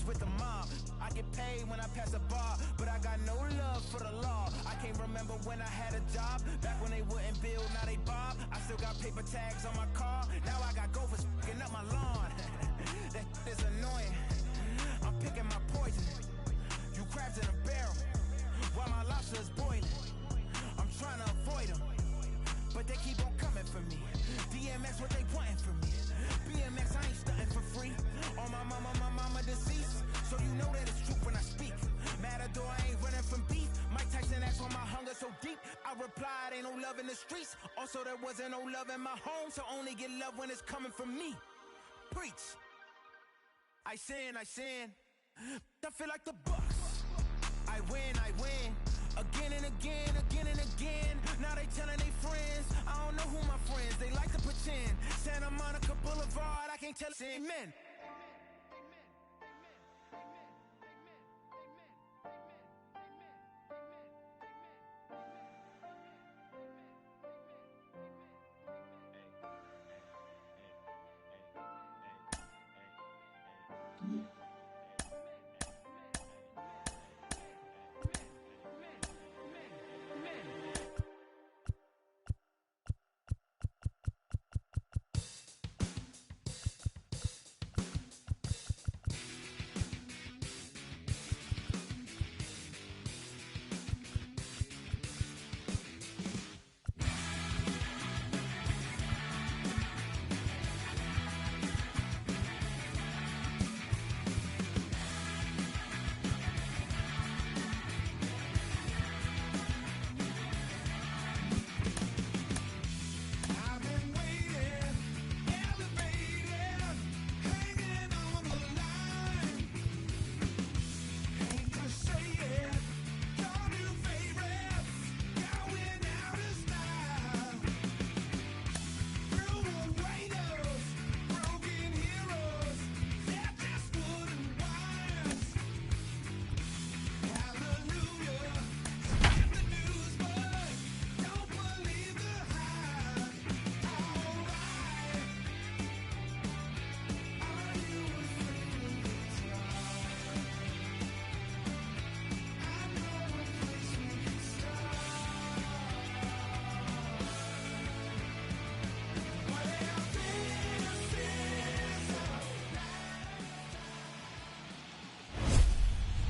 mix with the mob. I get paid when I pass a bar, but I got no love for the law. I can't remember when I had a job, back when they wouldn't build, now they bob. I still got paper tags on my car, now I got gophers f***ing up my lawn. That is annoying, I'm picking my poison. You crabs in a barrel, while my lobster is boiling. I'm trying to avoid them, but they keep on coming for me. DMX, what they wanting from me? BMX, I ain't stunting for free. On my mama deceased, so you know that it's true when I speak. Matador, I ain't running from beef. Mike Tyson asked why my hunger so deep. I replied, ain't no love in the streets. Also, there wasn't no love in my home, so only get love when it's coming from me. Preach. I sin. I feel like the Bucks. I win. Again and again. Now they telling they friends. I don't know who my friends, they like to pretend. Santa Monica Boulevard, I can't tell it's amen.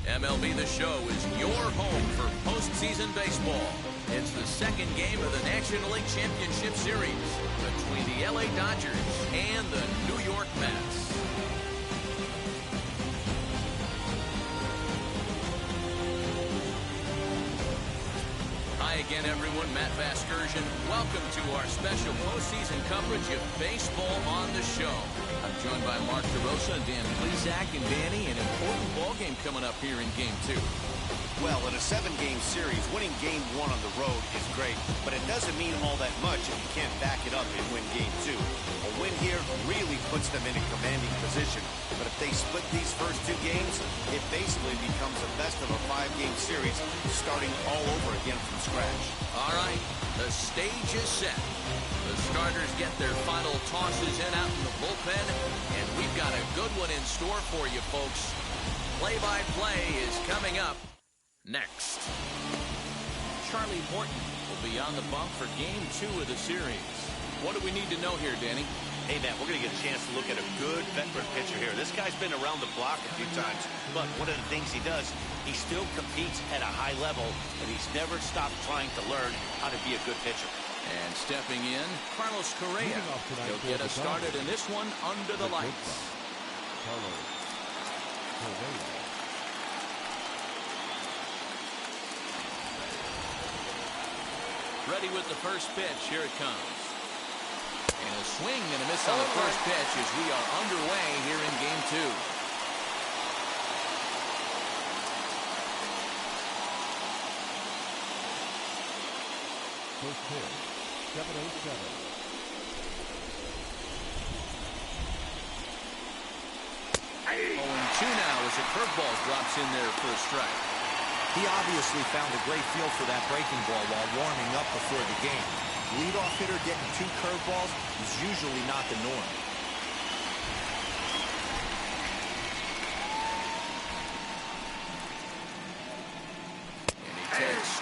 MLB The Show is your home for postseason baseball. It's the second game of the National League Championship Series between the LA Dodgers and the New York Mets. Hi again, everyone. Matt Vasgersian. Welcome to our special postseason coverage of baseball on the show. I'm joined by Mark DeRosa, Dan Plesac, and Danny. An important ball game coming up here in Game 2. Well, in a 7-game series, winning Game 1 on the road is great, but it doesn't mean all that much if you can't back it up and win Game 2. A win here really puts them in a commanding position, but if they split these first 2 games, it basically becomes a best-of-a-5-game series, starting all over again from scratch. All right, the stage is set. The starters get their final tosses in out in the bullpen, and we've got a good one in store for you, folks. Play-by-play is coming up next. Charlie Morton will be on the bump for Game 2 of the series. What do we need to know here, Danny? Hey, Matt, we're going to get a chance to look at a good veteran pitcher here. This guy's been around the block a few times, but one of the things he does, he still competes at a high level, and he's never stopped trying to learn how to be a good pitcher. And stepping in, Carlos Correa. He'll get us started in this one under the lights. Carlos Correa. Ready with the first pitch. Here it comes. And a swing and a miss on the first pitch as we are underway here in Game 2. First pitch, 7:07. 0-2 now as a curveball drops in there for a strike. He obviously found a great feel for that breaking ball while warming up before the game. Leadoff hitter getting 2 curveballs is usually not the norm.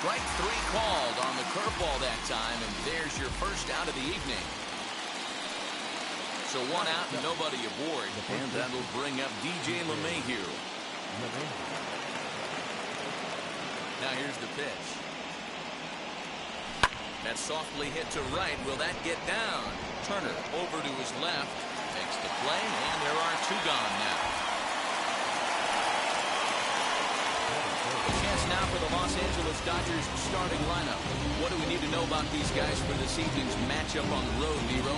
Strike three called on the curveball that time, and there's your first out of the evening. So one out and nobody aboard, and that'll bring up DJ LeMahieu. Now here's the pitch. That's softly hit to right. Will that get down? Turner over to his left. Makes the play, and there are two gone now. A chance now for the Los Angeles Dodgers starting lineup. What do we need to know about these guys for this evening's matchup on the road, Nero?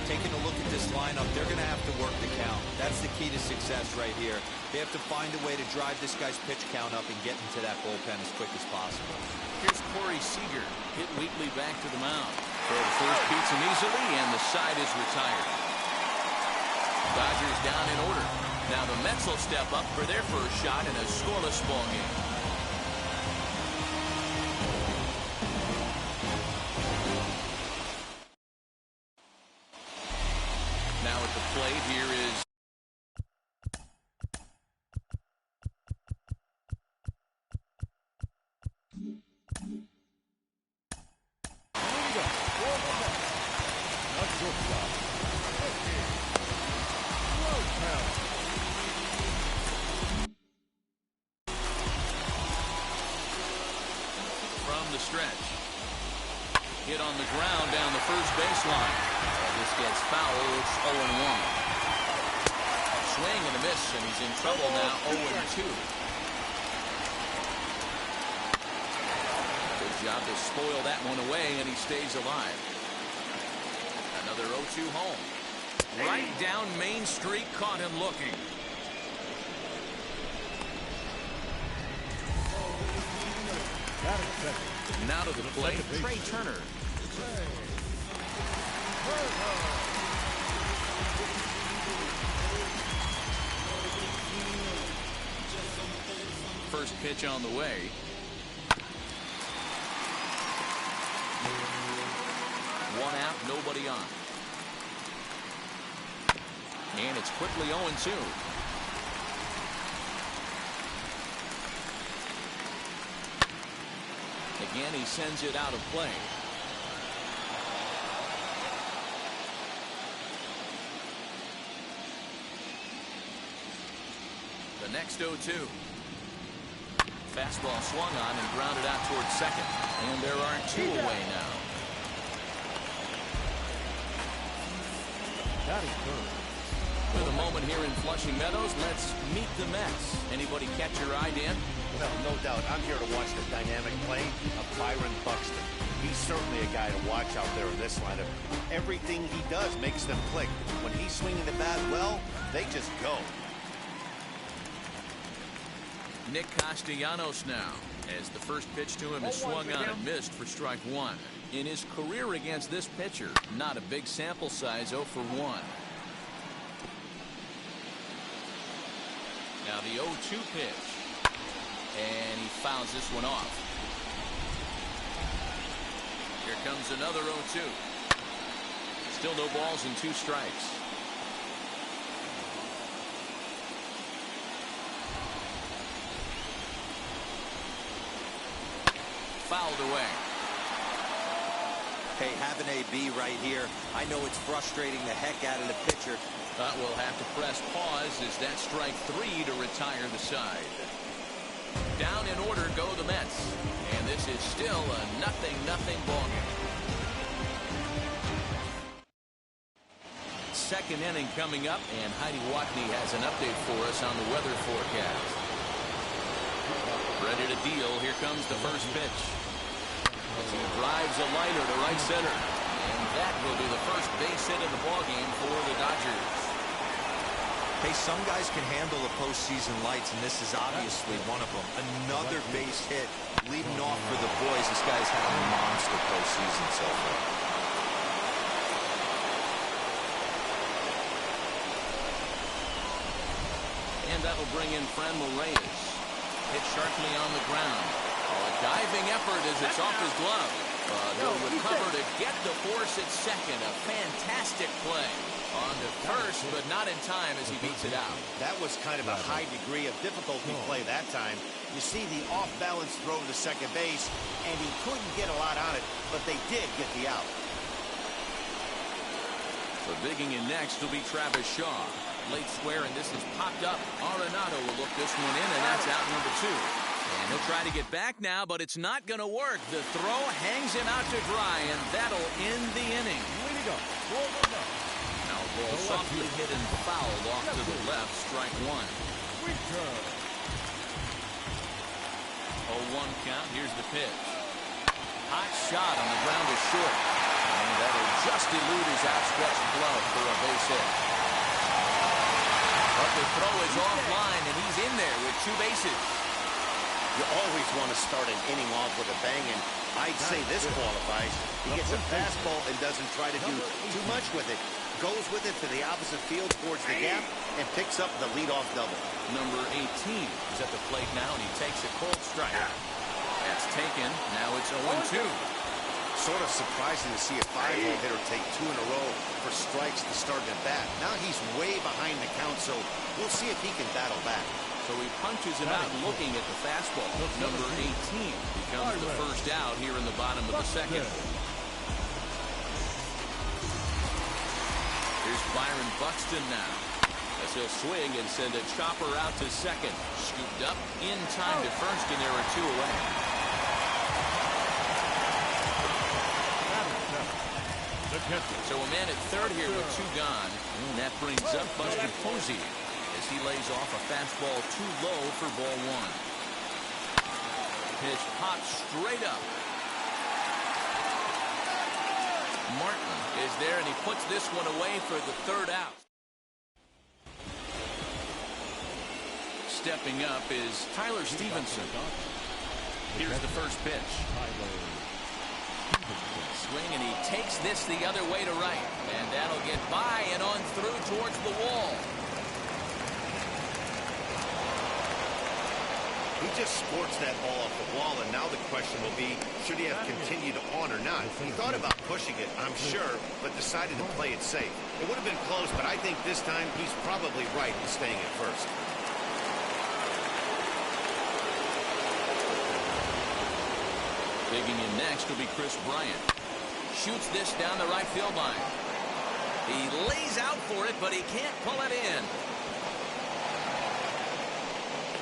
Taking a look at this lineup, they're going to have to work the count. That's the key to success right here. They have to find a way to drive this guy's pitch count up and get into that bullpen as quick as possible. Here's Corey Seager, hit weakly back to the mound. Throw to first beats him easily, and the side is retired. Dodgers down in order. Now the Mets will step up for their first shot in a scoreless ball game. Now at the plate, here is from the stretch. Hit on the ground down the first baseline. This gets foul. It's 0-1. Swing and a miss, and he's in trouble now. 0-2. Good job to spoil that one away, and he stays alive. Another 0-2 home. Right down Main Street, caught him looking. Now to the plate, Trey Turner. First pitch on the way. One out, nobody on. And it's quickly 0-2. Again, he sends it out of play. The next 0-2. Fastball swung on and grounded out towards second. And there are two away now. With a moment here in Flushing Meadows, let's meet the Mets. Anybody catch your eye, Dan? Well, no doubt. I'm here to watch the dynamic play of Byron Buxton. He's certainly a guy to watch out there in this lineup. Everything he does makes them click. When he's swinging the bat well, they just go. Nick Castellanos now, as the first pitch to him is swung on and missed for strike one. In his career against this pitcher, not a big sample size, 0 for 1. Now the 0-2 pitch. And he fouls this one off. Here comes another 0-2. Still no balls and 2 strikes. Fouled away. Hey, have an AB right here. I know it's frustrating the heck out of the pitcher. But we'll have to press pause as that strike 3 to retire the side. Down in order go the Mets. And this is still a 0-0 ball game. Second inning coming up, and Heidi Watney has an update for us on the weather forecast. Ready to deal. Here comes the first pitch. As he drives a liner to right center. And that will be the first base hit of the ball game for the Dodgers. Hey, some guys can handle the postseason lights, and this is obviously one of them. Another base hit leading off for the boys. This guy's had a monster postseason so far. And that'll bring in Franmil Reyes. Hit sharply on the ground. A diving effort as it's off his glove. He'll recover to get the force at second. A fantastic play. On to first, but not in time as he beats it out. That was kind of a high degree of difficulty play that time. You see the off-balance throw to second base, and he couldn't get a lot on it, but they did get the out. So digging in next will be Travis Shaw. Late square, and this is popped up. Arenado will look this one in, and that's out number 2. And he'll try to get back now, but it's not going to work. The throw hangs him out to dry, and that'll end the inning. Now ball softly hit and fouled off to the left, strike 1. 0-1 count. Here's the pitch. Hot shot on the ground is short. And that'll just elude his outstretched glove for a base hit. But the throw is offline, and he's in there with 2 bases. You always want to start an inning off with a bang, and I'd say this qualifies. He gets a fastball and doesn't try to do too much with it. Goes with it to the opposite field towards the gap and picks up the leadoff double. Number 18 is at the plate now, and he takes a cold strike. That's taken. Now it's 0-2. Sort of surprising to see a 5-hole hitter take 2 in a row for strikes to start at bat. Now he's way behind the count, so we'll see if he can battle back. So he punches him out looking at the fastball. Number 18 becomes the first out here in the bottom of the second. Here's Byron Buxton now, as he'll swing and send a chopper out to second. Scooped up in time to first, and there are 2 away. So a man at third here with 2 gone. And that brings up Buster Posey as he lays off a fastball too low for ball 1. Pitch pops straight up. Martin is there, and he puts this one away for the 3rd out. Stepping up is Tyler Stevenson. Here's the first pitch. Swing, and he takes this the other way to right, and that'll get by and on through towards the wall. He just sports that ball off the wall, and now the question will be, should he have continued on or not? He thought about pushing it, I'm sure, but decided to play it safe. It would have been close, but I think this time he's probably right in staying at first. Digging in next will be Chris Bryant. Shoots this down the right field line. He lays out for it, but he can't pull it in.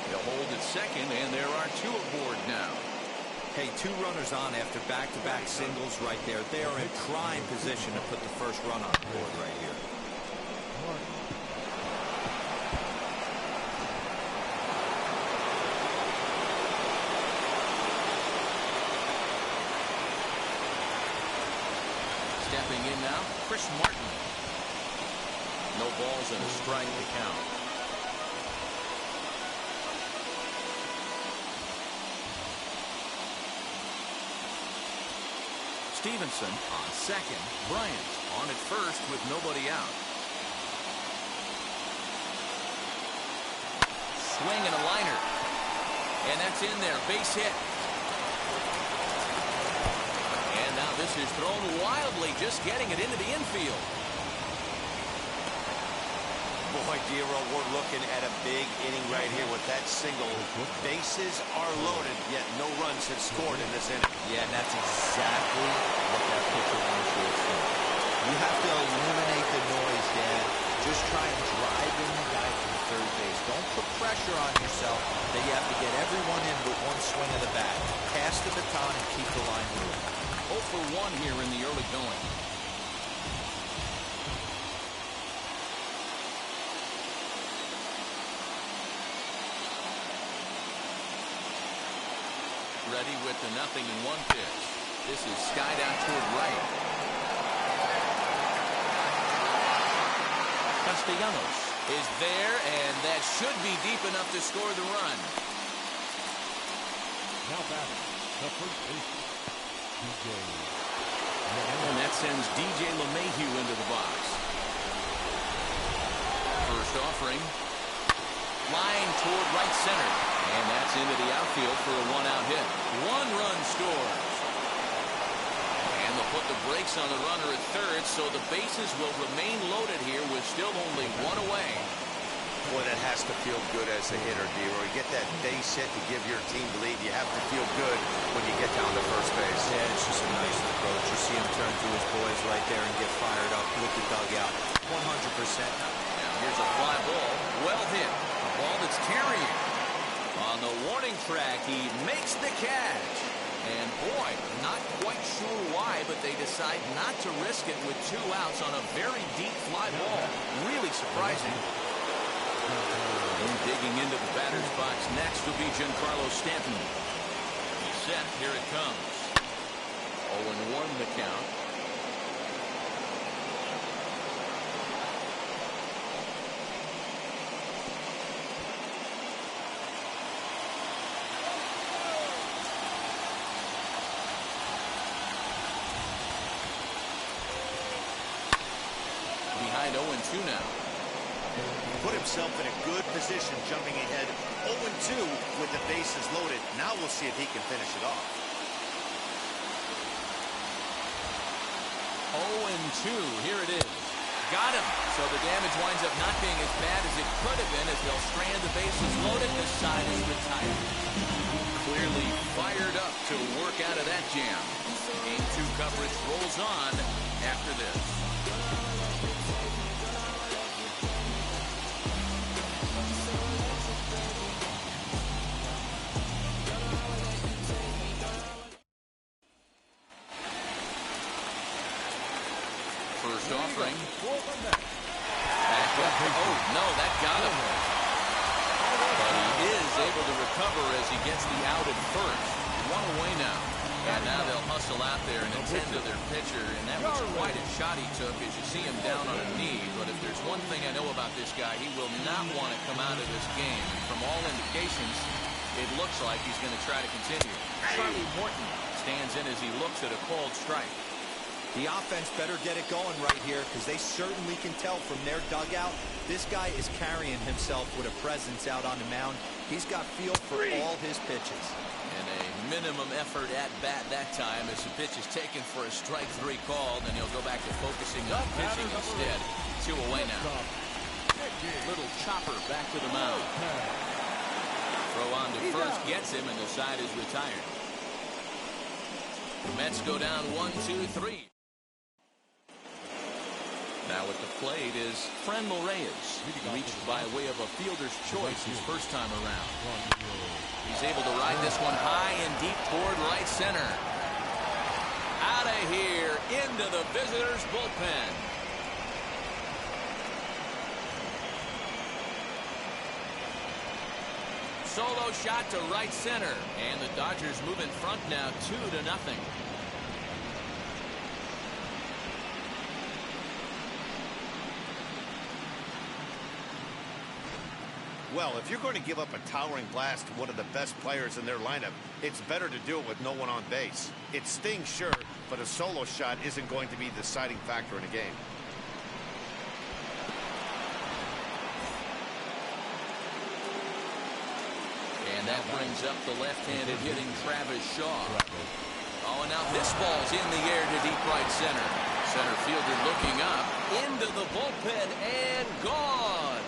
He'll hold at second, and there are 2 aboard now. Hey, 2 runners on after back-to-back singles right there. They are in prime position to put the first run on the board right here. Stepping in now, Chris Martin. No balls and a strike to count. Stevenson on second. Bryant on at first with nobody out. Swing and a liner. And that's in there. Base hit. And now this is thrown wildly, just getting it into the infield. Boy, Giro, we're looking at a big inning right here with that single. Bases are loaded, yet no runs have scored in this inning. Yeah, and that's exactly what that pitcher wants to do. You have to eliminate the noise, Dan. Just try and drive in the guy from third base. Don't put pressure on yourself that you have to get everyone in with one swing of the bat. Pass the baton and keep the line moving. 0 for 1 here in the early going. Ready with the 0-1 pitch. This is skied out toward right. Castellanos is there, and that should be deep enough to score the run. Now batting, the first baseman, DJ. And that sends DJ LeMahieu into the box. First offering. Line toward right center. And that's into the outfield for a 1-out hit. 1 run scores. And the They'll put the brakes on the runner at third, so the bases will remain loaded here with still only one away. Boy, that has to feel good as a hitter, D-Roy. You get that base hit to give your team the lead. You have to feel good when you get down to first base. Yeah, it's just a nice approach. You see him turn to his boys right there and get fired up with the dugout. 100%. Now here's a fly ball. Well hit. A ball that's carrying. On the warning track, he makes the catch. And boy, not quite sure why, but they decide not to risk it with 2 outs on a very deep fly ball. Really surprising. And digging into the batter's box next will be Giancarlo Stanton. He's set. Here it comes. 0-1 the count. Behind 0-2 now. Put himself in a good position jumping ahead 0-2 with the bases loaded. Now we'll see if he can finish it off. 0-2. Here it is. Got him. So the damage winds up not being as bad as it could have been as they'll strand the bases loaded. This side is retired. Clearly fired up to work out of that jam. Game 2 coverage rolls on after this. First offering. Back up. Oh, no, that got him. But he is able to recover as he gets the out at first. 1 away now. And now they'll hustle out there and attend to their pitcher. And that was quite a shot he took as you see him down on a knee. But if there's one thing I know about this guy, he will not want to come out of this game. From all indications, it looks like he's going to try to continue. Charlie Morton stands in as he looks at a called strike. The offense better get it going right here because they certainly can tell from their dugout this guy is carrying himself with a presence out on the mound. He's got feel for all his pitches. And a minimum effort at bat that time as the pitch is taken for a strike 3 called, and he'll go back to focusing on pitching instead. 2 away now. Little chopper back to the mound. Throw on to first gets him, and the side is retired. The Mets go down 1-2-3. Now at the plate is Franmil Reyes. Reached by way of a fielder's choice his first time around. He's able to ride this one high and deep toward right center. Out of here into the visitors' bullpen. Solo shot to right center. And the Dodgers move in front now 2-0. Well, if you're going to give up a towering blast to one of the best players in their lineup, it's better to do it with no one on base. It stings, sure, but a solo shot isn't going to be the deciding factor in a game. And that brings up the left-handed hitting Travis Shaw. Oh, and now this ball's in the air to deep right center. Center fielder looking up into the bullpen and gone.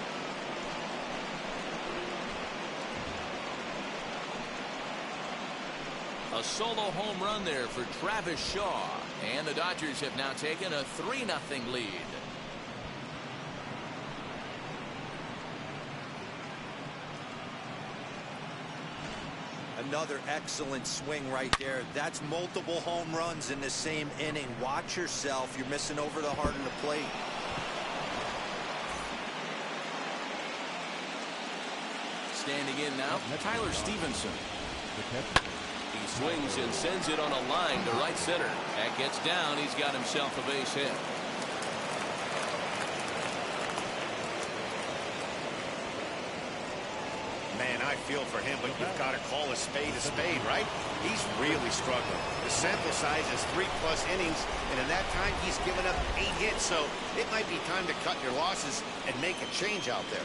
A solo home run there for Travis Shaw. And the Dodgers have now taken a 3-0 lead. Another excellent swing right there. That's multiple home runs in the same inning. Watch yourself. You're missing over the heart of the plate. Standing in now, Tyler Stevenson. He swings and sends it on a line to right center. That gets down. He's got himself a base hit. Man, I feel for him, but you've got to call a spade, right? He's really struggling. The sample size is 3+ innings, and in that time, he's given up 8 hits, so it might be time to cut your losses and make a change out there.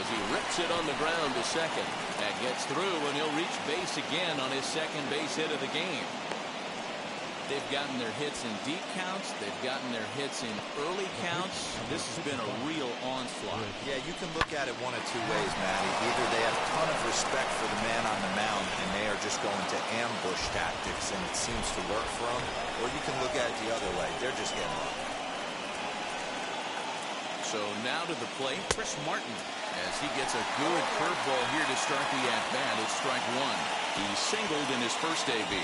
As he rips it on the ground to second. That gets through, and he'll reach base again on his second base hit of the game. They've gotten their hits in deep counts. They've gotten their hits in early counts. This has been a real onslaught. Yeah, you can look at it one of two ways, Matty. Either they have a ton of respect for the man on the mound and they are just going to ambush tactics and it seems to work for them, or you can look at it the other way. They're just getting lucky. So now to the plate, Chris Martin, as he gets a good curveball here to start the at-bat. It's strike one. He singled in his first AB.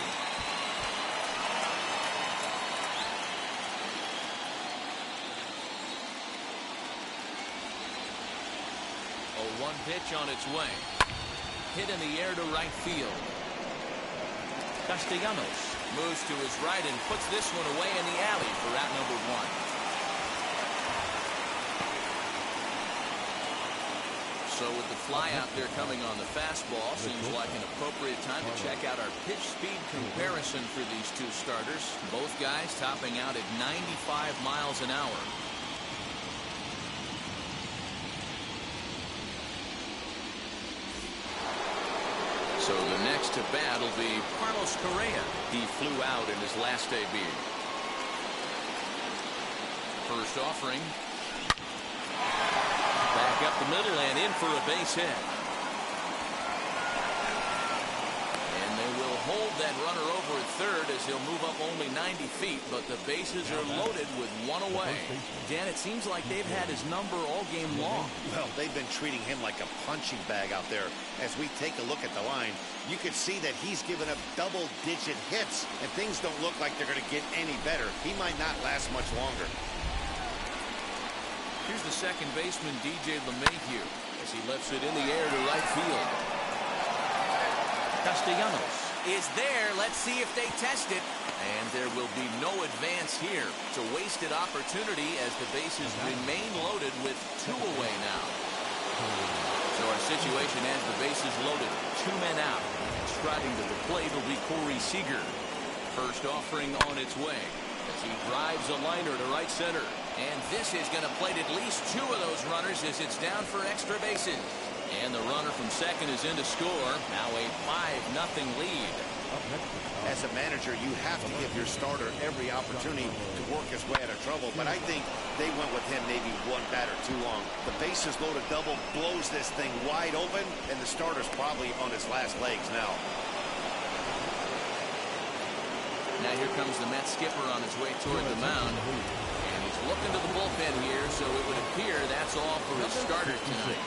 One pitch on its way. Hit in the air to right field. Castellanos moves to his right and puts this one away in the alley for out number one. So with the fly out there coming on the fastball, seems like an appropriate time to check out our pitch speed comparison for these two starters. Both guys topping out at 95 miles an hour. So the next to bat will be Carlos Correa. He flew out in his last AB. First offering. Back up the middle and in for a base hit. And they will hold that runner over at third as he'll move up only 90 feet, but the bases are loaded with one away. Dan, it seems like they've had his number all game long. Well, they've been treating him like a punching bag out there. As we take a look at the line, you can see that he's given up double-digit hits, and things don't look like they're going to get any better. He might not last much longer. Here's the second baseman, DJ LeMahieu, as he lifts it in the air to right field. Castellanos is there. Let's see if they test it. And there will be no advance here. It's a wasted opportunity as the bases remain loaded with two away now. So our situation as the bases loaded, two men out. Striding to the plate will be Corey Seager. First offering on its way as he drives a liner to right center. And this is going to plate at least two of those runners as it's down for extra bases. And the runner from second is in to score. Now a 5-0 lead. As a manager, you have to give your starter every opportunity to work his way out of trouble. But I think they went with him maybe one batter too long. The bases loaded double blows this thing wide open, and the starter's probably on his last legs now. Now here comes the Mets skipper on his way toward the mound. And he's looking to the bullpen here, so it would appear that's all for his starter tonight.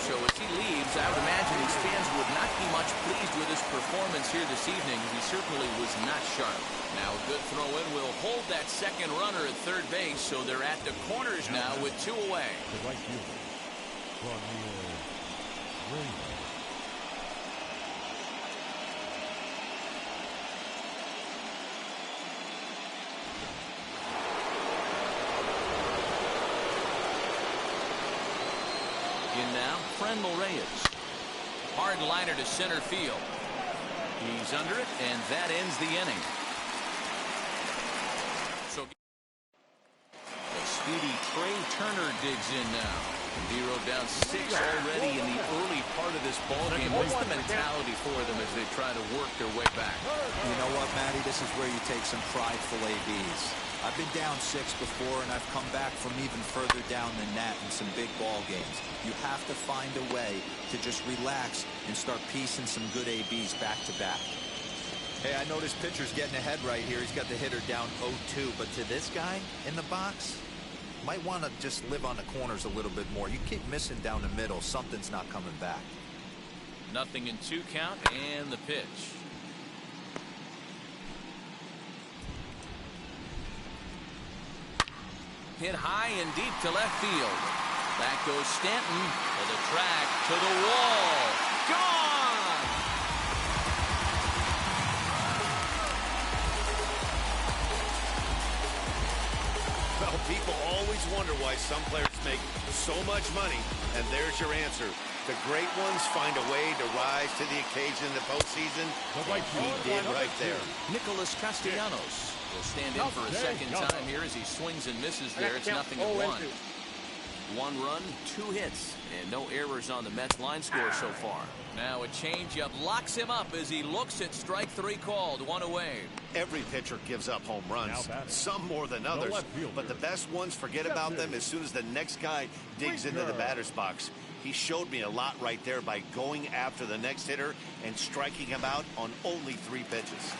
So as he leaves, I would imagine his fans would not be much pleased with his performance here this evening. He certainly was not sharp. Now a good throw in will hold that second runner at third base, so they're at the corners now with two away. In now, Franmil Reyes. Hard liner to center field. He's under it, and that ends the inning. So a speedy Trey Turner digs in now. Zero down 6 already in the early part of this ballgame. What's the mentality for them as they try to work their way back? You know what, Matty? This is where you take some prideful ABs. I've been down 6 before, and I've come back from even further down than that in some big ball games. You have to find a way to just relax and start piecing some good ABs back to back. Hey, I know this pitcher's getting ahead right here. He's got the hitter down 0-2, but to this guy in the box, might want to just live on the corners a little bit more. You keep missing down the middle, something's not coming back. 0-2 count, and the pitch. Hit high and deep to left field. Back goes Stanton to the track, to the wall. Gone! Well, people always wonder why some players make so much money, and there's your answer. The great ones find a way to rise to the occasion in the postseason. He did right there. Nicholas Castellanos will stand in for a second time here as he swings and misses there. It's 0-1. 1 run, 2 hits, and no errors on the Mets line score so far. Now a changeup locks him up as he looks at strike 3 called. 1 away. Every pitcher gives up home runs, some more than others, but the best ones forget about them as soon as the next guy digs into the batter's box. He showed me a lot right there by going after the next hitter and striking him out on only 3 pitches.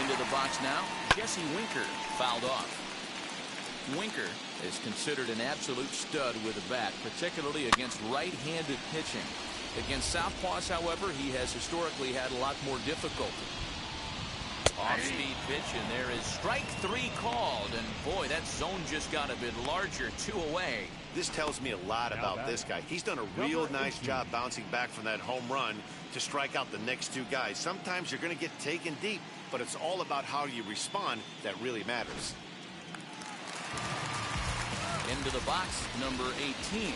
Into the box now, Jesse Winker fouled off. Winker is considered an absolute stud with a bat, particularly against right-handed pitching. Against southpaws, however, he has historically had a lot more difficulty. Off-speed pitch, and there is strike 3 called, and boy, that zone just got a bit larger. 2 away. This tells me a lot about this guy. He's done a real nice job bouncing back from that home run to strike out the next 2 guys. Sometimes you're going to get taken deep, but it's all about how you respond that really matters. Into the box, number 18. He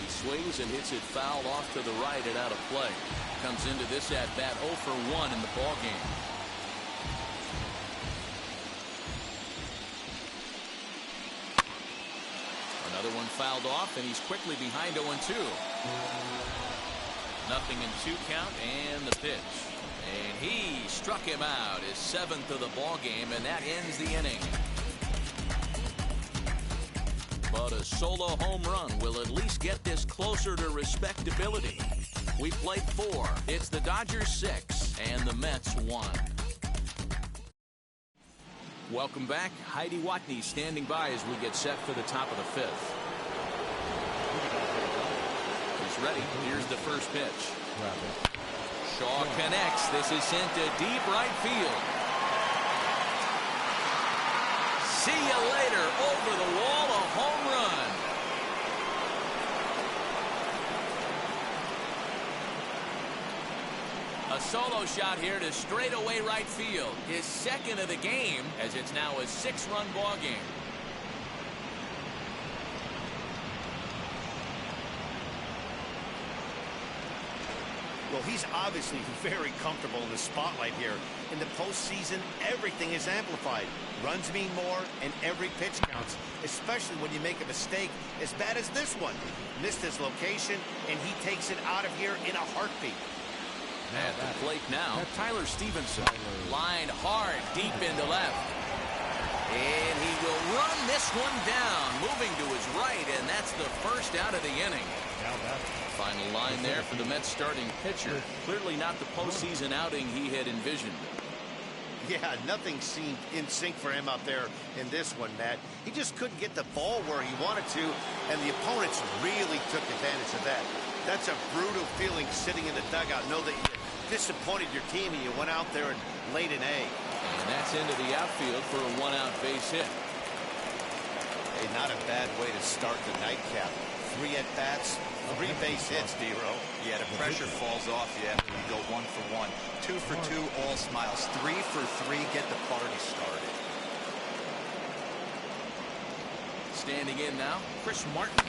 swings and hits it foul off to the right and out of play. Comes into this at bat 0 for 1 in the ball game. Another one fouled off, and he's quickly behind 0-2. Nothing in 2 count, and the pitch. And he struck him out, his 7th of the ball game, and that ends the inning. But a solo home run will at least get this closer to respectability. We played 4. It's the Dodgers 6 and the Mets 1. Welcome back. Heidi Watney standing by as we get set for the top of the 5th. He's ready. Here's the first pitch. Shaw connects. This is sent to deep right field. See you later. Over the wall, a home run. A solo shot here to straightaway right field. His 2nd of the game, as it's now a 6-run ball game. Well, he's obviously very comfortable in the spotlight here. In the postseason, everything is amplified. Runs mean more, and every pitch counts, especially when you make a mistake as bad as this one. Missed his location, and he takes it out of here in a heartbeat. At the plate now, Tyler Stevenson. Line hard, deep into left. And he will run this one down, moving to his right, and that's the first out of the inning. Final line there for the Mets starting pitcher. Clearly not the postseason outing he had envisioned. Yeah, nothing seemed in sync for him out there in this one, Matt. He just couldn't get the ball where he wanted to, and the opponents really took advantage of that. That's a brutal feeling sitting in the dugout. Know that you disappointed your team and you went out there and laid an egg. And that's into the outfield for a 1-out base hit. Hey, not a bad way to start the nightcap. 3 at-bats, 3 base hits, D-Row. Yeah, the pressure falls off you after you go 1 for 1. 2 for 2, all smiles. 3 for 3, get the party started. Standing in now, Chris Martin.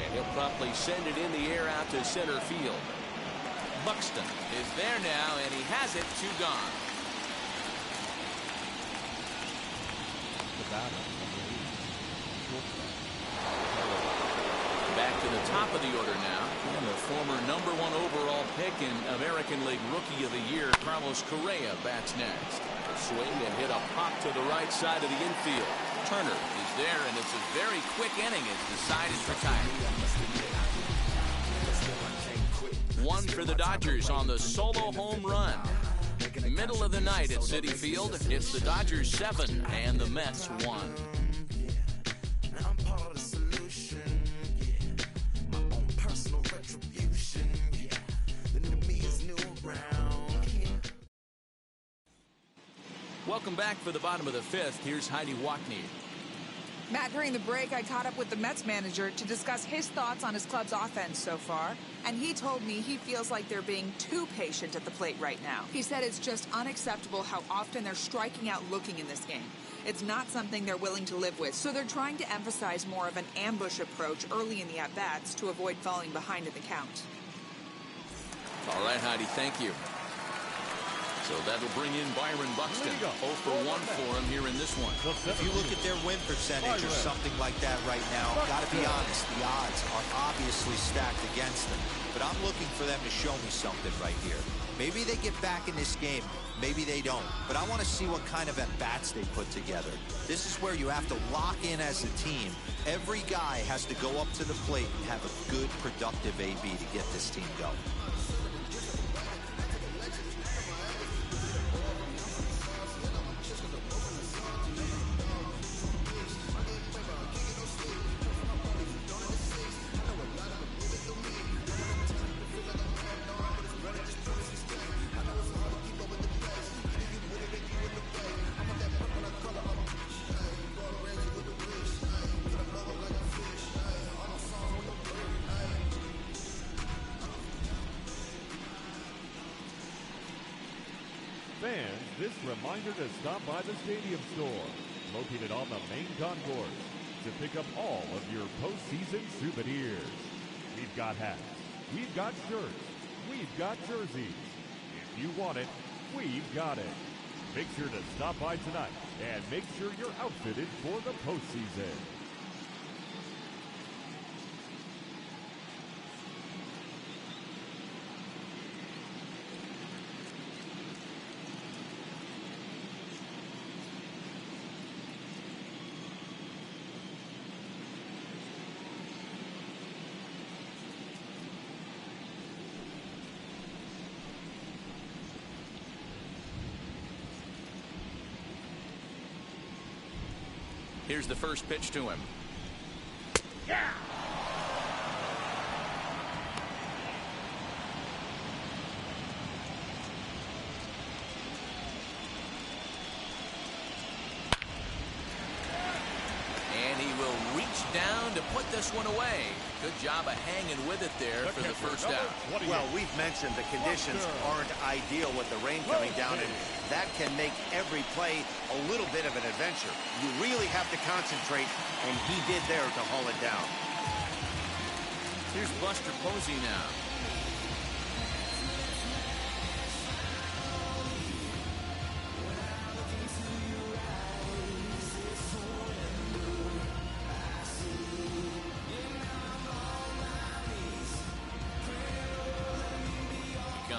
And he'll promptly send it in the air out to center field. Buxton is there now, and he has it 2 gone. Back to the top of the order now, and the former #1 overall pick in American League Rookie of the Year, Carlos Correa, bats next. A swing and hit a pop to the right side of the infield. Turner is there, and it's a very quick inning as the side is retired. 1 for the Dodgers on the solo home run. Middle of the night at Citi Field, it's the Dodgers 7 and the Mets 1. Welcome back for the bottom of the 5th. Here's Heidi Watney. Matt, during the break, I caught up with the Mets manager to discuss his thoughts on his club's offense so far. And he told me he feels like they're being too patient at the plate right now. He said it's just unacceptable how often they're striking out looking in this game. It's not something they're willing to live with. So they're trying to emphasize more of an ambush approach early in the at-bats to avoid falling behind in the count. All right, Heidi, thank you. So that'll bring in Byron Buxton. 0 for 1 for him here in this one. If you look at their win percentage or something like that right now, got to be honest, the odds are obviously stacked against them. But I'm looking for them to show me something right here. Maybe they get back in this game. Maybe they don't. But I want to see what kind of at-bats they put together. This is where you have to lock in as a team. Every guy has to go up to the plate and have a good, productive AB to get this team going. Fans, this reminder to stop by the Stadium Store, located on the main concourse, to pick up all of your postseason souvenirs. We've got hats, we've got shirts, we've got jerseys. If you want it, we've got it. Make sure to stop by tonight and make sure you're outfitted for the postseason. Here's the first pitch to him. Yeah! And he will reach down to put this one away. Good job of hanging with it there for the first out. Well, we've mentioned the conditions aren't ideal with the rain coming down, and that can make every play a little bit of an adventure. You really have to concentrate, and he did there to haul it down. Here's Buster Posey now.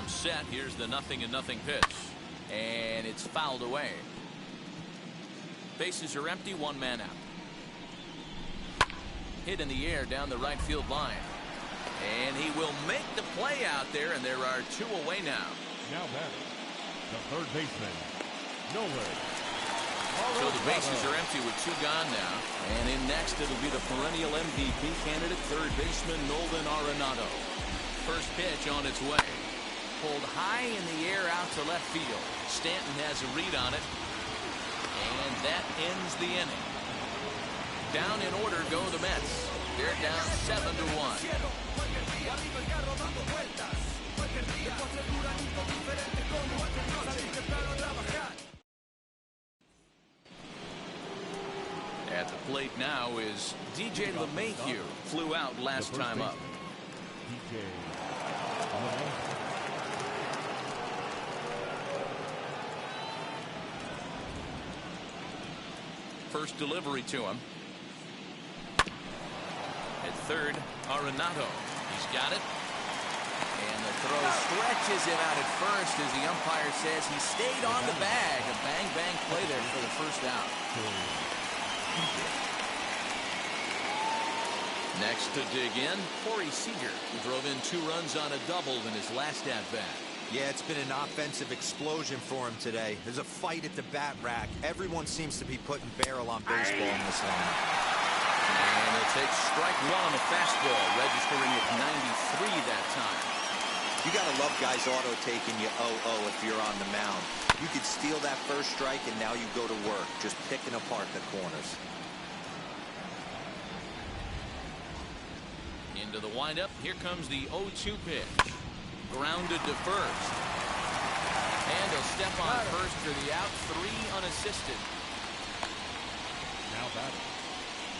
Set. Here's the 0-0 pitch, and it's fouled away. Bases are empty, one man out. Hit in the air down the right field line, and he will make the play out there, and there are two away now. Now batting, the third baseman, Nolan. So the bases are empty with two gone now, and in next it'll be the perennial MVP candidate, third baseman Nolan Arenado. First pitch on its way. Pulled high in the air out to left field. Stanton has a read on it. And that ends the inning. Down in order go the Mets. They're down 7-1. At the plate now is DJ LeMahieu. Flew out last time up. DJ LeMahieu. First delivery to him. At third, Arenado. He's got it. And the throw stretches it out at first as the umpire says he stayed on the bag. A bang-bang play there for the first out. Next to dig in, Corey Seager, who drove in 2 runs on a double in his last at-bat. Yeah, it's been an offensive explosion for him today. There's a fight at the bat rack. Everyone seems to be putting barrel on baseball in this line. And he'll take strike one on the fastball, registering at 93 that time. You got to love guys auto-taking you 0-0 if you're on the mound. You could steal that first strike, and now you go to work, just picking apart the corners. Into the windup, here comes the 0-2 pitch. Grounded to first. And he'll step on first for the out, 3 unassisted. Now batting,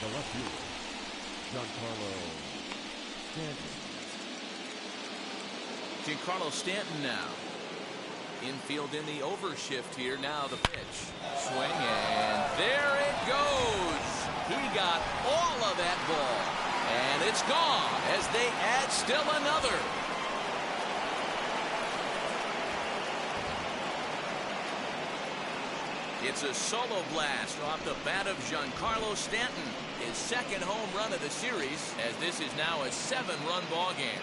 the left fielder, Giancarlo Stanton. Giancarlo Stanton now. Infield in the overshift here. Now the pitch. Swing, and there it goes. He got all of that ball. And it's gone as they add still another. It's a solo blast off the bat of Giancarlo Stanton. His second home run of the series, as this is now a 7-run ball game.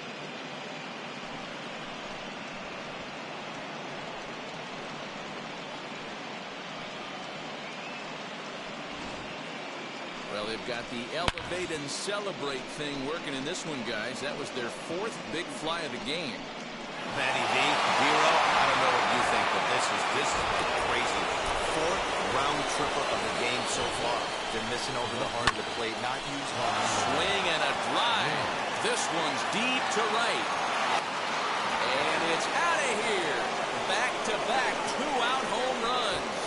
Well, they've got the elevate and celebrate thing working in this one, guys. That was their 4th big fly of the game. Matty V, Hero, I don't know what you think, but this is crazy. 4th round tripper of the game so far. They're missing over the heart of the plate, not using on swing and a drive. This one's deep to right. And it's out of here. Back-to-back 2-out home runs.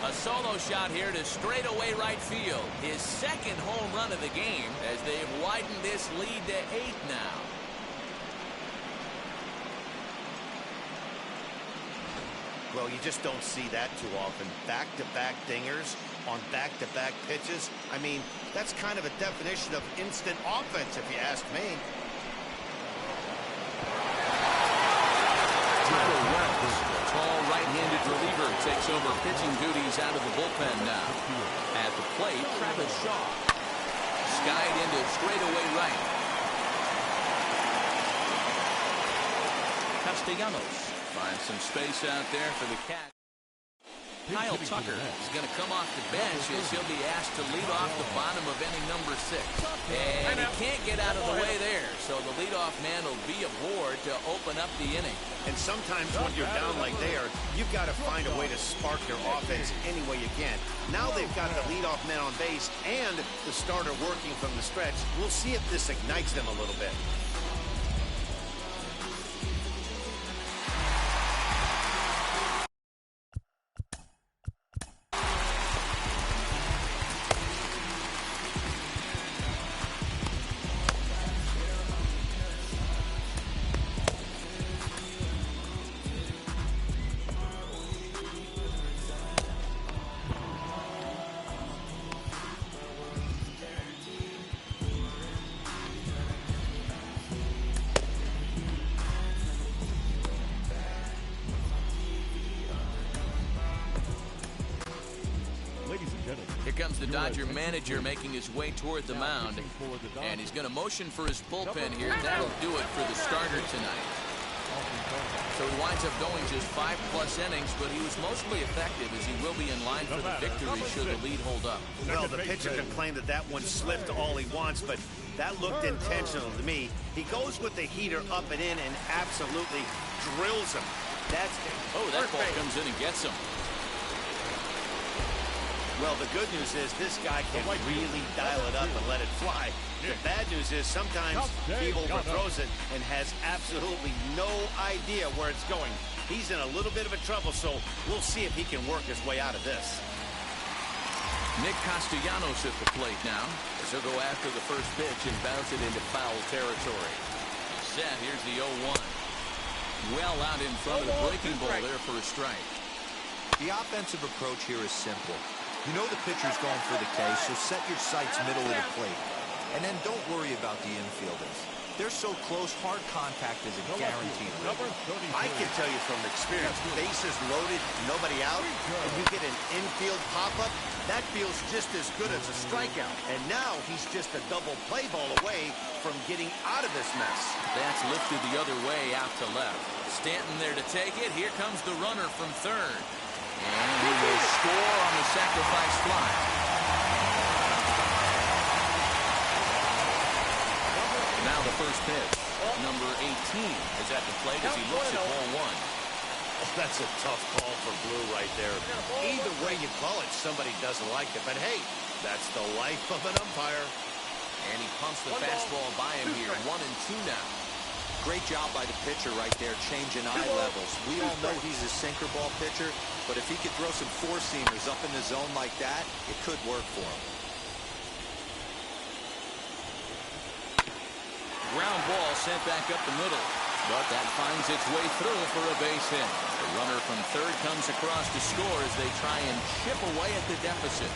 A solo shot here to straightaway right field. His second home run of the game as they've widened this lead to 8 now. Well, you just don't see that too often. Back-to-back dingers on back-to-back pitches. I mean, that's kind of a definition of instant offense, if you ask me. Tall right-handed reliever takes over pitching duties out of the bullpen now. At the plate, Travis Shaw. Skied into straightaway right. Castellanos finds some space out there for the catch. Kyle Tucker is going to come off the bench as he'll be asked to lead off the bottom of inning number 6. And he can't get out of the way there, so the leadoff man will be aboard to open up the inning. And sometimes when you're down like they are, you've got to find a way to spark your offense any way you can. Now they've got the leadoff man on base and the starter working from the stretch. We'll see if this ignites them a little bit. Comes the Dodger manager making his way toward the mound, and he's going to motion for his bullpen here. That'll do it for the starter tonight. So he winds up going just 5+ innings, but he was mostly effective as he will be in line for the victory should the lead hold up. Well, the pitcher can claim that one slipped all he wants, but that looked intentional to me. He goes with the heater up and in and absolutely drills him. That ball comes in and gets him. Well, the good news is this guy can really dial it up and let it fly. The bad news is sometimes he overthrows it and has absolutely no idea where it's going. He's in a little bit of a trouble, so we'll see if he can work his way out of this. Nick Castellanos at the plate now, as he'll go after the first pitch and bounce it into foul territory. Set, here's the 0-1. Well out in front of the breaking ball there for a strike. The offensive approach here is simple. You know the pitcher's going for the K, so set your sights middle of the plate. And then don't worry about the infielders. They're so close, hard contact is a guaranteed win. I can tell you from experience, bases loaded, nobody out, and you get an infield pop-up, that feels just as good as a strikeout. And now he's just a double play ball away from getting out of this mess. That's lifted the other way out to left. Stanton there to take it. Here comes the runner from third. And he will score on the sacrifice fly. Now the first pitch. Number 18 is at the plate as he looks at ball 1. Oh, that's a tough call for Blue right there. Either way you call it, somebody doesn't like it. But hey, that's the life of an umpire. And he pumps the fastball by him here. 1-2 now. Great job by the pitcher right there, changing eye levels. We all know he's a sinker ball pitcher, but if he could throw some four-seamers up in the zone like that, it could work for him. Ground ball sent back up the middle. But that finds its way through for a base hit. The runner from third comes across to score as they try and chip away at the deficit.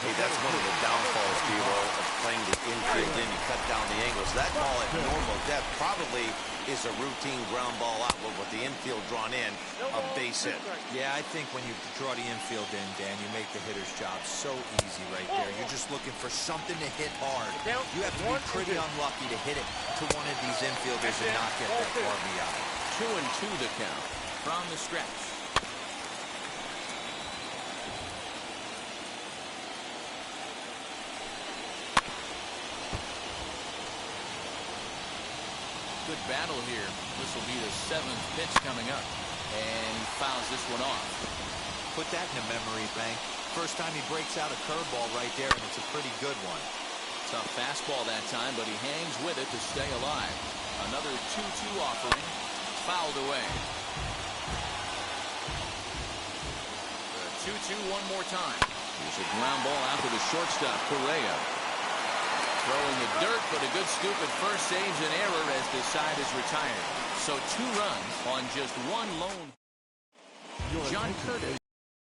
Hey, that's one of the downfalls, Devo, of playing the infield in. You cut down the angles. That ball at normal depth probably is a routine ground ball out, but with the infield drawn in, a base hit. Yeah, I think when you draw the infield in, Dan, you make the hitter's job so easy right there. You're just looking for something to hit hard. You have to be pretty unlucky to hit it to one of these infielders and not get that RBI. 2-2 the count from the stretch. Good battle here. This will be the 7th pitch coming up. And he fouls this one off. Put that in a memory bank. First time he breaks out a curveball right there, and it's a pretty good one. Tough fastball that time, but he hangs with it to stay alive. Another 2-2 offering. Fouled away. The 2-2 one more time. Here's a ground ball out to the shortstop, Correa. Throwing the dirt, but a good scoop at first saves an error as the side is retired. So 2 runs on just 1 lone. John Curtis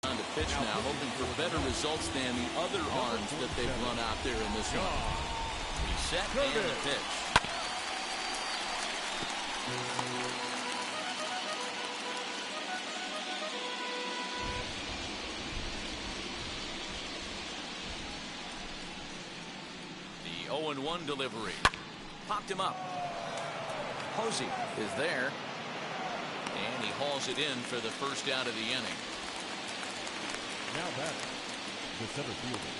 on the pitch now, hoping for better results than the other arms that they've run out there in this one. He's set and the pitch. The 0-1 delivery. Popped him up. Posey is there. And he hauls it in for the first out of the inning. Now batting, the center fielder.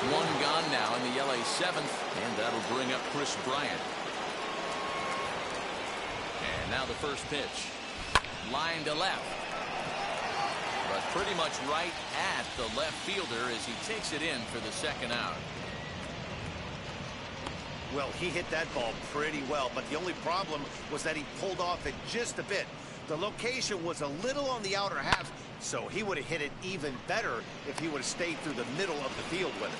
1 gone now in the LA 7th, and that'll bring up Chris Bryant. And now the first pitch. Line to left. But pretty much right at the left fielder as he takes it in for the second out. Well, he hit that ball pretty well, but the only problem was that he pulled off it just a bit. The location was a little on the outer half, so he would have hit it even better if he would have stayed through the middle of the field with it.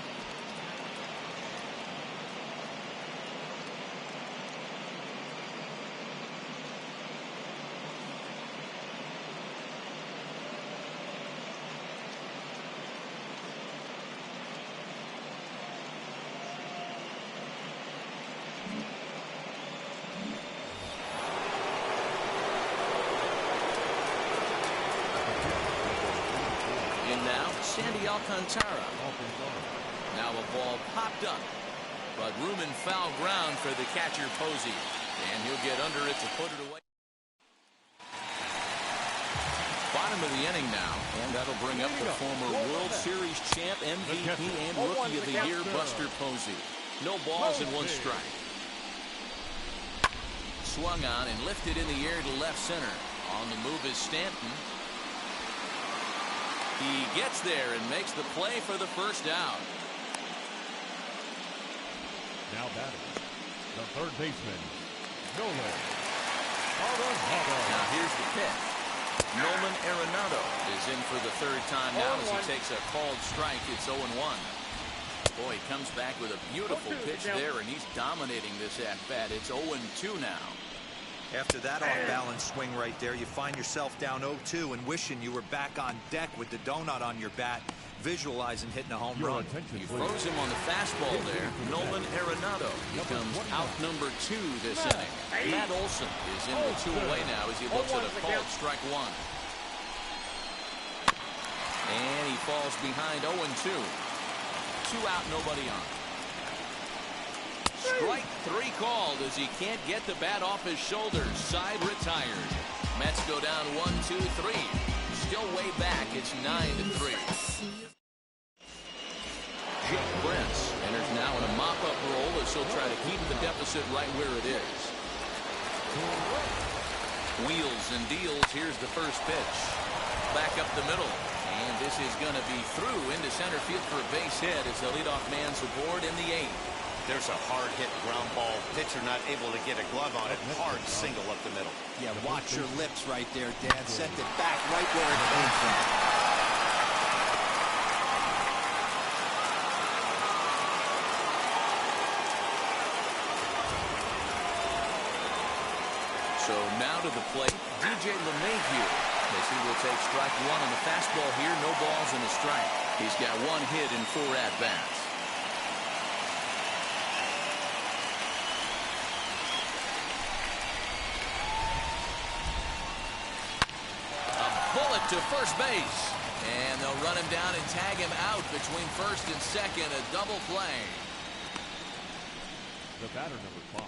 Sandy Alcantara. Now a ball popped up, but room and foul ground for the catcher Posey, and he'll get under it to put it away. Bottom of the inning now, and that'll bring up the former World Series champ, MVP, and Rookie of the Year Buster Posey. No balls and 1 strike. Swung on and lifted in the air to left center. On the move is Stanton. He gets there and makes the play for the first out. Now batting, the third baseman, Nolan. Now here's the pitch. Nolan Arenado is in for the 3rd time now as he takes a called strike. It's 0-1. Boy, he comes back with a beautiful pitch there, and he's dominating this at-bat. It's 0-2 now. After that off-balance swing right there, you find yourself down 0-2 and wishing you were back on deck with the donut on your bat, visualizing hitting a home run. He froze him on the fastball there. Nolan Arenado becomes out number 2 this inning. Matt Olson is in the 2 away now as he looks at a called strike 1. And he falls behind 0-2. 2 out, nobody on. Strike 3 called as he can't get the bat off his shoulders. Side retired. Mets go down 1-2-3. Still way back. It's 9-3. Jake Brents enters now in a mop-up role as he'll try to keep the deficit right where it is. Wheels and deals. Here's the first pitch. Back up the middle. And this is going to be through into center field for a base hit as the leadoff man's aboard in the 8th. There's a hard hit ground ball. Pitcher not able to get a glove on it. Hard single up the middle. Yeah, watch your lips right there, Dan. Sent it back right where it came from. So now to the plate, DJ LeMahieu. As he will take strike one on the fastball here. No balls and a strike. He's got one hit in 4 at-bats. A bullet to first base. And they'll run him down and tag him out between first and second. A double play. The batter, number 5,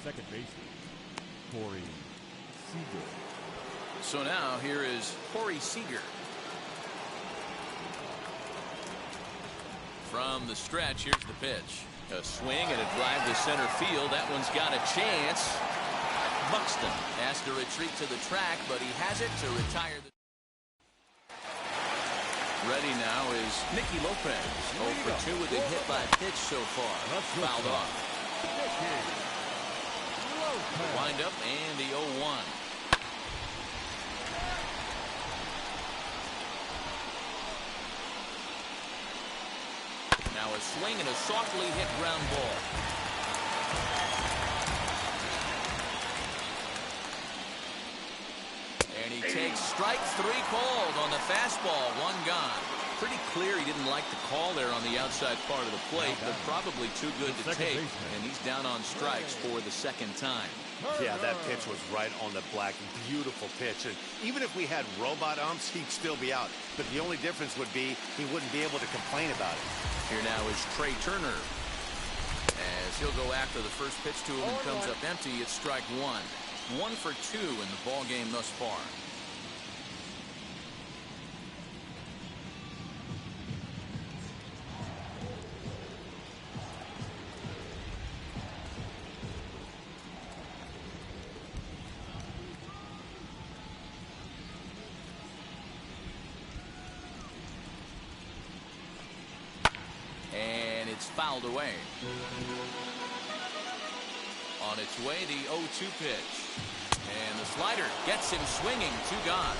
second baseman, Corey Seager. So now here is Corey Seager. From the stretch, here's the pitch. A swing and a drive to center field. That one's got a chance. Buxton has to retreat to the track, but he has it to retire. Ready now is Nicky Lopez. 0 for 2 with a hit by pitch so far. Fouled off. Wind up and the 0-1. Now a swing and a softly hit ground ball. And he takes strike 3 called on the fastball. 1 gone. Pretty clear he didn't like the call there on the outside part of the plate, but probably too good to take. And he's down on strikes for the second time. Yeah, that pitch was right on the black. Beautiful pitch. And even if we had robot umps, he'd still be out. But the only difference would be he wouldn't be able to complain about it. Here now is Trey Turner. As he'll go after the first pitch to him and comes up empty, it's strike 1. 1 for 2 in the ball game thus far. And it's fouled away. On its way, the 0-2 pitch. And the slider gets him swinging. 2 gone.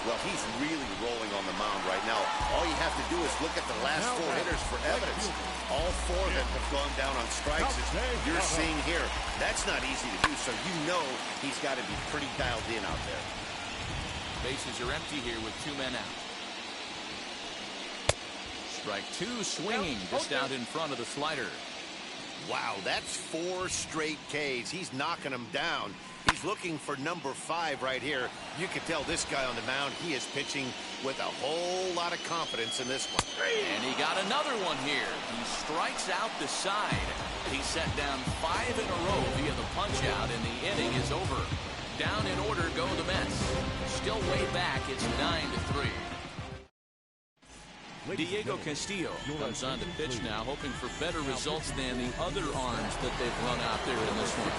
Well, he's really rolling on the mound right now. All you have to do is look at the last 4 hitters for evidence. All 4 of them have gone down on strikes, as you're seeing here. That's not easy to do, so you know he's got to be pretty dialed in out there. Bases are empty here with 2 men out. Strike 2 swinging just out in front of the slider. Wow, that's 4 straight Ks. He's knocking them down. He's looking for number 5 right here. You can tell this guy on the mound, he is pitching with a whole lot of confidence in this one. And he got another one here. He strikes out the side. He set down 5 in a row via the punch out, and the inning is over. Down in order go the Mets. Still way back. It's 9-3. Diego Castillo comes on to pitch now, hoping for better results than the other arms that they've run out there in this one.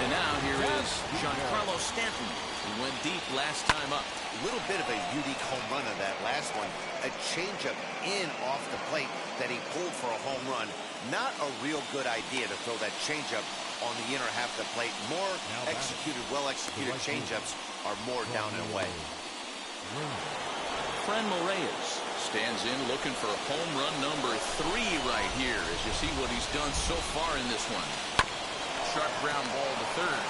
And now here is Giancarlo Stanton, who went deep last time up. A little bit of a unique home run of that last one. A changeup in off the plate that he pulled for a home run. Not a real good idea to throw that changeup on the inner half of the plate. More executed, well-executed changeups are more down and away. Franmil Reyes stands in looking for home run number 3 right here, as you see what he's done so far in this one. Sharp ground ball to third.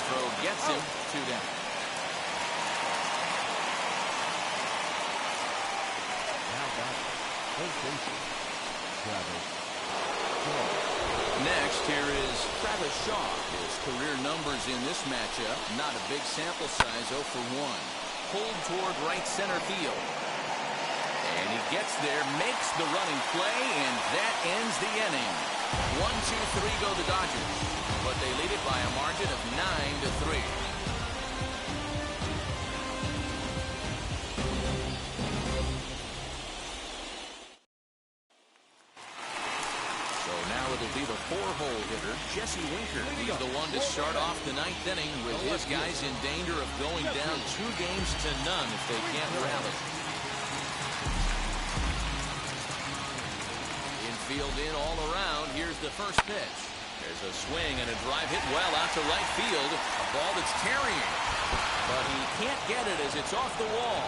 Throw gets him. 2 down. Next, here is Travis Shaw. His career numbers in this matchup, not a big sample size, 0 for 1. Pulled toward right center field. And he gets there, makes the running play, and that ends the inning. 1, 2, 3 go the Dodgers, but they lead it by a margin of 9-3. So now it'll be the 4-hole hitter, Jesse Winker. He's the one to start off the 9th inning with his guys in danger of going down 2 games to none if they can't rally. Infield in all around. Here's the first pitch. There's a swing and a drive hit well out to right field. A ball that's carrying. But he can't get it as it's off the wall.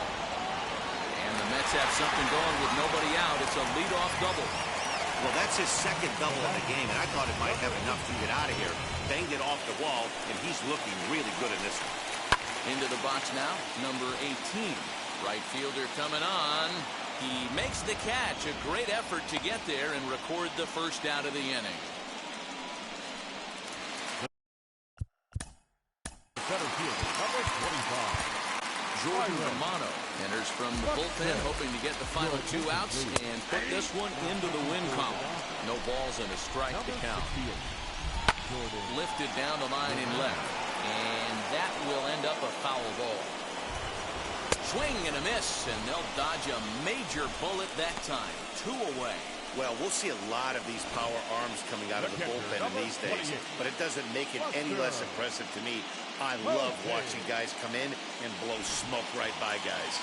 And the Mets have something going with nobody out. It's a leadoff double. Well, that's his second double of the game, and I thought it might have enough to get out of here. Banged it off the wall, and he's looking really good in this one. Into the box now, number 18. Right fielder coming on. He makes the catch. A great effort to get there and record the first out of the inning. Center fielder, number 25. Jordan Romano enters from the bullpen, hoping to get the final 2 outs and put this one into the win column. No balls and a strike to count. Lifted down the line in left, and that will end up a foul ball. Swing and a miss, and they'll dodge a major bullet that time. 2 away. Well, we'll see a lot of these power arms coming out of the bullpen in these days, but it doesn't make it any less impressive to me. I love watching guys come in and blow smoke right by guys.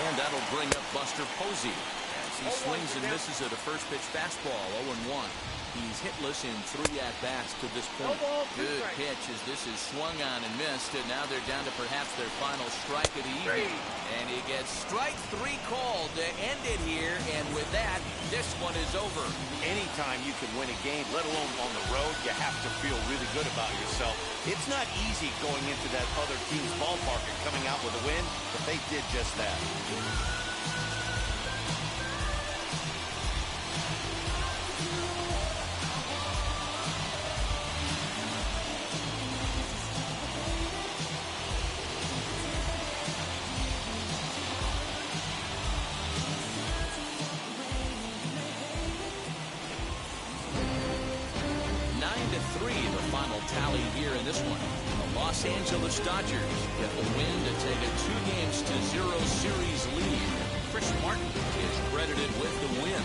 And that'll bring up Buster Posey as he swings and misses at a first pitch fastball. 0-1. He's hitless in 3 at-bats to this point. Good pitch as this is swung on and missed, and now they're down to perhaps their final strike of the evening. And he gets strike 3 called to end it here, and with that, this one is over. Anytime you can win a game, let alone on the road, you have to feel really good about yourself. It's not easy going into that other team's ballpark and coming out with a win, but they did just that. Tally here in this one. The Los Angeles Dodgers get the win to take a 2-0 series lead. Chris Martin is credited with the win.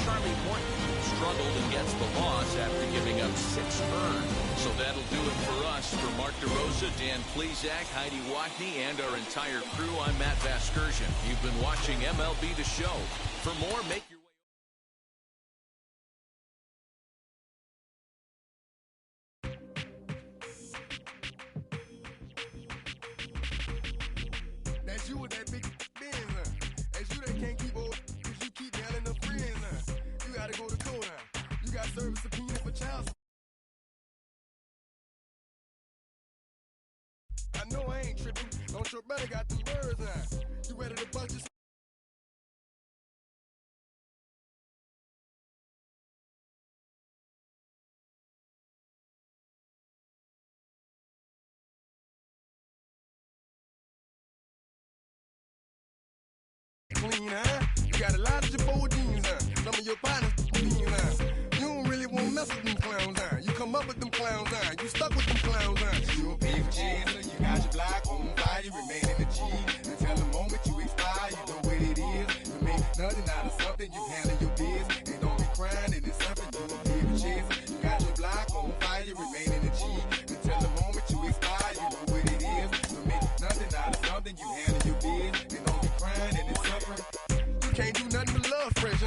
Charlie Morton struggled and gets the loss after giving up 6 earned. So that'll do it for us. For Mark DeRosa, Dan Plesac, Heidi Watney, and our entire crew, I'm Matt Vasgersian. You've been watching MLB The Show. For more, make your That's you with that big Benz, That's you that can't keep old, cause you keep yelling the friends, You gotta go to court, You got service subpoena for child. I know I ain't tripping. Don't your brother got them birds, You ready to bust your clean, You got a lot of your bold jeans, Some of your partners clean, You don't really want to mess with them clowns, You come up with them clowns, You stuck with them clowns, You a big chaser, you got your block on fire, you remain in the G. Until the moment you expire, you know what it is. You make nothing out of something, you handle your biz. And don't be crying, it is something, you a big chaser. You got your block on fire, you remain in the G. Until the moment you expire, you know what it is. You make nothing out of something, you handle your biz. And don't be crying, it is something. You can't do nothing but love fresh,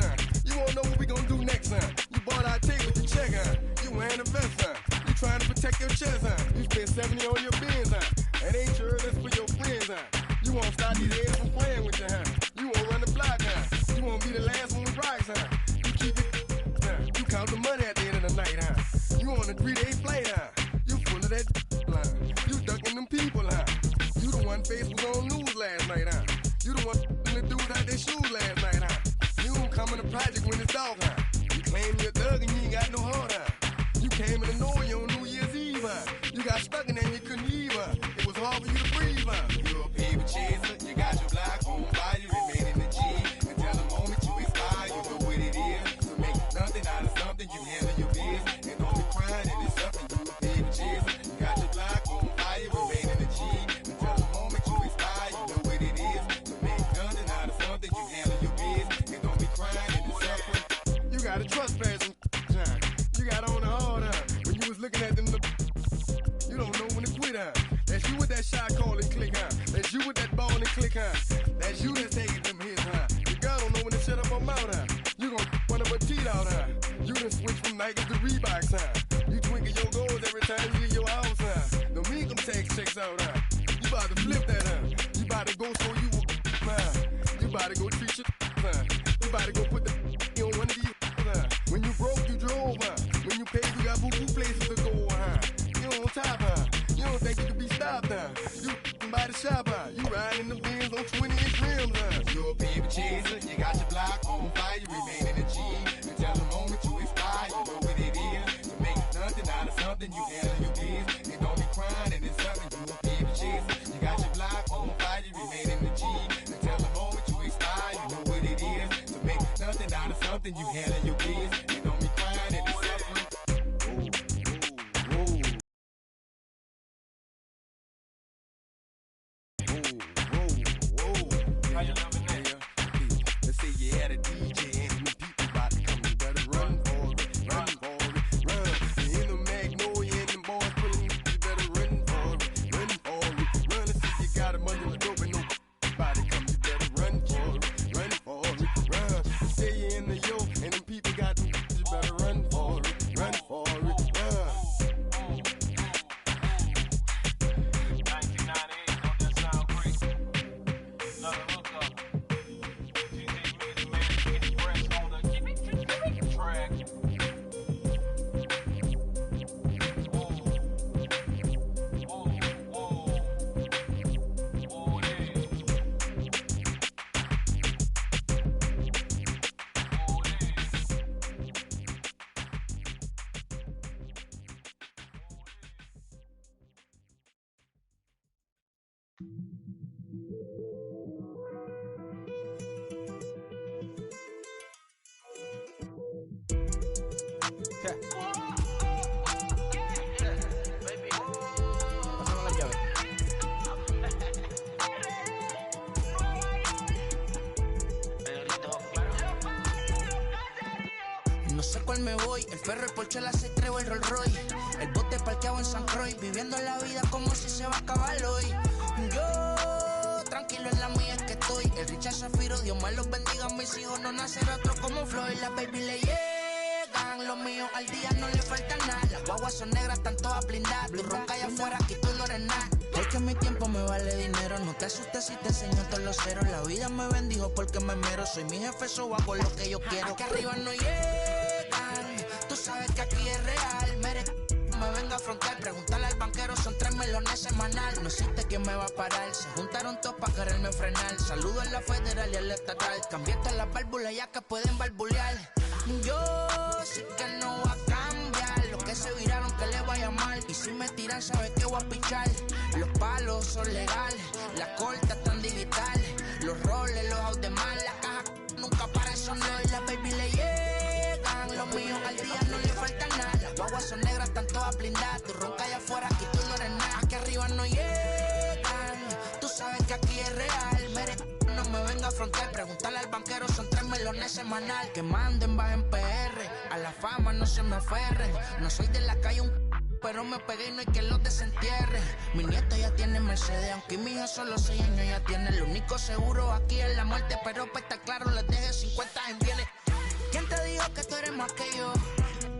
You won't know what we gonna do next, You bought our tape with the check, You wearing a vest, You trying to protect your chest, You spent 70 on your bins, That ain't sure that's for your friends, You won't stop these heads from playing with you, You won't run the block, You won't be the last one with rocks, You keep it, You count the money at the end of the night, You on a 3-day flight, You full of that line. You ducking them people, You the one face was on news last night, You the one the dudes out their shoes last night, You don't come in the project when it's dark, You claim you're a thug and you ain't got no heart, You came in the Norway on New Year's Eve, You got stuck in there and you couldn't leave, It was hard for you to breathe, You're a paper chaser, you got your block on fire, you remain in the G. Until the moment you expire, you know what it is. To make nothing out of something, you handle your biz. And don't be crying, it is something, you a paper chaser. You got your block on fire, you remain in the G. Until the moment you expire, you know what it is. To make nothing out of something, you handle your biz. And don't be crying, it is something. You got a trespass, You got on the hard, When you was looking at them, you don't know when to quit, That's you with that shot call and click, That's you with that ball and click, That's you that's taking them hits, The girl don't know when to shut up her mouth, You gon' run up her teeth out, You done switch from Nikes to Reeboks, You twinkle your goals every time you leave your house, The income tax checks out, You about to flip that, You about to go so you about to go treat your, You about to go put the on one of in the Benz on 20-inch rims. You're a baby chaser, you got your block on fire, you remain in the G. Until the moment you expire, you know what it is. To make nothing out of something, you handle your biz. You don't be crying and it's something, you a baby chaser. You got your block on fire, you remain in the G. Until the moment you expire, you know what it is. To make nothing out of something, you handle your biz. You don't be crying and it's something. How you loving that? Let's say you had a DJ and the people about to come. You better run for it, run for it, run. You in the Magnolia and them boys pulling you. You better run for it, run for it, run. Let's say you got them under the dope and nobody come. You better run for it, run for it, run. Let's say you in the yo and them people got them. You better run for it, run for it, run. No sé cuál me voy, el ferro, el Porsche, la C3 o el Rolls Royce. El bote parqueado en San Croix, viviendo la vida como si se va a acabar hoy. Yo, tranquilo en la mía es que estoy. El Richard Zafiro, Dios me los bendiga, mis hijos no nacerá otro como Floyd. Las baby le llegan, los míos al día no le falta nada. Las guaguas son negras, están todas blindadas. Tu ronca allá afuera, aquí tú no eres nada. Es que mi tiempo me vale dinero, no te asustes si te enseño todos los ceros. La vida me bendijo porque me mero, soy mi jefe, so hago lo que yo quiero. Aquí arriba no llegan, tú sabes que aquí es real. Me venga a afrontar, preguntarle al banquero, son 3 melones semanal. No existe quien me va a parar, se juntaron todos para quererme frenar. Saludo a la federal y a la estatal, cambié todas las válvulas ya que pueden barbulear. Yo sí que no voy a cambiar, los que se viraron que le vaya mal. Y si me tiran sabes que voy a pichar. Los palos son legales, las cortas están digitales. Los roles, los out de mal, la caja nunca para eso no. Y las baby le llegan, los míos al día no le falta nada. Las guaguas son negras, están todas blindadas. Tu ronca allá afuera, aquí tú no eres nada. Aquí arriba no llegan, tú sabes que aquí es real. No me venga a afrontar, preguntarle al banquero, son 3 melones semanal. Que manden, bajen PR, a la fama no se me aferren. No soy de la calle pero me pegué y no hay que los desentierre. Mi nieto ya tiene Mercedes, aunque mi hijo solo 6 años ya tiene. Lo único seguro aquí es la muerte, pero para estar claro les deje 50 en bienes. ¿Quién te dijo que tú eres más que yo?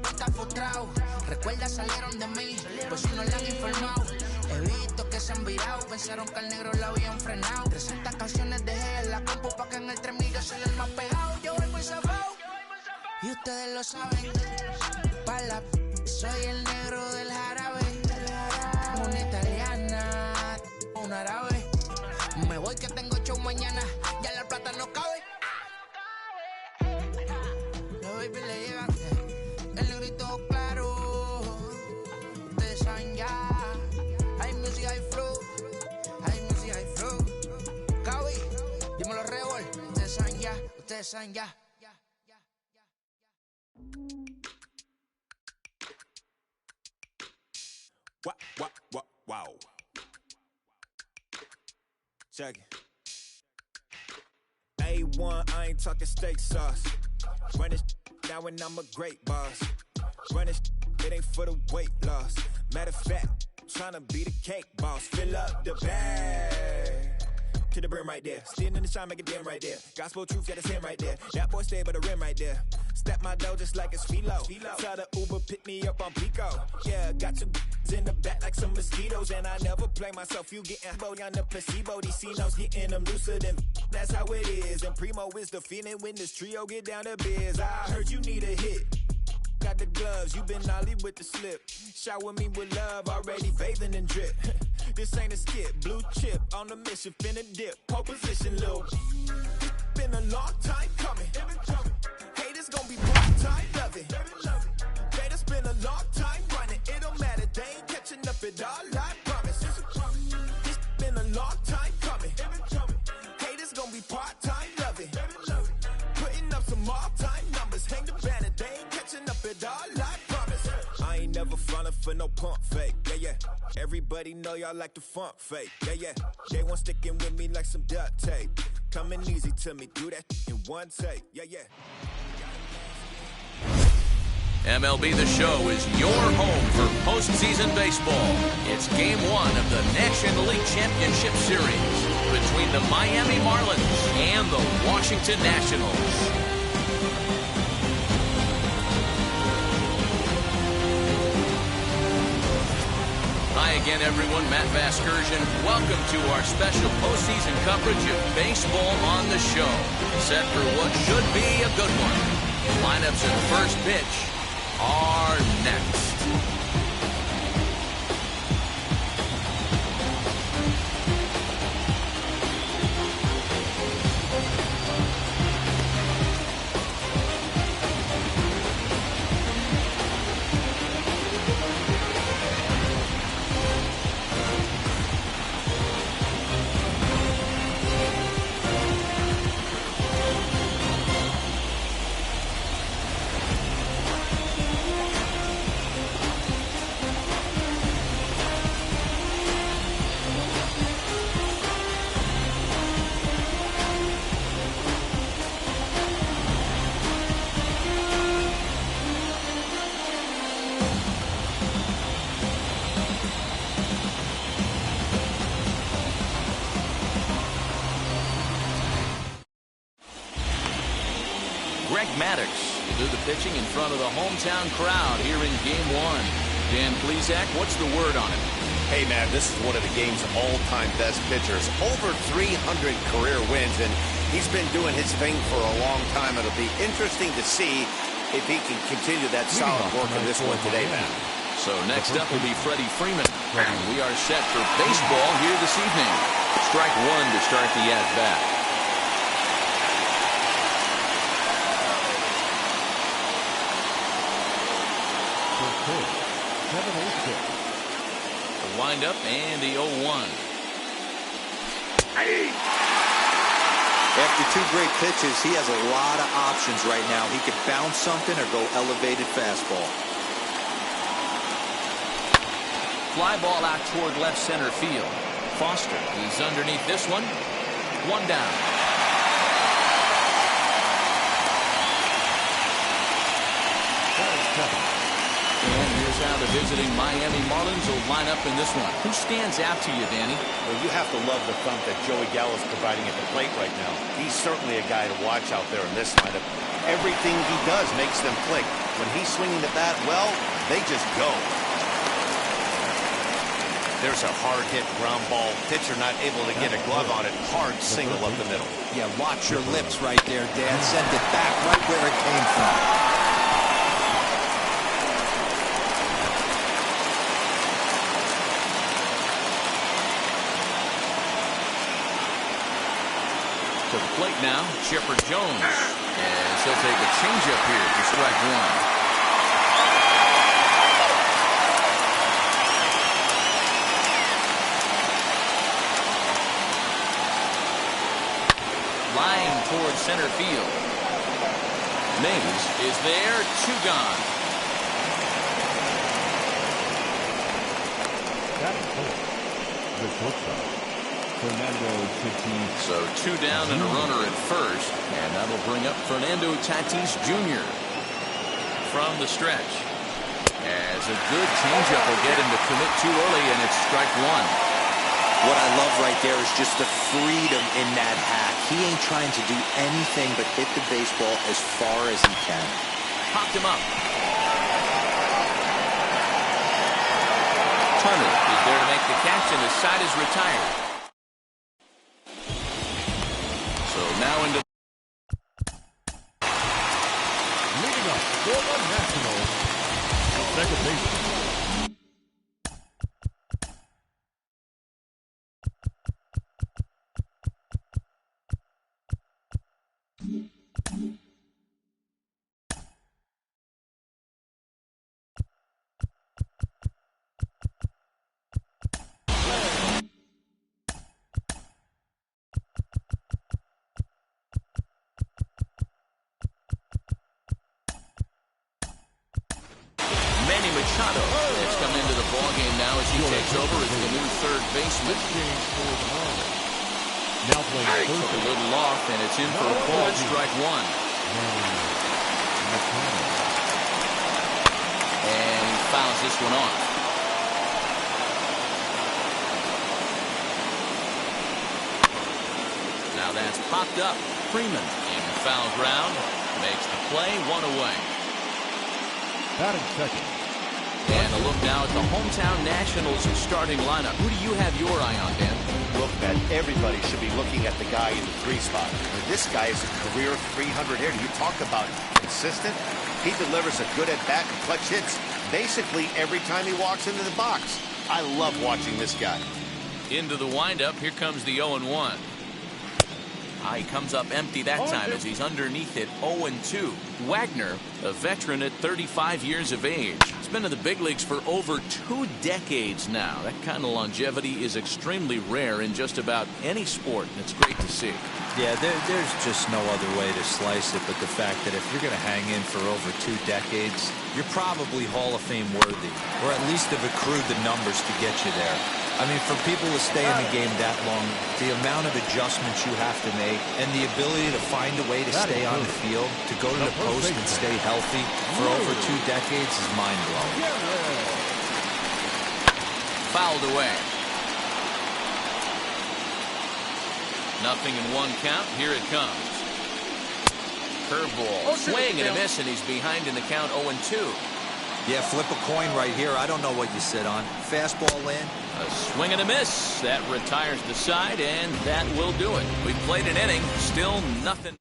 Estás frustrado, recuerda salieron de mí, pues si no le han informado. He visto que se han virado, pensaron que al negro lo habían frenado. 300 canciones dejé en la compu pa' que en el 3000 yo soy el más pegado. Yo voy muy zafado, y ustedes lo saben. Pa' la soy el negro del jarabe. Una italiana, un árabe. Me voy que tengo show mañana, ya la plata no cabe. Los baby le llegan, el negrito claro. Ustedes saben ya. Hay music, hay flow. Hay music, hay flow. Cabi, dímelo Rebol. Ustedes saben ya, ustedes saben ya. Wow. Check it. A1, I ain't talking steak sauce. Run this now and I'm a great boss. Run this, it ain't for the weight loss. Matter of fact, tryna be the cake boss. Fill up the bag to the brim right there. Standing in the shine, make it dim right there. Gospel truth, yeah, that's him right there. That boy stay by the rim right there. Step my dough just like it's philo. Tell the Uber, pick me up on Pico. Yeah, got two in the back like some mosquitoes. And I never play myself, you getting body on the placebo. These C-notes getting them looser than that's how it is. And Primo is the feeling when this trio get down to biz. I heard you need a hit. Got the gloves, you been ollie with the slip. Shower me with love, already bathing in drip. This ain't a skip, blue chip on the mission, finna dip, pole position, little. Been a long time coming. Haters gonna be part-time loving. Haters been a long time running. It don't matter, they ain't catching up at all, I promise. This been a long time coming. Haters gonna be part-time loving. Putting up some all-time numbers. Hang the banner, they ain't catching up at all, I promise. I ain't never frontin' for no pump fake, yeah. Everybody know y'all like the funk fake, yeah. They want sticking with me like some duct tape. Coming easy to me, do that in one take, yeah. MLB The Show is your home for postseason baseball. It's Game 1 of the National League Championship Series between the Miami Marlins and the Washington Nationals. Hi again, everyone. Matt Vasgersian. Welcome to our special postseason coverage of baseball on the show. Set for what should be a good one. Lineups and first pitch are next. To do the pitching in front of the hometown crowd here in Game 1. Dan Plesac, what's the word on it? Hey, man, this is one of the game's all-time best pitchers. Over 300 career wins, and he's been doing his thing for a long time. It'll be interesting to see if he can continue that solid work in this one today, man. So next up will be Freddie Freeman. And we are set for baseball here this evening. Strike one to start the at-bat. The windup and the 0-1. After two great pitches, he has a lot of options right now. He could bounce something or go elevated fastball. Fly ball out toward left center field. Foster is underneath this one. One down. And here's how the visiting Miami Marlins will line up in this one. Who stands out to you, Danny? Well, you have to love the thump that Joey Gallo's providing at the plate right now. He's certainly a guy to watch out there in this lineup. Everything he does makes them click. When he's swinging the bat, well, they just go. There's a hard-hit ground ball. Pitcher not able to get a glove on it. Hard single up the middle. Yeah, watch your lips right there, Dan. Send it back right where it came from. To the plate now, Chipper Jones. And he'll take a changeup here for strike one. Line towards center field. Mays is there, two gone. That's cool. The shortstop. So two down and a runner at first, and that'll bring up Fernando Tatis Jr. from the stretch. As a good changeup will get him to commit too early, and it's strike one. What I love right there is just the freedom in that hack. He ain't trying to do anything but hit the baseball as far as he can. Popped him up. Turner is there to make the catch, and his side is retired. So now into leading up for the Nationals, second baseman takes over as the new third baseman. Now playing Took a little off, and it's in for a ball. Strike one. And he fouls this one off. Now that's popped up. Freeman in foul ground. Makes the play, one away. Batting second. And a look now at the hometown Nationals starting lineup. Who do you have your eye on, Dan? Look, man, everybody should be looking at the guy in the 3 spot. This guy is a career 300 hitter. You talk about consistent. He delivers a good at-bat and clutch hits basically every time he walks into the box. I love watching this guy. Into the windup. Here comes the 0-1. He comes up empty that time as he's underneath it. 0-2. Wagner, a veteran at 35 years of age. He's been in the big leagues for over 2 decades now. That kind of longevity is extremely rare in just about any sport, and it's great to see. Yeah, there's just no other way to slice it but the fact that if you're going to hang in for over 2 decades, you're probably Hall of Fame worthy, or at least have accrued the numbers to get you there. I mean, for people to stay in the game that long, the amount of adjustments you have to make and the ability to find a way to stay on the field, to go to the post and stay healthy for over 2 decades is mind-blowing. Fouled away. Nothing in 1 count. Here it comes. Curveball. Swing and a miss, and he's behind in the count 0-2. Yeah, flip a coin right here. I don't know what you sit on. Fastball in. A swing and a miss. That retires the side, and that will do it. We played an inning. Still nothing.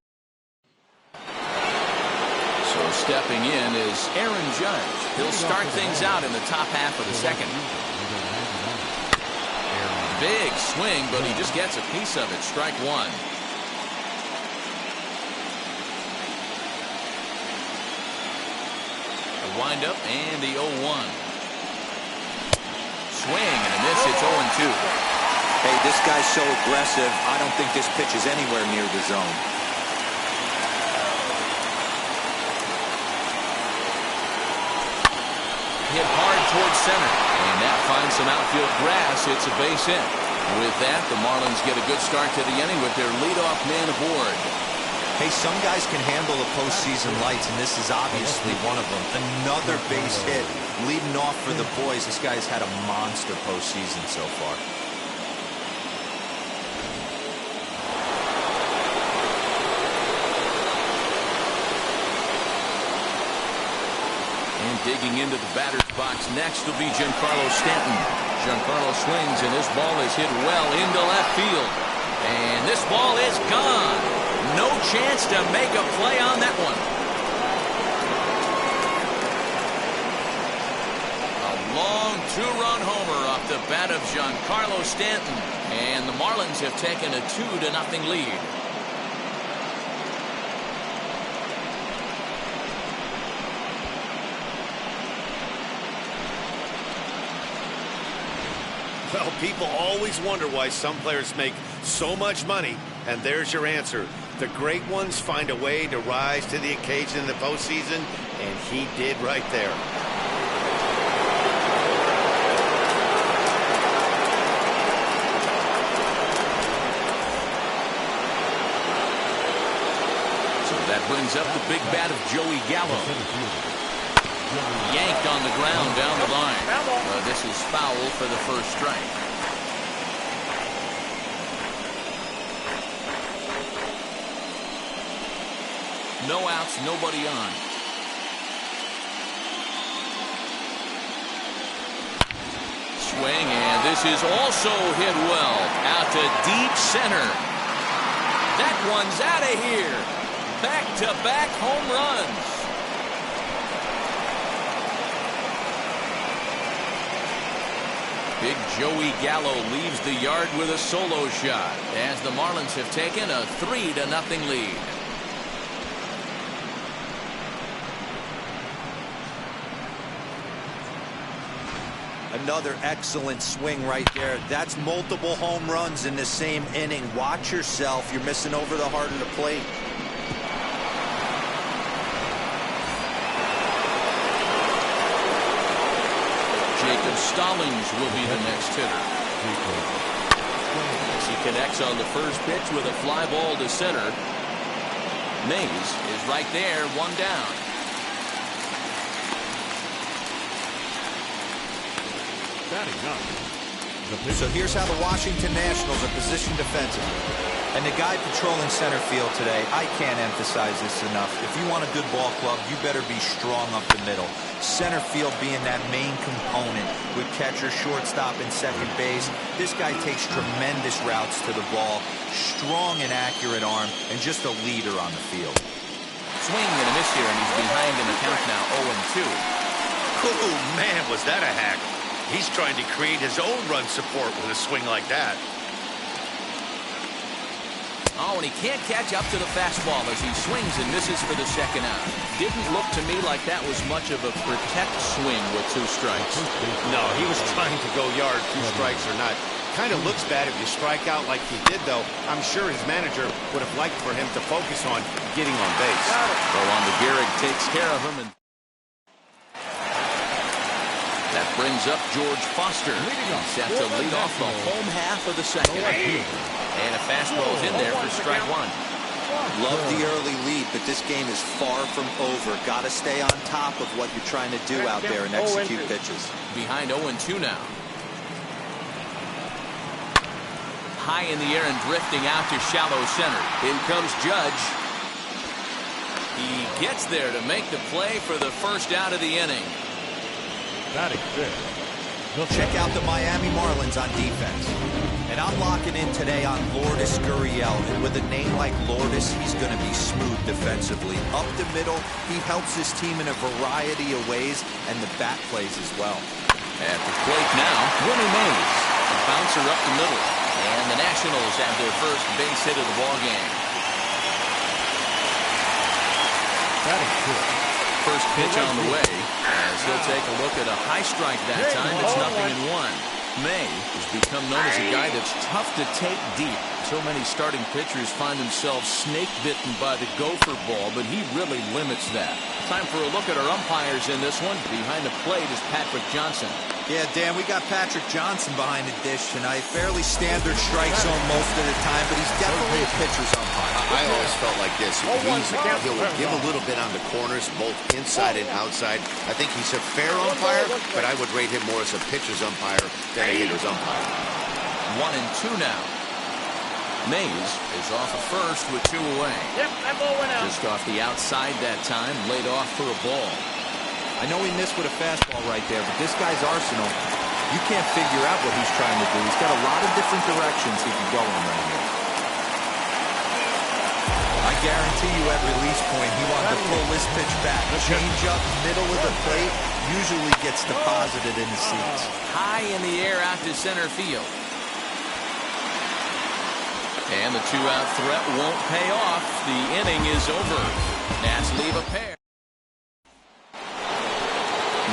So stepping in is Aaron Judge. He'll start things out in the top half of the second. Big swing, but he just gets a piece of it. Strike one. The windup and the 0-1. Swing and a miss. It's 0-2. Hey, this guy's so aggressive. I don't think this pitch is anywhere near the zone. Hit hard towards center, and that finds some outfield grass. It's a base hit. With that, the Marlins get a good start to the inning with their leadoff man aboard. Hey, some guys can handle the postseason lights, and this is obviously one of them. Another base hit, leading off for the boys. This guy's had a monster postseason so far. And digging into the batter's box next will be Giancarlo Stanton. Giancarlo swings, and this ball is hit well into left field. And this ball is gone. No chance to make a play on that one. A long 2-run homer off the bat of Giancarlo Stanton. And the Marlins have taken a 2-0 lead. Well, people always wonder why some players make so much money, and there's your answer. The great ones find a way to rise to the occasion in the postseason, and he did right there. So that brings up the big bat of Joey Gallo. Yanked on the ground down the line. This is foul for the first strike. No outs, nobody on. Swing, and this is also hit well. Out to deep center. That one's out of here. Back-to-back home runs. Big Joey Gallo leaves the yard with a solo shot as the Marlins have taken a 3-0 lead. Another excellent swing right there. That's multiple home runs in the same inning. Watch yourself. You're missing over the heart of the plate. Stallings will be the next hitter. As he connects on the first pitch with a fly ball to center. Mays is right there, one down. So here's how the Washington Nationals are positioned defensively. And the guy patrolling center field today, I can't emphasize this enough. If you want a good ball club, you better be strong up the middle. Center field being that main component with catcher, shortstop, and second base. This guy takes tremendous routes to the ball, strong and accurate arm, and just a leader on the field. Swing and a miss here, and he's behind in the count now, 0-2. Oh, man, was that a hack. He's trying to create his own run support with a swing like that. Oh, and he can't catch up to the fastball as he swings and misses for the second out. Didn't look to me like that was much of a protect swing with 2 strikes. No, he was trying to go yard, 2 strikes or not. Kind of looks bad if you strike out like he did, though. I'm sure his manager would have liked for him to focus on getting on base. So on the Gehrig takes care of him. And that brings up George Foster. He's set to lead off the home half of the second. And a fastball's in there for strike 1. Love the early lead, but this game is far from over. Got to stay on top of what you're trying to do out there and execute pitches. Behind 0-2 now. High in the air and drifting out to shallow center. In comes Judge. He gets there to make the play for the first out of the inning. Check out the Miami Marlins on defense. And I'm locking in today on Lourdes Gurriel. And with a name like Lourdes, he's going to be smooth defensively. Up the middle, he helps his team in a variety of ways, and the bat plays as well. At the plate now, Willie Mays. A bouncer up the middle. And the Nationals have their first base hit of the ballgame. First pitch on the way, as he'll take a look at a high strike that time. It's 0-1. May has become known as a guy that's tough to take deep. So many starting pitchers find themselves snake-bitten by the gopher ball, but he really limits that. Time for a look at our umpires in this one. Behind the plate is Patrick Johnson. Yeah, Dan, we got Patrick Johnson behind the dish tonight. Fairly standard strike zone most of the time, but he's definitely a pitcher's umpire. I always felt like this. He'll give a little bit on the corners, both inside and outside. I think he's a fair umpire, but I would rate him more as a pitcher's umpire than a hitter's umpire. 1-2 now. Mays is off of first with 2 away. Yep, I'm going out. Just off the outside that time, laid off for a ball. I know he missed with a fastball right there, but this guy's arsenal, you can't figure out what he's trying to do. He's got a lot of different directions he can go in right here. I guarantee you at release point, he wanted to pull this pitch back. Change up, middle of the plate, usually gets deposited in the seats. High in the air out to center field. And the 2-out threat won't pay off. The inning is over. Nats leave a pair.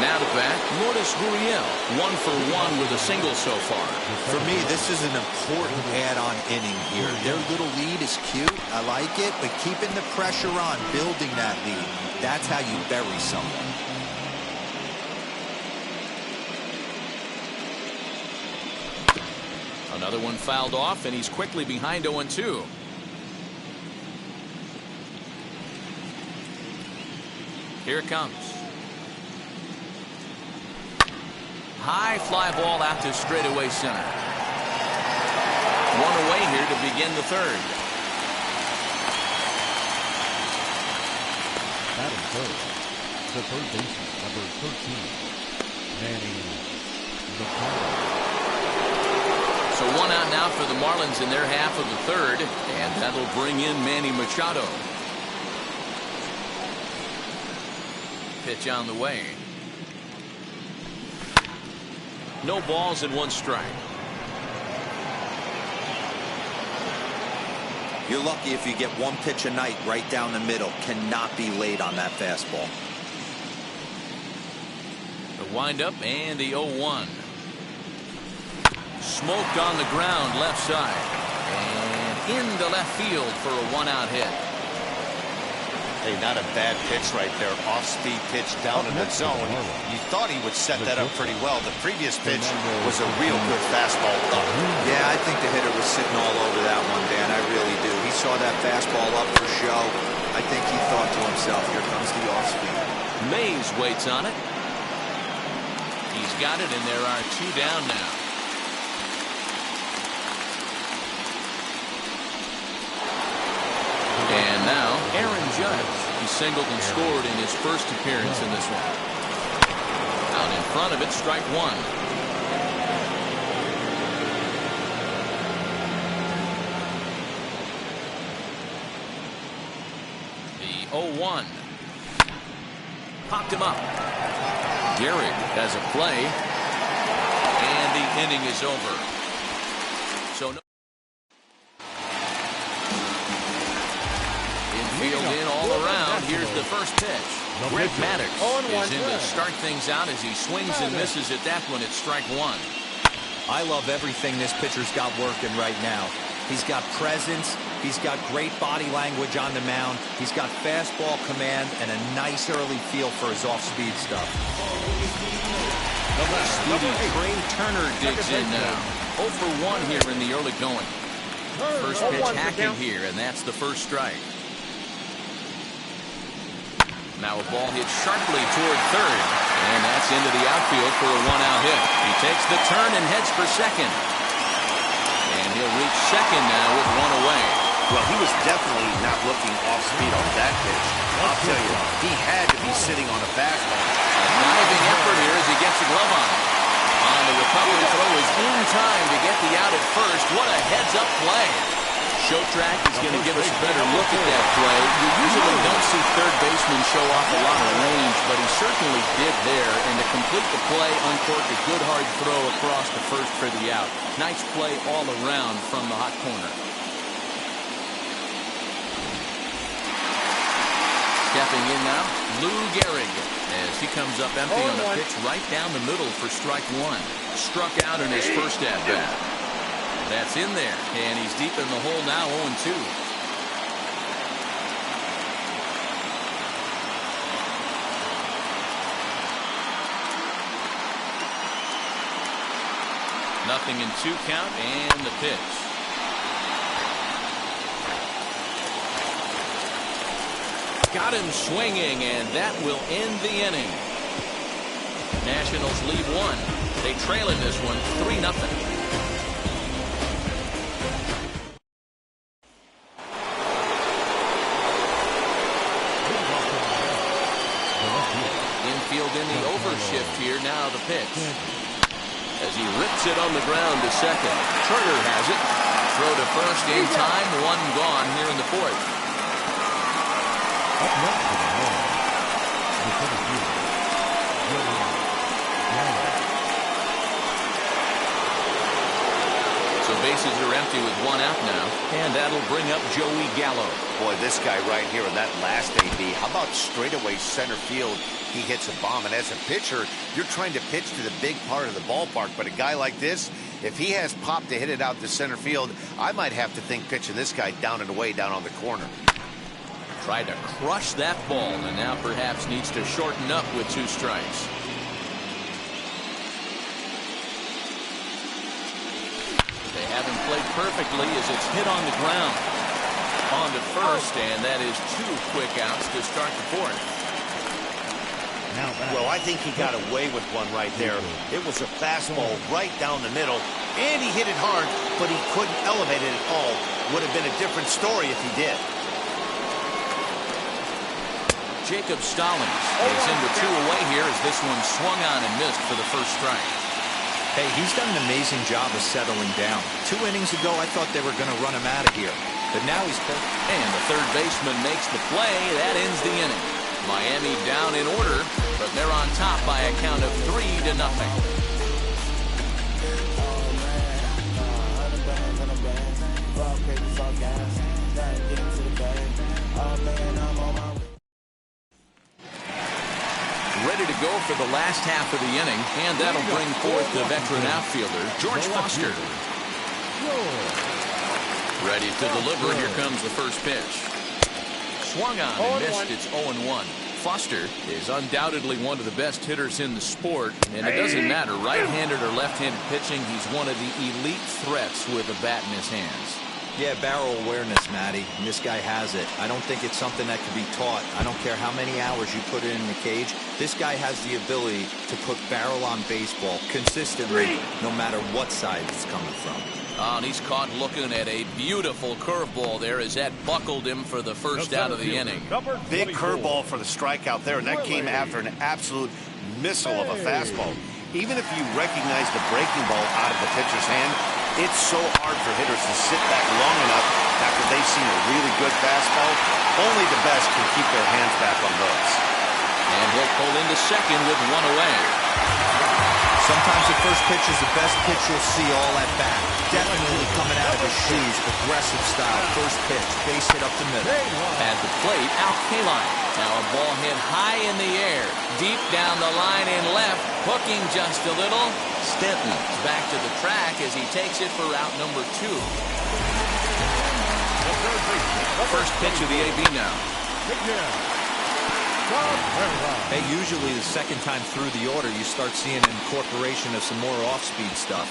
Now to bat, Lourdes Gurriel, 1 for 1 with a single so far. For me, this is an important add-on inning here. Their little lead is cute. I like it, but keeping the pressure on, building that lead, that's how you bury someone. Another one fouled off, and he's quickly behind 0-2. Here it comes. High fly ball out to straightaway center. 1 away here to begin the third. Batting third, the third baseman, number 13, Manny Machado. So 1 out now for the Marlins in their half of the third, and that'll bring in Manny Machado. Pitch on the way. No balls and 1 strike. You're lucky if you get 1 pitch a night right down the middle. Cannot be late on that fastball. The windup and the 0-1. Smoked on the ground left side. And into left field for a 1-out hit. Hey, not a bad pitch right there. Off-speed pitch down in the zone. You thought he would set that up pretty well. The previous pitch was a real good fastball up. Yeah, I think the hitter was sitting all over that one, Dan. I really do. He saw that fastball up for show. I think he thought to himself, here comes the off-speed. Mays waits on it. He's got it, and there are 2 down now. And now, Aaron Judge. He singled and scored in his first appearance in this one. Out in front of it, strike 1. The 0-1. Popped him up. Gehrig has a play. And the inning is over. So no. Infield in all around. Here's the first pitch. Greg Maddux is in to start things out as he swings and misses at that one. It's strike 1. I love everything this pitcher's got working right now. He's got presence. He's got great body language on the mound. He's got fastball command and a nice early feel for his off-speed stuff. Speedy Trey Turner digs in now. 0 for 1 here in the early going. First pitch hacking here, and that's the first strike. Now a ball hit sharply toward third, and that's into the outfield for a 1-out hit. He takes the turn and heads for second. And he'll reach second now with 1 away. Well, he was definitely not looking off speed on that pitch. I'll tell you, he had to be sitting on a fastball. A diving effort here as he gets a glove on. On the recovery throw is in time to get the out at first. What a heads-up play. Show Track is going to give us a better look at that play. You usually don't see third baseman show off a lot of range, but he certainly did there. And to complete the play, uncorked a good hard throw across the first for the out. Nice play all around from the hot corner. Stepping in now, Lou Gehrig, as he comes up empty on a pitch right down the middle for strike 1. Struck out in his first at-bat. That's in there, and he's deep in the hole now, 0-2. Nothing in 2 count, and the pitch. Got him swinging, and that will end the inning. Nationals lead 1. They trail in this one 3-0. Infield in the overshift here. Now the pitch. As he rips it on the ground to second. Turner has it. Throw to first in time. 1 gone here in the 4th. So bases are empty with 1 out now, and that'll bring up Joey Gallo. Boy, this guy right here in that last AB, how about straightaway center field? He hits a bomb, and as a pitcher, you're trying to pitch to the big part of the ballpark, but a guy like this, if he has pop to hit it out to center field, I might have to think pitching this guy down and away down on the corner. Tried to crush that ball, and now perhaps needs to shorten up with 2 strikes. They haven't played perfectly as it's hit on the ground. On to first, and that is 2 quick outs to start the 4th. Well, I think he got away with one right there. It was a fastball right down the middle, and he hit it hard, but he couldn't elevate it at all. Would have been a different story if he did. Jacob Stallings is into 2 away here as this one swung on and missed for the first strike. Hey, he's done an amazing job of settling down. 2 innings ago, I thought they were going to run him out of here. But now he's... And the third baseman makes the play. That ends the inning. Miami down in order, but they're on top by a count of 3-0. Ready to go for the last half of the inning, and that'll bring forth the veteran outfielder, George Foster. Ready to deliver. Here comes the first pitch. swung on and missed. It's 0-1. Foster is undoubtedly one of the best hitters in the sport, and it doesn't matter right-handed or left-handed pitching. He's one of the elite threats with a bat in his hands. Yeah, barrel awareness, Matty. And this guy has it. I don't think it's something that can be taught. I don't care how many hours you put it in the cage. This guy has the ability to put barrel on baseball consistently, no matter what side it's coming from. Oh, and he's caught looking at a beautiful curveball there as that buckled him for the first out of the inning. Big curveball for the strikeout there, and that came after an absolute missile of a fastball. Even if you recognize the breaking ball out of the pitcher's hand, it's so hard for hitters to sit back long enough after they've seen a really good fastball. Only the best can keep their hands back on those. And he'll pull into second with one away. Sometimes the first pitch is the best pitch you'll see all at bat. Definitely coming out of his shoes, aggressive style. First pitch, base hit up the middle. At the plate, Al Kaline. Now a ball hit high in the air, deep down the line in left, hooking just a little. Stenton's back to the track as he takes it for route number 2. First pitch of the AB now. Hey, usually the second time through the order, you start seeing an incorporation of some more off-speed stuff.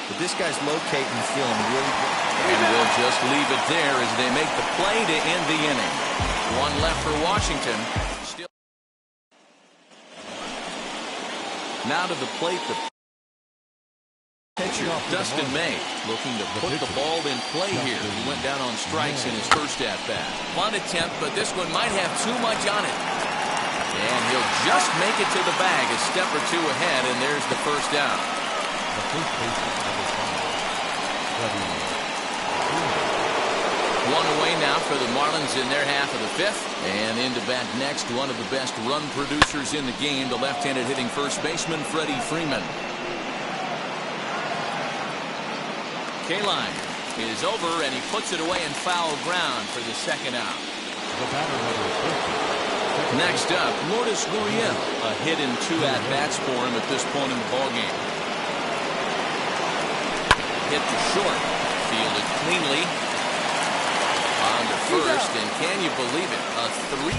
But this guy's locating and feeling really good. And we'll just leave it there as they make the play to end the inning. One left for Washington. Still. Now to the plate, the pitcher, Dustin May, looking to put the ball in play here. He went down on strikes in his first at-bat. One attempt, but this one might have too much on it. And he'll just make it to the bag a step or two ahead, and there's the first down. One away now for the Marlins in their half of the 5th. And into bat next, one of the best run producers in the game, the left-handed hitting first baseman, Freddie Freeman. Kaline is over, and he puts it away in foul ground for the second out. Next up, Lourdes Gurriel. A hit in 2 at-bats for him at this point in the ballgame. Hit to short. Fielded cleanly. On to first, and can you believe it? A 3.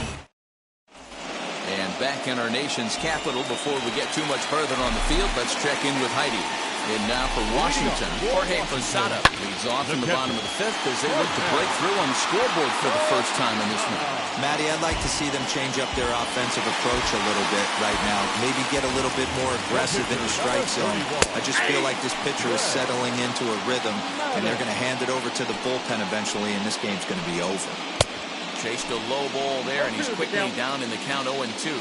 And back in our nation's capital, before we get too much further on the field, let's check in with Heidi. And now for Washington, Jorge Posada leads off in the bottom of the 5th as they look to break through on the scoreboard for the first time in this one. Matty, I'd like to see them change up their offensive approach a little bit right now. Maybe get a little bit more aggressive in the strike zone. I just feel like this pitcher is settling into a rhythm, and they're going to hand it over to the bullpen eventually, and this game's going to be over. Chased a low ball there, and he's quickly down in the count 0-2.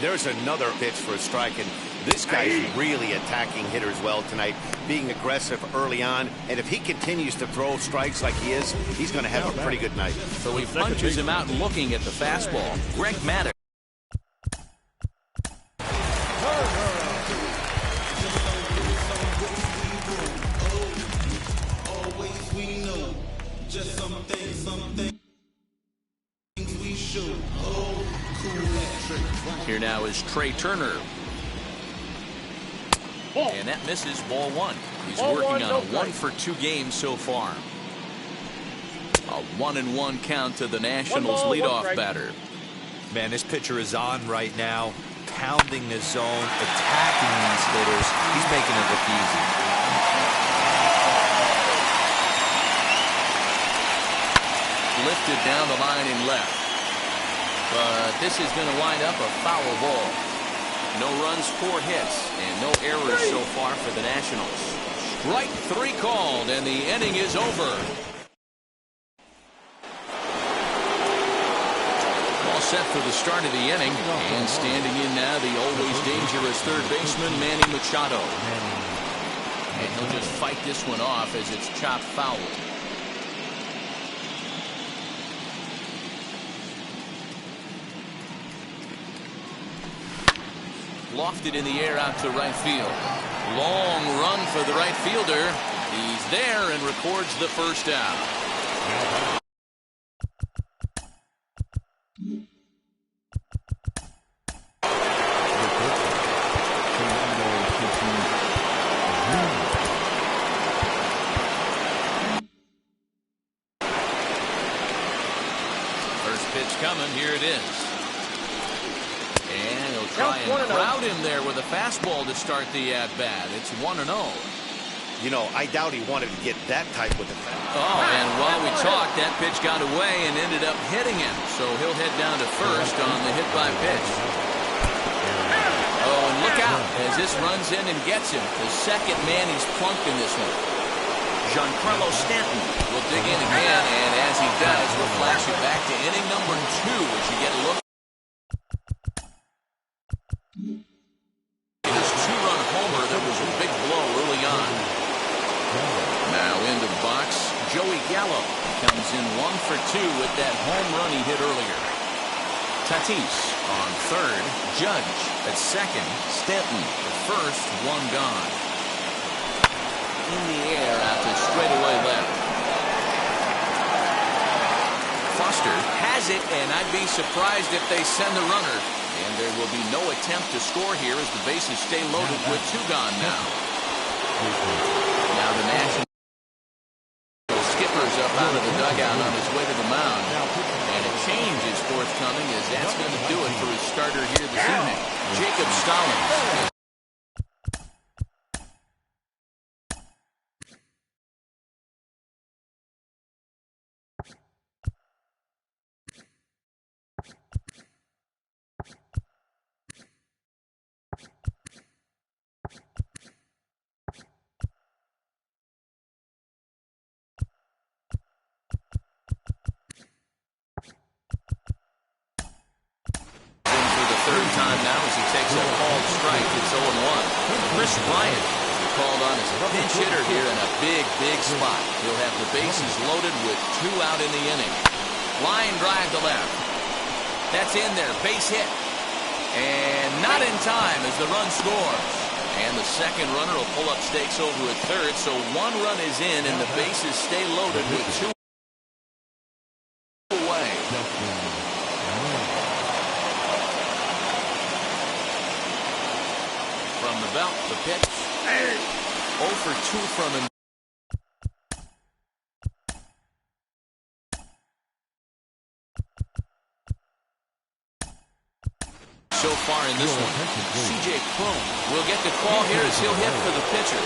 There's another pitch for a strike, and this guy's really attacking hitters well tonight, being aggressive early on, and if he continues to throw strikes like he is, he's going to have a pretty good night. So he punches him out looking at the fastball. Greg Maddux. Here now is Trey Turner. And that misses, ball 1. He's working on a 1-for-2 game so far. A 1-1 count to the Nationals leadoff batter. Man, this pitcher is on right now, pounding the zone, attacking these hitters. He's making it look easy. Lifted down the line in left. But this is going to wind up a foul ball. No runs, 4 hits, and no errors so far for the Nationals. Strike 3 called, and the inning is over. All set for the start of the inning, and standing in now, the always dangerous third baseman, Manny Machado. And he'll just fight this one off as it's chopped foul. Lofted in the air out to right field. Long run for the right fielder. He's there and records the first out. pitch coming. Here it is. And he'll try and crowd him there with a fastball to start the at-bat. It's 1-0. You know, I doubt he wanted to get that type with the fastball. Oh, and while we talked, that pitch got away and ended up hitting him. So he'll head down to first on the hit by pitch. Oh, and look out as this runs in and gets him. The second man he's plunked in this one. Giancarlo Stanton will dig in again, and as he does, we'll flash it back to inning number 2 as you get a look. This two-run homer that was a big blow early on. Now into the box, Joey Gallo comes in 1 for 2 with that home run he hit earlier. Tatis on third, Judge at second, Stanton at first, 1 gone. In the air out to straightaway left. Foster has it, and I'd be surprised if they send the runner. And there will be no attempt to score here as the bases stay loaded with 2 gone now. Now the National skipper's up out of the dugout on his way to the mound. And a change is forthcoming as that's going to do it for his starter here this evening. Jacob Stallings. Third time now as he takes a called strike. It's 0-1. Chris Bryant called on as a pinch hitter here in a big spot. He'll have the bases loaded with 2 out in the inning. Line drive to left. That's in there. Base hit. And not in time as the run scores. And the second runner will pull up stakes over at third. So 1 run is in and the bases stay loaded with 2 away. From the belt, the pitch. 0 for 2 from him. So far in this one, C.J. Cron will get the call here as he'll hit for the pitcher.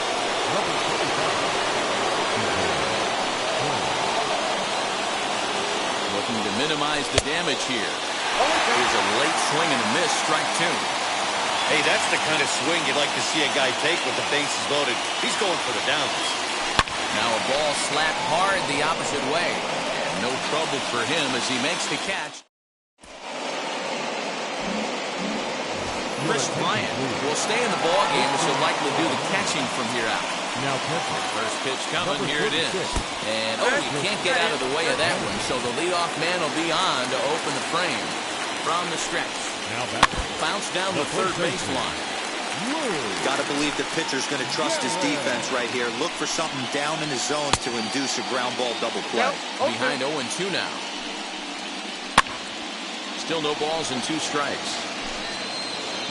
Looking to minimize the damage here. Here's a late swing and a miss, strike 2. Hey, that's the kind of swing you'd like to see a guy take with the bases loaded. He's going for the downs. Now a ball slapped hard the opposite way. And no trouble for him as he makes the catch. Chris Bryant will stay in the ballgame as he'll likely do the catching from here out. Now first pitch coming, here it is. And he can't get out of the way of that one, so the leadoff man will be on to open the frame from the stretch. Now back. Bounce down the third baseline. Got to believe the pitcher's going to trust his defense right here. Look for something down in his zone to induce a ground ball double play. Behind 0-2 now. Still no balls and 2 strikes.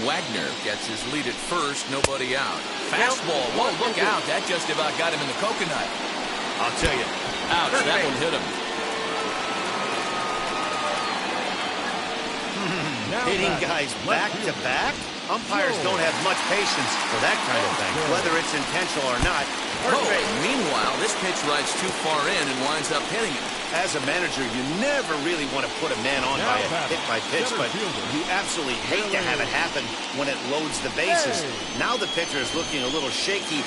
Wagner gets his lead at first, nobody out. Fastball, whoa, look out. That just about got him in the coconut. I'll tell you. Ouch, that one hit him. Hitting guys back-to-back? Umpires don't have much patience for that kind of thing, whether it's intentional or not. Meanwhile, this pitch rides too far in and winds up hitting him. As a manager, you never really want to put a man on by a hit-by-pitch, but you absolutely hate to have it happen when it loads the bases. Now the pitcher is looking a little shaky.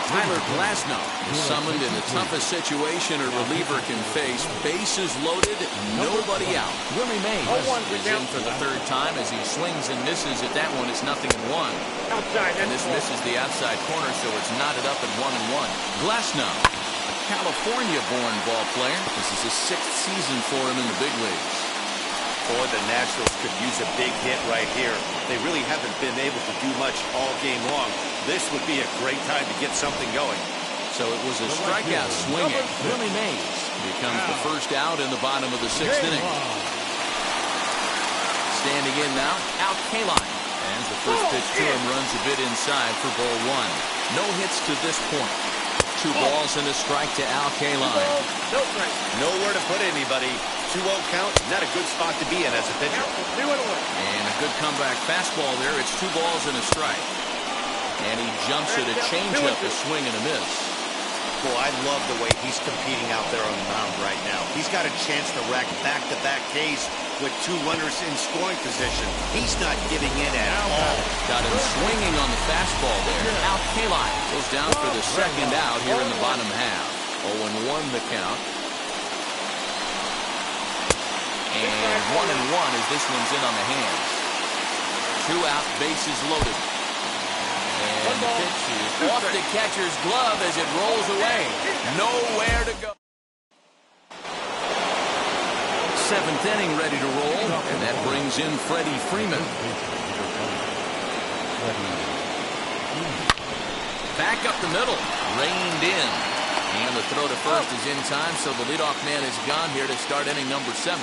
Tyler Glasnow is summoned in the toughest situation a reliever can face. Bases loaded, nobody out. Willie Mays is in for the 3rd time as he swings and misses at that one. It's 0-1. And this misses the outside corner, so it's knotted up at 1-1. Glasnow, a California-born ball player. This is his 6th season for him in the big leagues. Boy, the Nationals could use a big hit right here. They really haven't been able to do much all game long. This would be a great time to get something going. So it was a strikeout swinging. Willie Mays becomes the first out in the bottom of the 6th inning. Standing in now, Al Kaline. And the first pitch to him runs a bit inside for ball 1. No hits to this point. 2 balls and a strike to Al Kaline. Nowhere to put anybody. 2-0 count, not a good spot to be in as a pitcher. And a good comeback fastball there. It's 2 balls and a strike. And he jumps at a changeup, a swing and a miss. Boy, I love the way he's competing out there on the mound right now. He's got a chance to rack back-to-back Ks with 2 runners in scoring position. He's not giving in at all. Got him swinging on the fastball there. Al Kaline goes down for the second out here in the bottom half. 0-1 the count. And 1-1 as this one's in on the hands. 2 out, bases loaded. And the pitch is off the catcher's glove as it rolls away. Nowhere to go. 7th inning ready to roll. And that brings in Freddie Freeman. Back up the middle. Reined in. And the throw to first is in time, so the leadoff man is gone here to start inning number 7.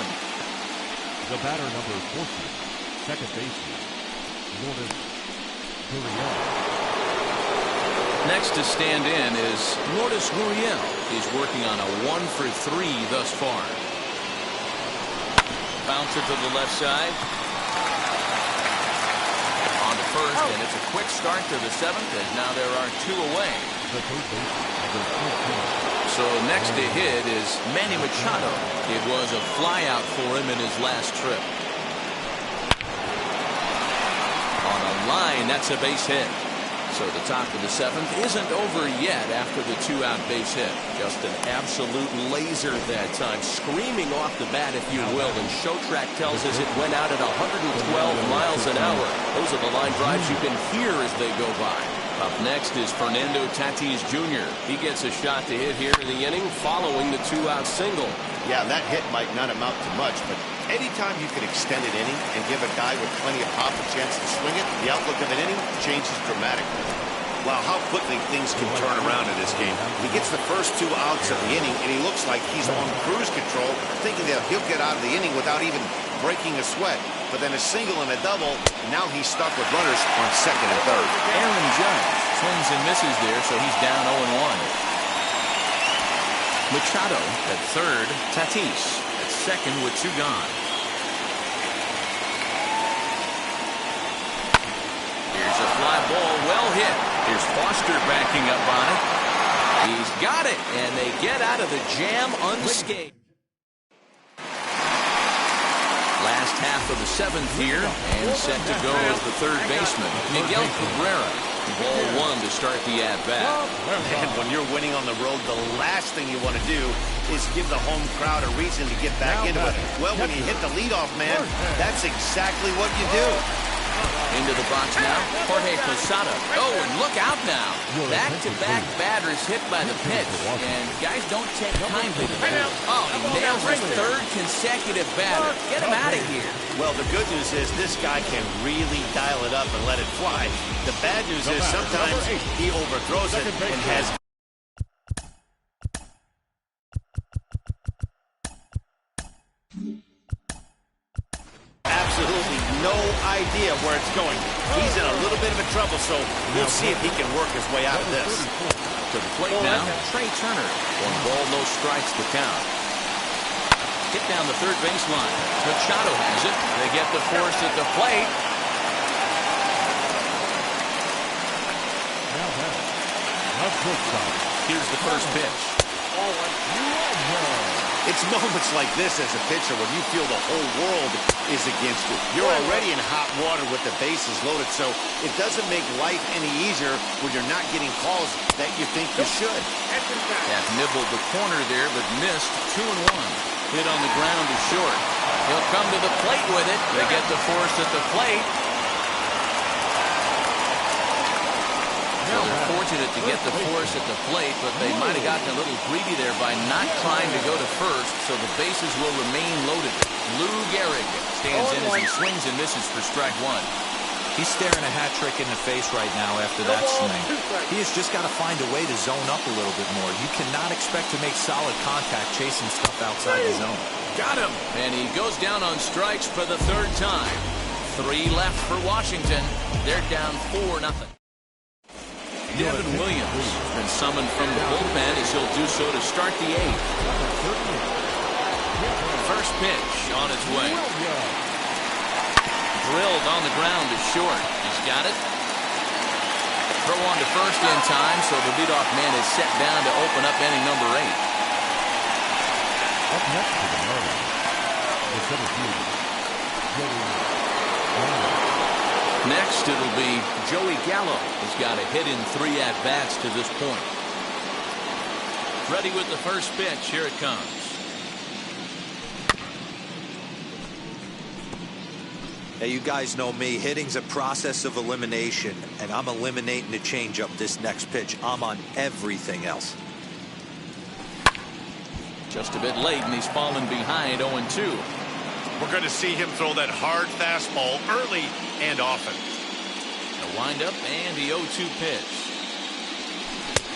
The batter number 14, second baseman, Lourdes Gurriel. Next to stand in is Lourdes Gurriel. He's working on a 1-for-3 thus far. Bouncer to the left side. On to first, and it's a quick start to the 7th, as now there are 2 away. The third baseman, number 14. So next to hit is Manny Machado. It was a flyout for him in his last trip. On a line, that's a base hit. So the top of the 7th isn't over yet after the 2-out base hit. Just an absolute laser that time, screaming off the bat, if you will. And Showtrack tells us it went out at 112 miles an hour. Those are the line drives you can hear as they go by. Up next is Fernando Tatis Jr. He gets a shot to hit here in the inning following the 2-out single. Yeah, that hit might not amount to much, but anytime you can extend an inning and give a guy with plenty of pop a chance to swing it, the outlook of an inning changes dramatically. Wow, how quickly things can turn around in this game. He gets the first 2 outs of the inning, and he looks like he's on cruise control, thinking that he'll get out of the inning without even breaking a sweat. But then a single and a double, now he's stuck with runners on 2nd and 3rd. Aaron Judge swings and misses there, so he's down 0-1. Machado at 3rd, Tatis at 2nd with 2 gone. Here's a fly ball, well hit. Here's Foster backing up on it. He's got it, and they get out of the jam unscathed. Last half of the 7th here, and set to go as the 3rd baseman, Miguel Cabrera. Ball 1 to start the at-bat. And when you're winning on the road, the last thing you want to do is give the home crowd a reason to get back into it. Well, when you hit the leadoff man, that's exactly what you do. Into the box now, Jorge Posada. Oh, and look out now. Back-to-back batters hit by the pitch. And guys don't take kindly to that. Oh, he nails his 3rd consecutive batter. Get him out of here. Well, the good news is this guy can really dial it up and let it fly. The bad news is sometimes he overthrows it and has... absolutely no idea where it's going. He's in a little bit of a trouble, so we'll see if he can work his way out of this. To the plate now, Trey Turner. 1 ball, no strikes to count. Hit down the 3rd baseline. Machado has it. They get the force at the plate. Here's the first pitch. It's moments like this as a pitcher when you feel the whole world is against you. You're already in hot water with the bases loaded, so it doesn't make life any easier when you're not getting calls that you think you should. That nibbled the corner there, but missed. 2-1. Hit on the ground is short. He'll come to the plate with it. They get the force at the plate. So they're fortunate to get the force at the plate, but they might have gotten a little greedy there by not trying to go to first, so the bases will remain loaded. Lou Gehrig stands in as he swings and misses for strike 1. He's staring a hat trick in the face right now after that swing. He has just got to find a way to zone up a little bit more. You cannot expect to make solid contact chasing stuff outside the zone. Got him! And he goes down on strikes for the 3rd time. 3 left for Washington. They're down 4-0. Devin Williams has been summoned from the bullpen as he'll do so to start the 8th. First pitch on its way. Drilled on the ground to short. He's got it. Throw on to first in time, so the leadoff man is set down to open up inning number 8. Up next to the Marlins, the center fielder, Next, it'll be Joey Gallo, who's got a hit in 3 at-bats to this point. Ready with the first pitch. Here it comes. Hey, you guys know me. Hitting's a process of elimination, and I'm eliminating the changeup this next pitch. I'm on everything else. Just a bit late, and he's fallen behind 0-2. We're going to see him throw that hard fastball early and often. The windup and the 0-2 pitch.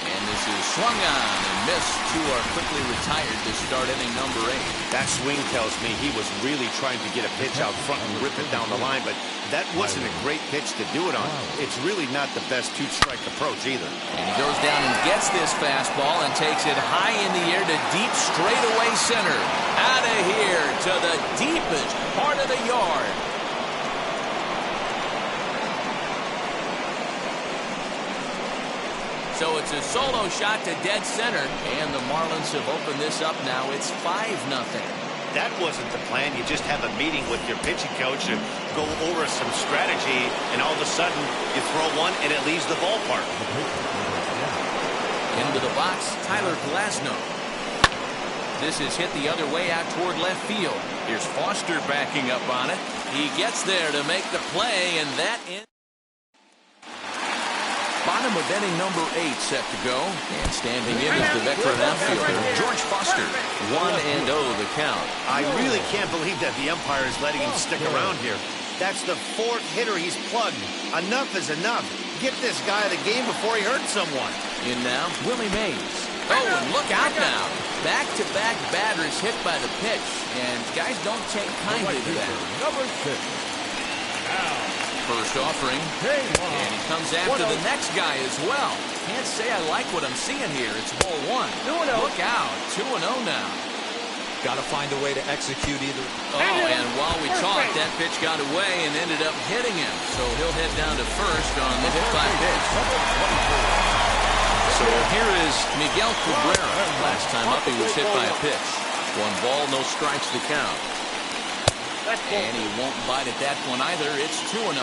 And this is swung on and missed. 2 are quickly retired to start inning number 8. That swing tells me he was really trying to get a pitch out front and rip it down the line, but that wasn't a great pitch to do it on. It's really not the best 2-strike approach either. And he goes down and gets this fastball and takes it high in the air to deep straightaway center. Out of here to the deepest part of the yard. So it's a solo shot to dead center, and the Marlins have opened this up now. It's 5-0. That wasn't the plan. You just have a meeting with your pitching coach and go over some strategy, and all of a sudden you throw one and it leaves the ballpark. Into the box, Tyler Glasnow. This is hit the other way out toward left field. Here's Foster backing up on it. He gets there to make the play, and that ends. Bottom of inning number 8 set to go. And standing in is the veteran outfielder, George Foster. 1-0 the count. I really can't believe that the umpire is letting him stick around here. That's the 4th hitter he's plugged. Enough is enough. Get this guy out of the game before he hurts someone. In now, Willie Mays. Oh, and look out now. Back-to-back batters hit by the pitch. And guys don't take kindly to that. number 6. First offering, and he comes after the next guy as well. Can't say I like what I'm seeing here. It's ball 1. Look out, 2-0 now. Got to find a way to execute either. Oh, and while we talked, that pitch got away and ended up hitting him. So he'll head down to first on the hit by pitch. So here is Miguel Cabrera. Last time up, he was hit by a pitch. 1 ball, no strikes to count. And he won't bite at that one either. It's 2-0.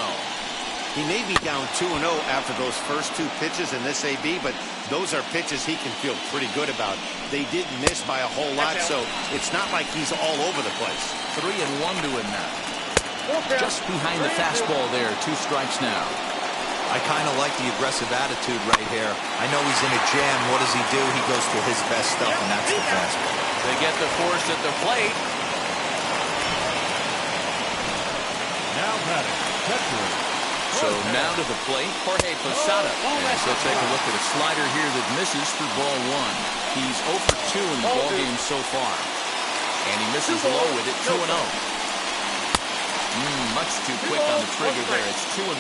He may be down 2-0 after those first 2 pitches in this AB, but those are pitches he can feel pretty good about. They didn't miss by a whole lot, so it's not like he's all over the place. 3-1 to him now. Just behind the fastball there. 2 strikes now. I kind of like the aggressive attitude right here. I know he's in a jam. What does he do? He goes to his best stuff, and that's the fastball. They get the force at the plate. Now batting, So now to the plate, Jorge Posada. As he'll take a look at a slider here that misses for ball 1. He's 0 for 2 in the ballgame so far. And he misses low with it, 2-0. Much too quick on the trigger there. It's 2-1.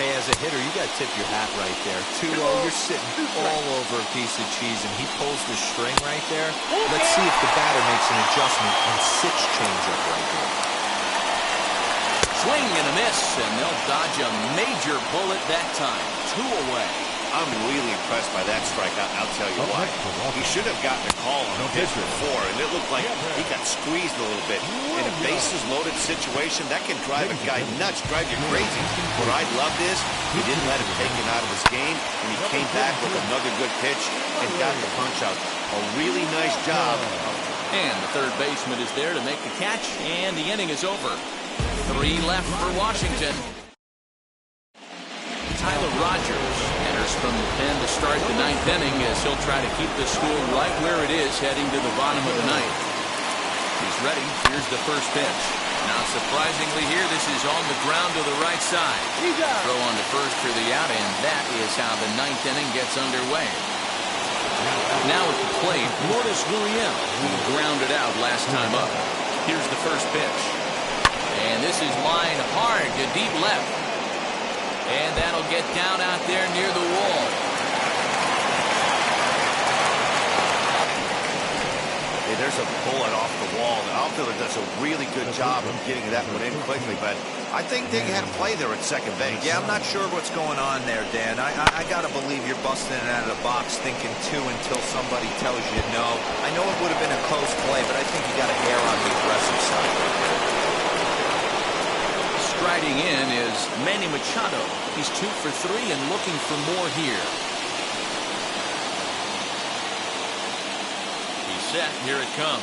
Hey, as a hitter, you got to tip your hat right there. 2-0, you're sitting all over a piece of cheese, and he pulls the string right there. Let's see if the batter makes an adjustment and sits changeup right there. Swing and a miss, and they'll dodge a major bullet that time. 2 away. I'm really impressed by that strikeout, and I'll tell you why. He should have gotten a call on the pitch before, and it looked like he got squeezed a little bit. In a bases-loaded situation, that can drive a guy nuts, drive you crazy. What I loved is he didn't let him take him out of his game, and he came back with another good pitch and got the punch out. A really nice job. And the third baseman is there to make the catch, and the inning is over. 3 left for Washington. Tyler Rogers enters from the pen to start the 9th inning as he'll try to keep the score right where it is heading to the bottom of the 9th. He's ready. Here's the first pitch. Now, surprisingly here, this is on the ground to the right side. Throw on to first for the out, and that is how the 9th inning gets underway. Now at the plate, Lourdes Gurriel, who grounded out last time up. Here's the first pitch. And this is line hard to deep left. And that'll get down out there near the wall. Hey, there's a bullet off the wall. The outfielder does a really good job of getting that one in quickly, but I think they had a play there at second base. Yeah, I'm not sure what's going on there, Dan. I got to believe you're busting it out of the box thinking two until somebody tells you no. I know it would have been a close play, but I think you got to err on the aggressive side. Striding in is Manny Machado. He's 2 for 3 and looking for more here. Set. Here it comes.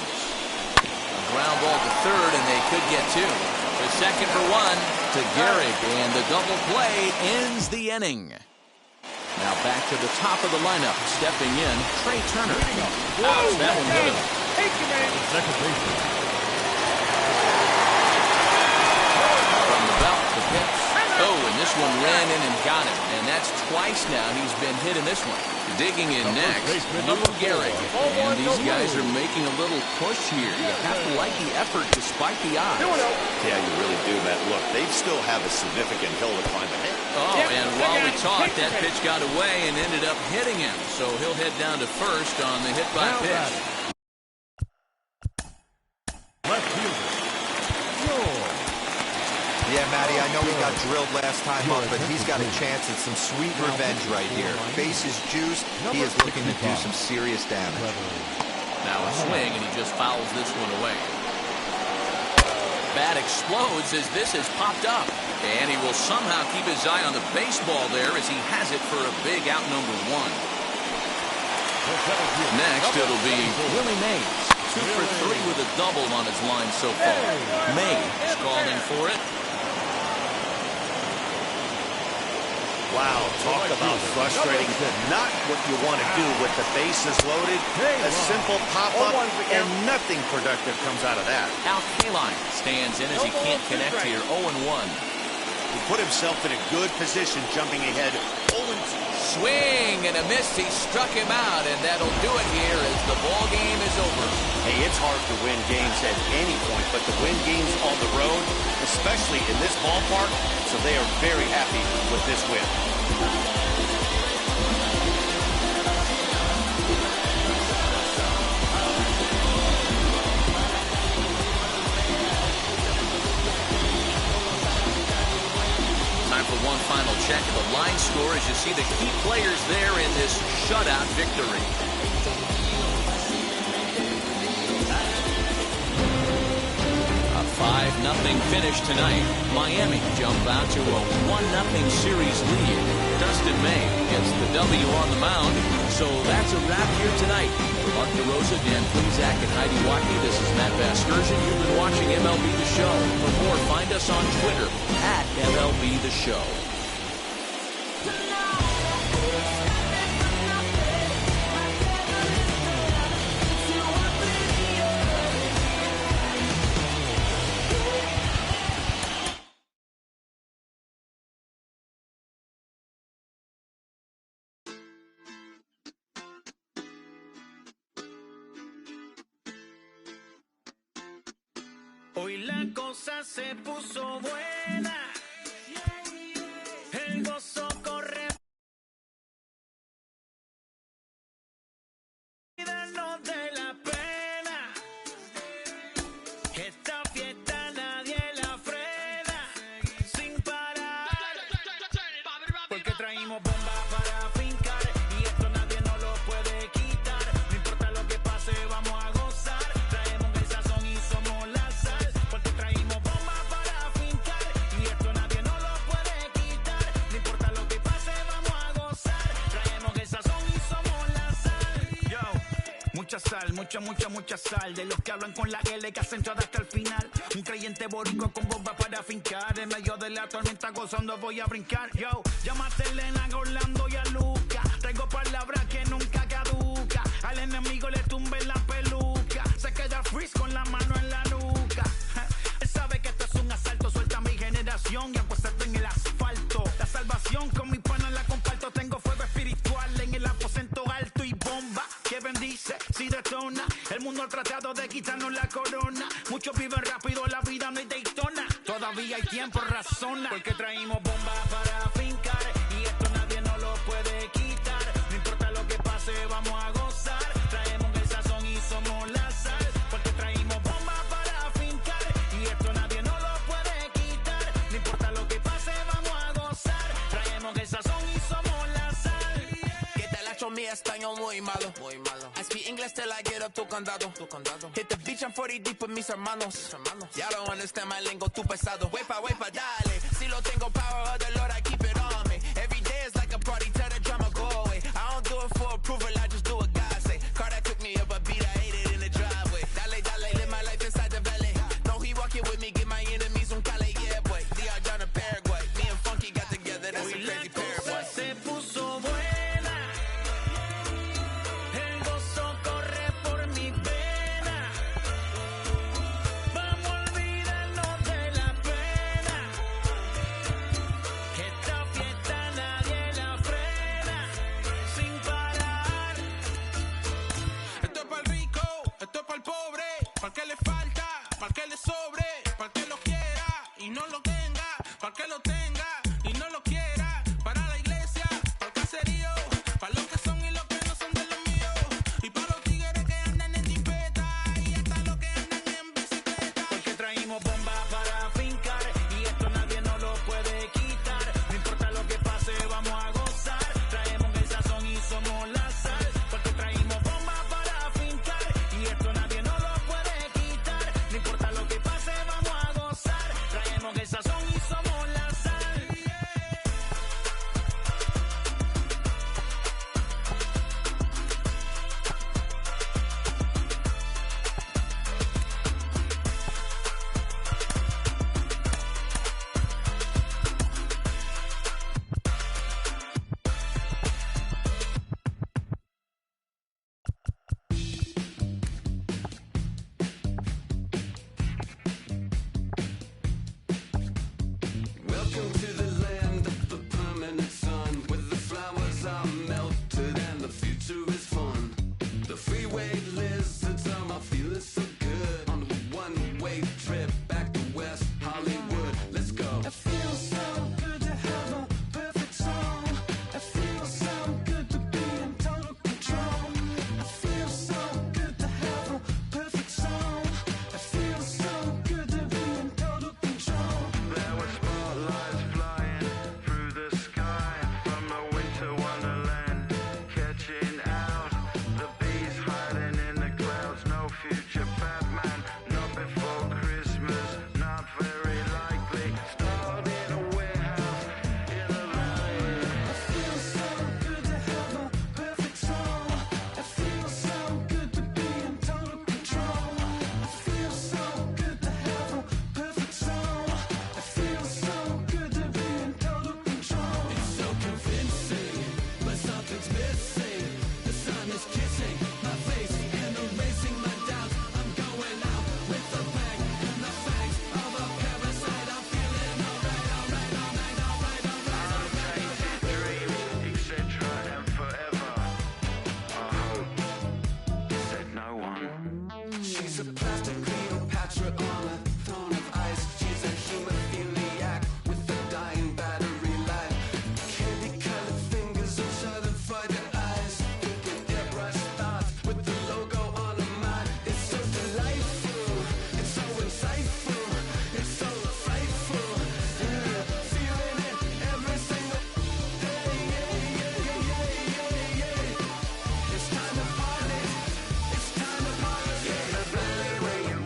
A ground ball to third, and they could get 2. To second for 1 to Gehrig, and the double play ends the inning. Now back to the top of the lineup. Stepping in, Trey Turner. Ouch, that one hit him. Second baseman. From the belt, the pitch. Oh, and this one ran in and got him. And that's twice now he's been hit in this one. Digging in next, Lou Gehrig. And these guys are making a little push here. You have to like the effort despite the odds. Yeah, you really do, Matt. Look, they still have a significant hill to climb ahead. Oh, and while we talked, that pitch got away and ended up hitting him. So he'll head down to first on the hit by pitch. Left fielder. Yeah, Matty, I know he got drilled last time up, but he's got a chance at some sweet revenge right here. Base is juiced. He is looking to do some serious damage. Now a swing, and he just fouls this one away. Bat explodes as this has popped up. And he will somehow keep his eye on the baseball there as he has it for a big out number 1. Next, it'll be Willie Mays. 2 for 3 with a double on his line so far. Mays calling for it. Wow, talk about frustrating. Not what you want to do with the bases loaded. A simple pop-up, and nothing productive comes out of that. Al Kaline stands in as he can't connect here. 0-1. He put himself in a good position, jumping ahead. 0-2. Swing and a miss. He struck him out, and that'll do it here as the ball game is over. Hey, it's hard to win games at any point, but to win games on the road, especially in this ballpark, so they are very happy with this win. Time for one final check of the line score as you see the key players there in this shutout victory. A 5-0 finish tonight. Miami jump out to a 1-0 series lead. Dustin May gets the W on the mound. So that's a wrap here tonight. For Mark DeRosa, Dan Plezak, and Heidi Wackey, this is Matt Vasgersian. You've been watching MLB The Show. For more, find us on Twitter at MLB The Show. Hoy la cosa se puso buena. El gozo corre. Cuídanos de la pena. Esta fiesta nadie la frena. Sin parar. Porque traímos bomba para fincar. Y esto nadie nos lo puede quitar. No importa lo que pase, vamos a gozar. Traemos el sazón y somos la sal. Porque traímos bomba para fincar. Y esto nadie nos lo puede quitar. No importa lo que pase, vamos a gozar. Traemos el sazón y somos la sal. Yo, mucha sal, mucha sal. De los que hablan con la L que hacen todo hasta el final. Un creyente boricua con bomba para fincar. En medio de la tormenta gozando voy a brincar. Yo, llámate a Elena, a Orlando y a Luca. Traigo palabras que nunca caduca. Al enemigo le tumbe la peluca. Se queda freeze con la mano en la nuca. Él sabe que esto es un asalto. Suelta mi generación y apuesto en el asfalto. La salvación con mi pana la comparto. Tengo fuego espiritual en el aposento alto y bomba que bendice si detona. El mundo ha tratado de quitarnos la corona. Muchos viven rápido, la vida no es Daytona. Todavía hay tiempo, razona. Porque traímos bomba para fincar. español muy malo. I speak English till I get up tu condado. Hit the beach, I'm 40 deep with mis hermanos. Y'all don't understand my lingo, tu pesado. Wepa, dale. Si lo tengo power of the Lord, I keep it on me. Every day is like a party, tell the drama go away. I don't do it for approval, I just do what God say. Car that took me up a beat, I ate it in the driveway. Dale, live my life inside the valley. No, he walking with me, give my enemies un cale, yeah, boy. DR down to Paraguay. Me and Funky got together, that's a crazy pair, boy. Se puso buena, el gozo corre por mi vena. Vamos a olvidarnos de la pena, que esta fiesta nadie la frena, sin parar. Esto es pa'l rico, esto es pa'l pobre, pa'l que le falta, pa'l que le sobre, pa'l que lo quiera y no lo tenga, pa'l que lo tenga y no lo quiera, para la iglesia, pa'l caserío, pa' los que son y los que no son de los míos, y pa' los tigres que andan en jipeta y hasta los que andan en bicicleta. Porque traímos bomba para fincar y esto nadie nos lo puede quitar. No importa lo que pase, vamos a gozar. Traemos el sazón y somos la sal. Porque traímos bomba para fincar y esto nadie nos lo puede quitar. No importa lo que pase, vamos a gozar. Traemos el sazón y somos la sal. Welcome to the land of the permanent sun, where the flowers are melted and the future is fun. The freeway lizards are my feeling so good on a one-way trip back to West Hollywood. Let's go. I feel so good to have a perfect song. I feel so good to be in total control. I feel so good to have a perfect song. I feel so good to be in total control. There were spotlights flying through the sky from a winter wonderland, catching out the bees hiding in the clouds. No future Batman, not before Christmas, not very likely. Stored in a warehouse in the valley. I feel so good to have a perfect song. I feel so good to be in total control. I feel so good to have a perfect song. I feel so good to be in total control. It's so convincing, but something's missing. The sun is kissing my face and erasing my doubts. I'm going out with the bang and the fangs of a parasite. I'm feeling alright. Dream, etc. and forever. Said no one. She's a plastic Cleopatra on a throne of ice. She's a hemophiliac with a dying battery life. Candy-colored fingers and certified eyes. Thinking airbrush thoughts with the logo on her mind. It's so delightful. It's so insightful. It's so frightful. Feeling it every single day. It's time to party. It's time to party. The valley where you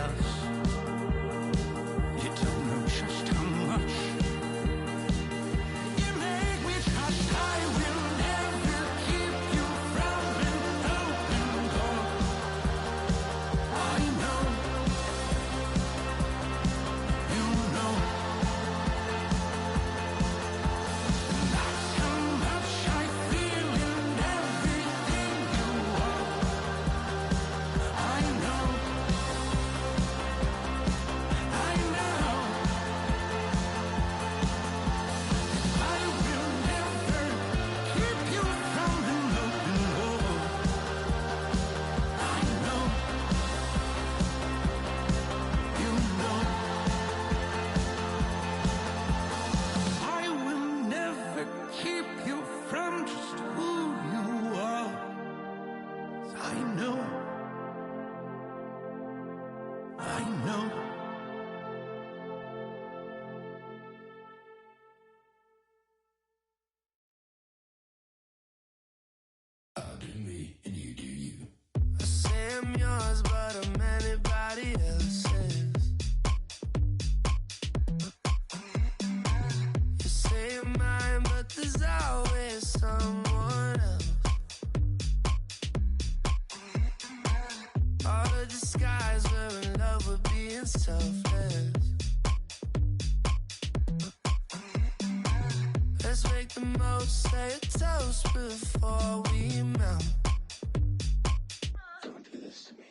else. You don't know just how much you make me trust. I will never keep you from an open door. I know, you know, that's how much I feel in everything you are. I know, I know, I will never keep you from an open door. I know, you know, I will never keep you from just who you are. I know, I know. I'll do me and you do you. I say I'm yours, but I'm anybody else's. You say you're mine, but there's always someone else. All the disguise, we're in love with being selfless. Let's make the most, say a toast before we melt. Don't do this to me.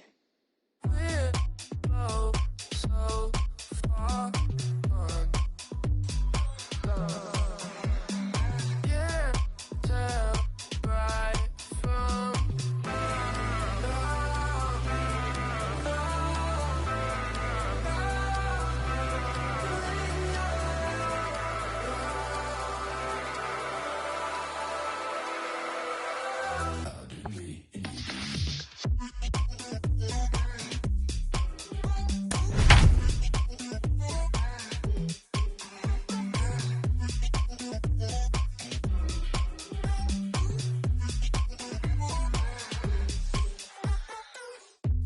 We're both so far gone. Yeah, tell right from I'll do me and you do you.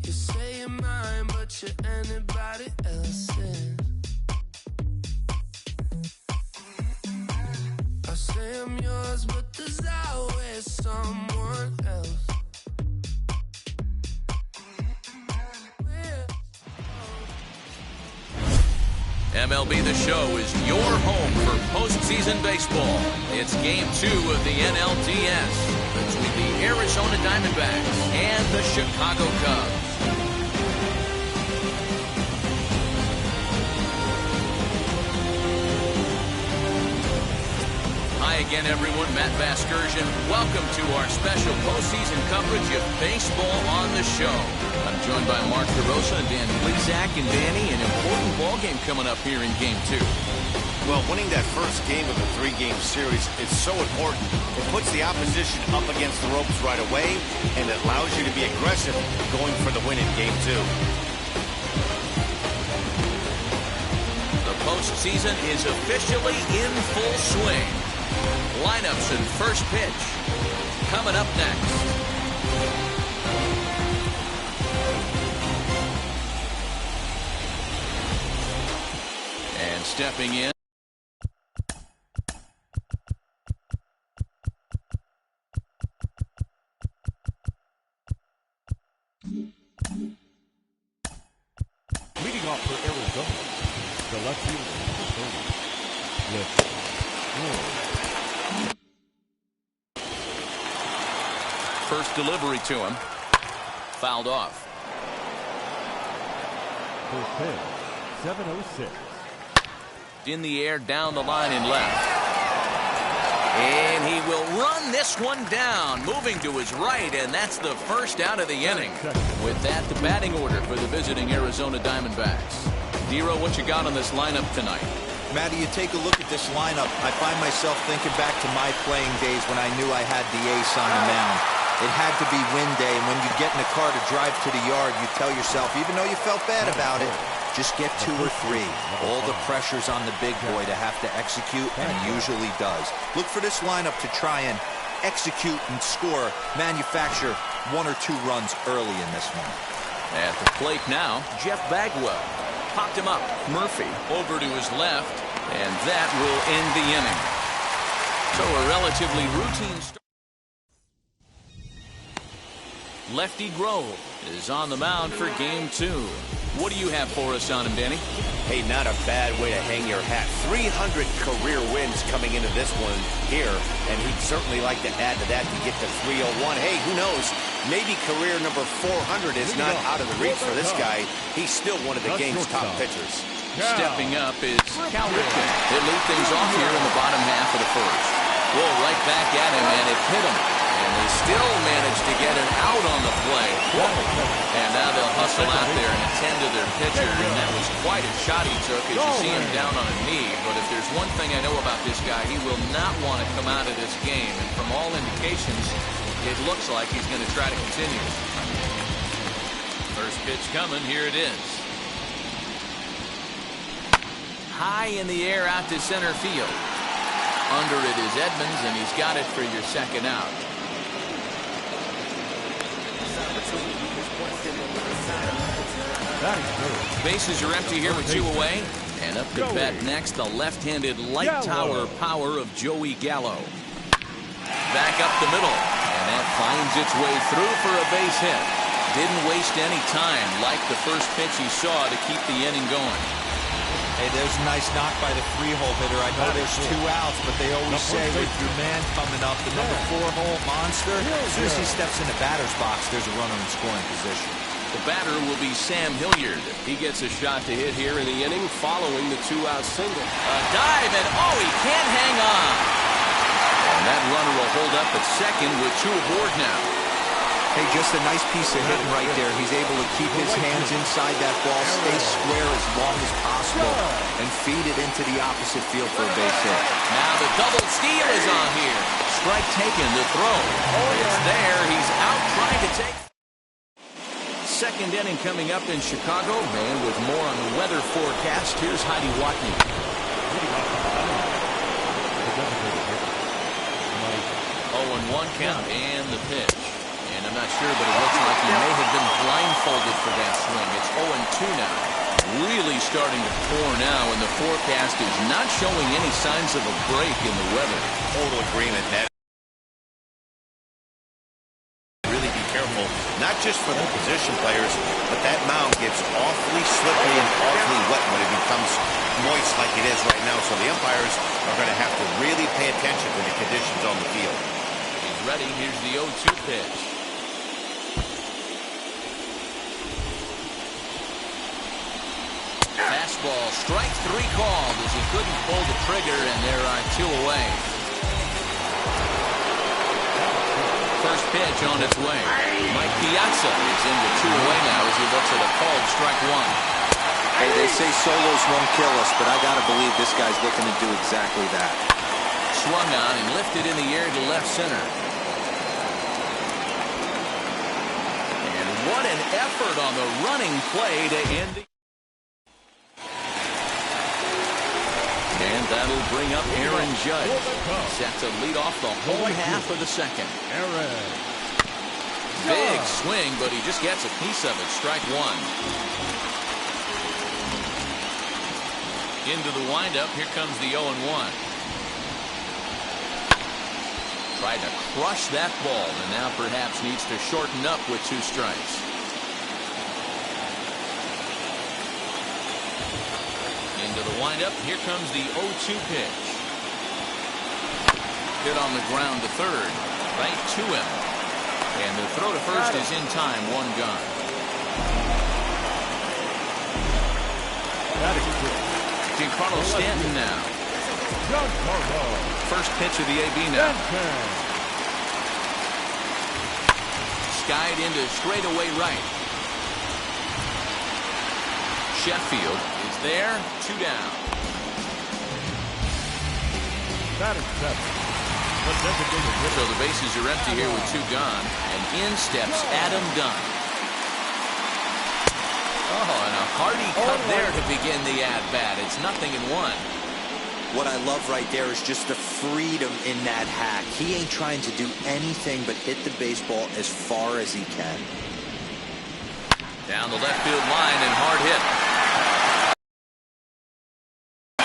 You say you're mine, but you're anybody else's. I say I'm yours, but there's always someone else. MLB The Show is your home for postseason baseball. It's Game 2 of the NLDS between the Arizona Diamondbacks and the Chicago Cubs. Hi again, everyone. Matt Vasgersian. Welcome to our special postseason coverage of baseball on the show. I'm joined by Mark DeRosa and Dan Plesac. And Danny, an important ball game coming up here in Game 2. Well, winning that first game of the 3-game series is so important. It puts the opposition up against the ropes right away, and it allows you to be aggressive going for the win in Game 2. The postseason is officially in full swing. Lineups and first pitch coming up next. And stepping in. Leading off for Arizona, the left fielder, First delivery to him. Fouled off. First pitch, 7:06. In the air, down the line and left. And he will run this one down, moving to his right, and that's the first out of the inning. With that, the batting order for the visiting Arizona Diamondbacks. Dero, what you got on this lineup tonight? Matty, you take a look at this lineup. I find myself thinking back to my playing days when I knew I had the ace on the mound. It had to be win day, and when you get in a car to drive to the yard, you tell yourself, even though you felt bad about it, just get 2 or 3. All the pressure's on the big boy to have to execute, and he usually does. Look for this lineup to try and execute and score, manufacture 1 or 2 runs early in this one. At the plate now, Jeff Bagwell. Popped him up. Murphy over to his left, and that will end the inning. So a relatively routine start. Lefty Grove is on the mound for game 2. What do you have for us on him, Danny? Hey, not a bad way to hang your hat. 300 career wins coming into this one here, and he'd certainly like to add to that to get to 301. Hey, who knows? Maybe career number 400 is not out of the reach for this guy. He's still one of the game's top pitchers. Stepping up is Cal Ripken. They lead things off here in the bottom half of the first. Roll right back at him, and it hit him. And they still managed to get an out on the play. And now they'll hustle out there and attend to their pitcher. And that was quite a shot he took as you see him down on a knee. But if there's one thing I know about this guy, he will not want to come out of this game. And from all indications, it looks like he's going to try to continue. First pitch coming. Here it is. High in the air out to center field. Under it is Edmonds, and he's got it for your second out. Bases are empty here with 2 away. And up to bat next, the left-handed light tower power of Joey Gallo. Back up the middle. And that finds its way through for a base hit. Didn't waste any time like the first pitch he saw to keep the inning going. Hey, there's a nice knock by the 3-hole hitter. I know there's 2 outs, but they always say with your man coming up, the number 4-hole monster, as soon as he steps in the batter's box, there's a runner in scoring position. The batter will be Sam Hilliard. He gets a shot to hit here in the inning following the 2-out single. A dive, and oh, he can't hang on. And that runner will hold up at second with 2 aboard now. Hey, just a nice piece of hitting right there. He's able to keep his hands inside that ball, stay square as long as possible, and feed it into the opposite field for a base hit. Now the double steal is on here. Strike taken, the throw. It's there. He's out trying to take. Second inning coming up in Chicago. Man, with more on the weather forecast, here's Heidi Watney. 0-1 count and the pitch. And I'm not sure, but it looks like he may have been blindfolded for that swing. It's 0-2 now. Really starting to pour now, and the forecast is not showing any signs of a break in the weather. Total agreement, Ned. Really be careful, not just for the position players, but that mound gets awfully slippery and awfully wet when it becomes moist like it is right now. So the umpires are going to have to really pay attention to the conditions on the field. He's ready. Here's the 0-2 pitch. Fastball, strike 3 called as he couldn't pull the trigger, and there are 2 away. First pitch on its way. Mike Piazza is in with 2 away now as he looks at a called strike 1. Hey, they say solos won't kill us, but I gotta believe this guy's looking to do exactly that. Swung on and lifted in the air to left center. And what an effort on the running play to end the. And that'll bring up Aaron Judge. Set to lead off the whole half of the second. Big swing, but he just gets a piece of it. Strike 1. Into the windup. Here comes the 0-1. Tried to crush that ball, and now perhaps needs to shorten up with 2 strikes. Into the windup. Here comes the 0-2 pitch. Hit on the ground to third. Right to him. And the throw to first is in time. 1 gone. Giancarlo Stanton now. First pitch of the AB now. Skied into straightaway right. Sheffield is there. 2 down. So the bases are empty here with 2 gone. And in steps Adam Dunn. Oh, and a hearty cut there to begin the at-bat. It's 0-1. What I love right there is just the freedom in that hack. He ain't trying to do anything but hit the baseball as far as he can. Down the left field line and hard hit.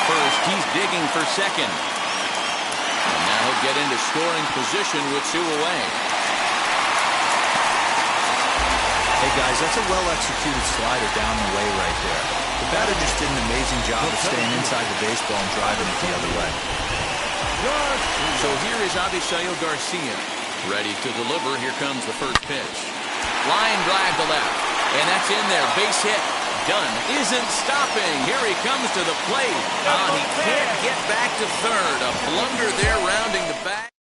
First, he's digging for second. And now he'll get into scoring position with 2 away. Hey guys, that's a well-executed slider down the way right there. The batter just did an amazing job of staying inside the baseball and driving it the other way. So here is Avisayo Garcia. Ready to deliver. Here comes the first pitch. Line drive to left. And that's in there. Base hit. Dunn isn't stopping. Here he comes to the plate. He can't get back to third. A blunder there rounding the back.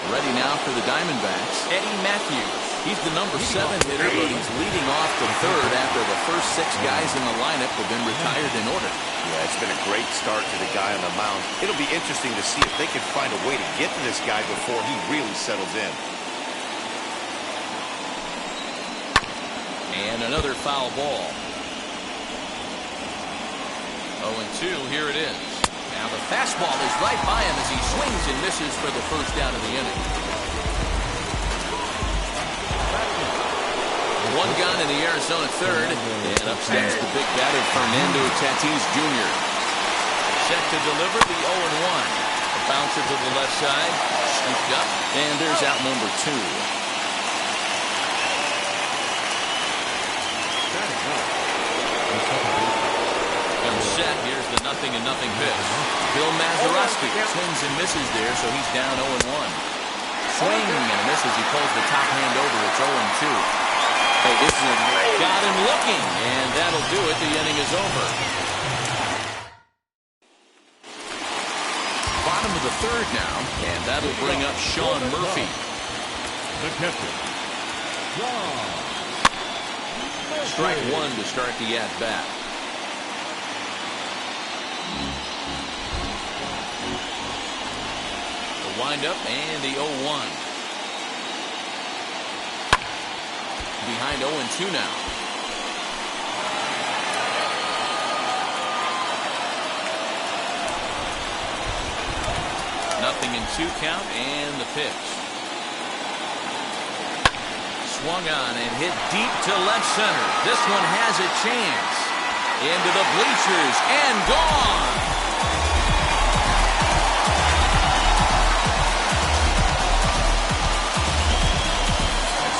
Ready now for the Diamondbacks, Eddie Matthews. He's the number 7 hitter, but he's leading off to third after the first 6 guys in the lineup have been retired in order. Yeah, it's been a great start to the guy on the mound. It'll be interesting to see if they can find a way to get to this guy before he really settles in. And another foul ball. 0-2, here it is. Now the fastball is right by him as he swings and misses for the first out of the inning. 1 gone in the Arizona third, and up steps the big batter Fernando Tatis Jr. Set to deliver the 0-1. A bouncer to the left side, scooped up, and there's out number 2. Set. Here's the 0-0 pitch. Bill Mazeroski swings and misses there, so he's down 0-1. Swing and a miss as he pulls the top hand over. It's 0-2. Hey, this is got him looking, and that'll do it. The inning is over. Bottom of the third now, and that'll bring up Sean Murphy. The catcher, Strike 1 to start the at-bat. Wind up and the 0-1. Behind 0-2 now. Nothing in 2 count and the pitch. Swung on and hit deep to left center. This one has a chance. Into the bleachers and gone.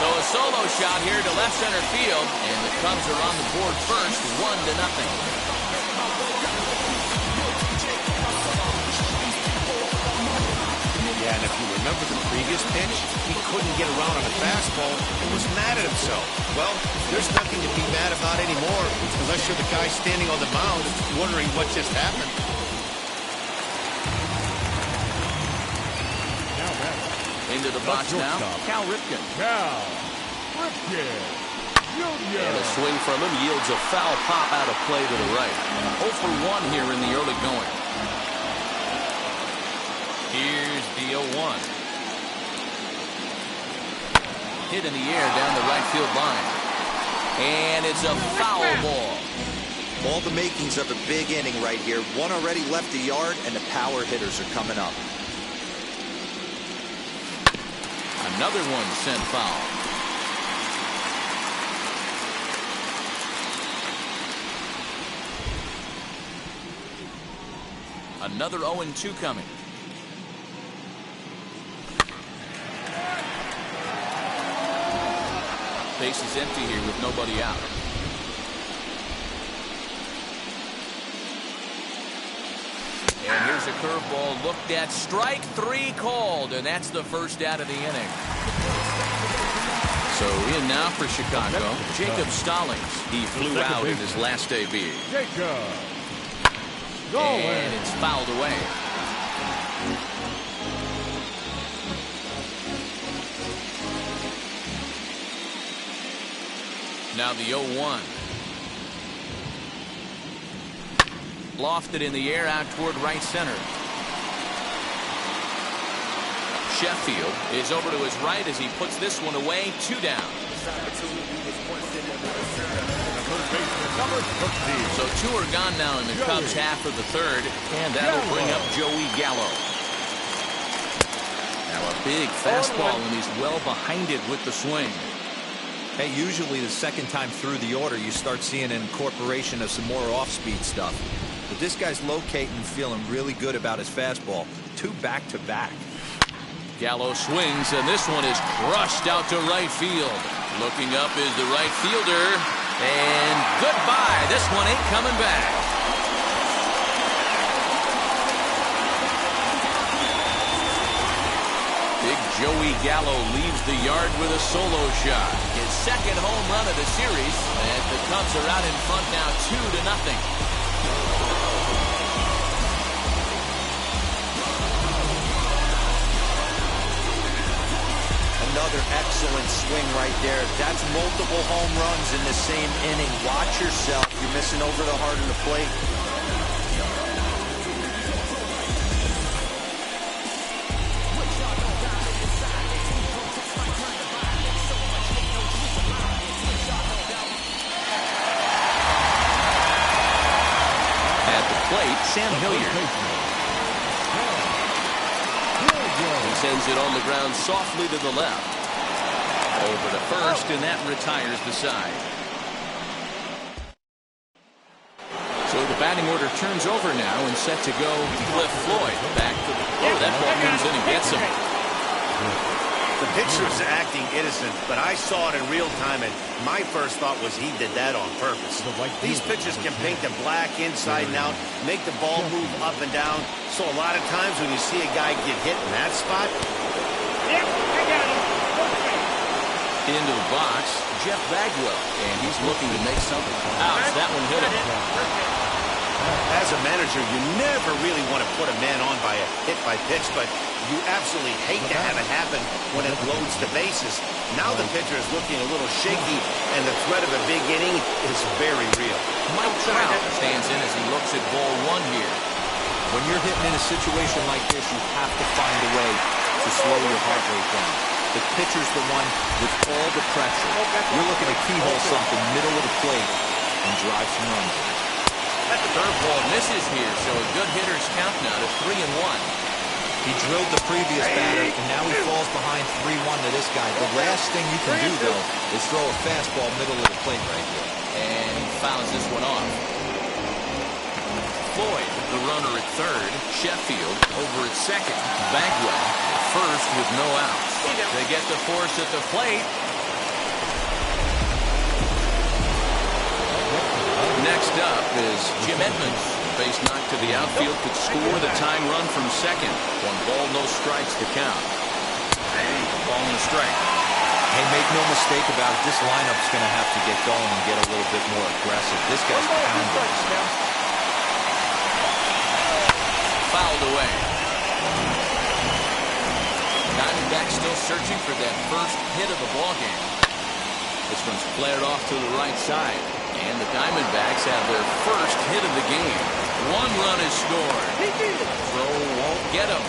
So a solo shot here to left center field, and the Cubs are on the board first, 1-0. Yeah, and if you remember the previous pitch, he couldn't get around on a fastball and was mad at himself. Well, there's nothing to be mad about anymore, unless you're the guy standing on the mound wondering what just happened. Into the box now, Cal Ripken. And a swing from him yields a foul pop out of play to the right. 0 for 1 here in the early going. Here's the 0-1. Hit in the air down the right field line. And it's a foul ball. All the makings of a big inning right here. 1 already left the yard, and the power hitters are coming up. Another one sent foul. Another 0-2 coming. Base is empty here with nobody out. And here's a curveball looked at. Strike 3 called, and that's the first out of the inning. So in now for Chicago, Jacob Stallings. He flew out in his last debut. And it's fouled away. Now the 0-1. Lofted in the air out toward right center. Sheffield is over to his right as he puts this one away. 2 down. So 2 are gone now in the Cubs half of the third, and that'll bring up Joey Gallo. Now a big fastball, and he's well behind it with the swing. Hey, usually the second time through the order, you start seeing an incorporation of some more off-speed stuff. But this guy's locating and feeling really good about his fastball. 2 back-to-back. Gallo swings, and this one is crushed out to right field. Looking up is the right fielder, and goodbye. This one ain't coming back. Big Joey Gallo leaves the yard with a solo shot. His second home run of the series, and the Cubs are out in front now 2-0. Another excellent swing right there. That's multiple home runs in the same inning. Watch yourself. You're missing over the heart of the plate. At the plate, Sam Hilliard. He sends it on the ground softly to the left. Over to first, and that retires the side. So the batting order turns over now and set to go. Cliff Floyd back to the... Oh, that ball comes in and gets him. The pitcher's acting innocent, but I saw it in real time, and my first thought was he did that on purpose. These pitchers can paint the black inside and out, make the ball move up and down. So a lot of times when you see a guy get hit in that spot... Yep, I got him. Into the box, Jeff Bagwell, and he's looking to make something. Ouch, that one hit him. As a manager, you never really want to put a man on by a hit by pitch, but you absolutely hate to have it happen when it loads the bases. Now the pitcher is looking a little shaky, and the threat of a big inning is very real. Mike Trout stands in as he looks at ball 1 here. When you're hitting in a situation like this, you have to find a way to slow your heart rate down. The pitcher's the one with all the pressure. You're looking to keyhole something middle of the plate and drive some runs. The third ball misses here, so a good hitter's count now to 3-1. He drilled the previous batter, and now he falls behind 3-1 to this guy. The last thing you can do, though, is throw a fastball middle of the plate right here. And he fouls this one off. Floyd, the runner at third. Sheffield over at second. Bagwell first with no outs. They get the force at the plate. Next up is Jim Edmonds. Base knock to the outfield, could score the tying run from second. 1 ball, no strikes to count. Ball and a strike. Hey, make no mistake about it, this lineup's going to have to get going and get a little bit more aggressive. This guy's pounding. Fouled away. Diamondbacks still searching for that first hit of the ballgame. This one's flared off to the right side. And the Diamondbacks have their first hit of the game. 1 run is scored. Throw won't get him.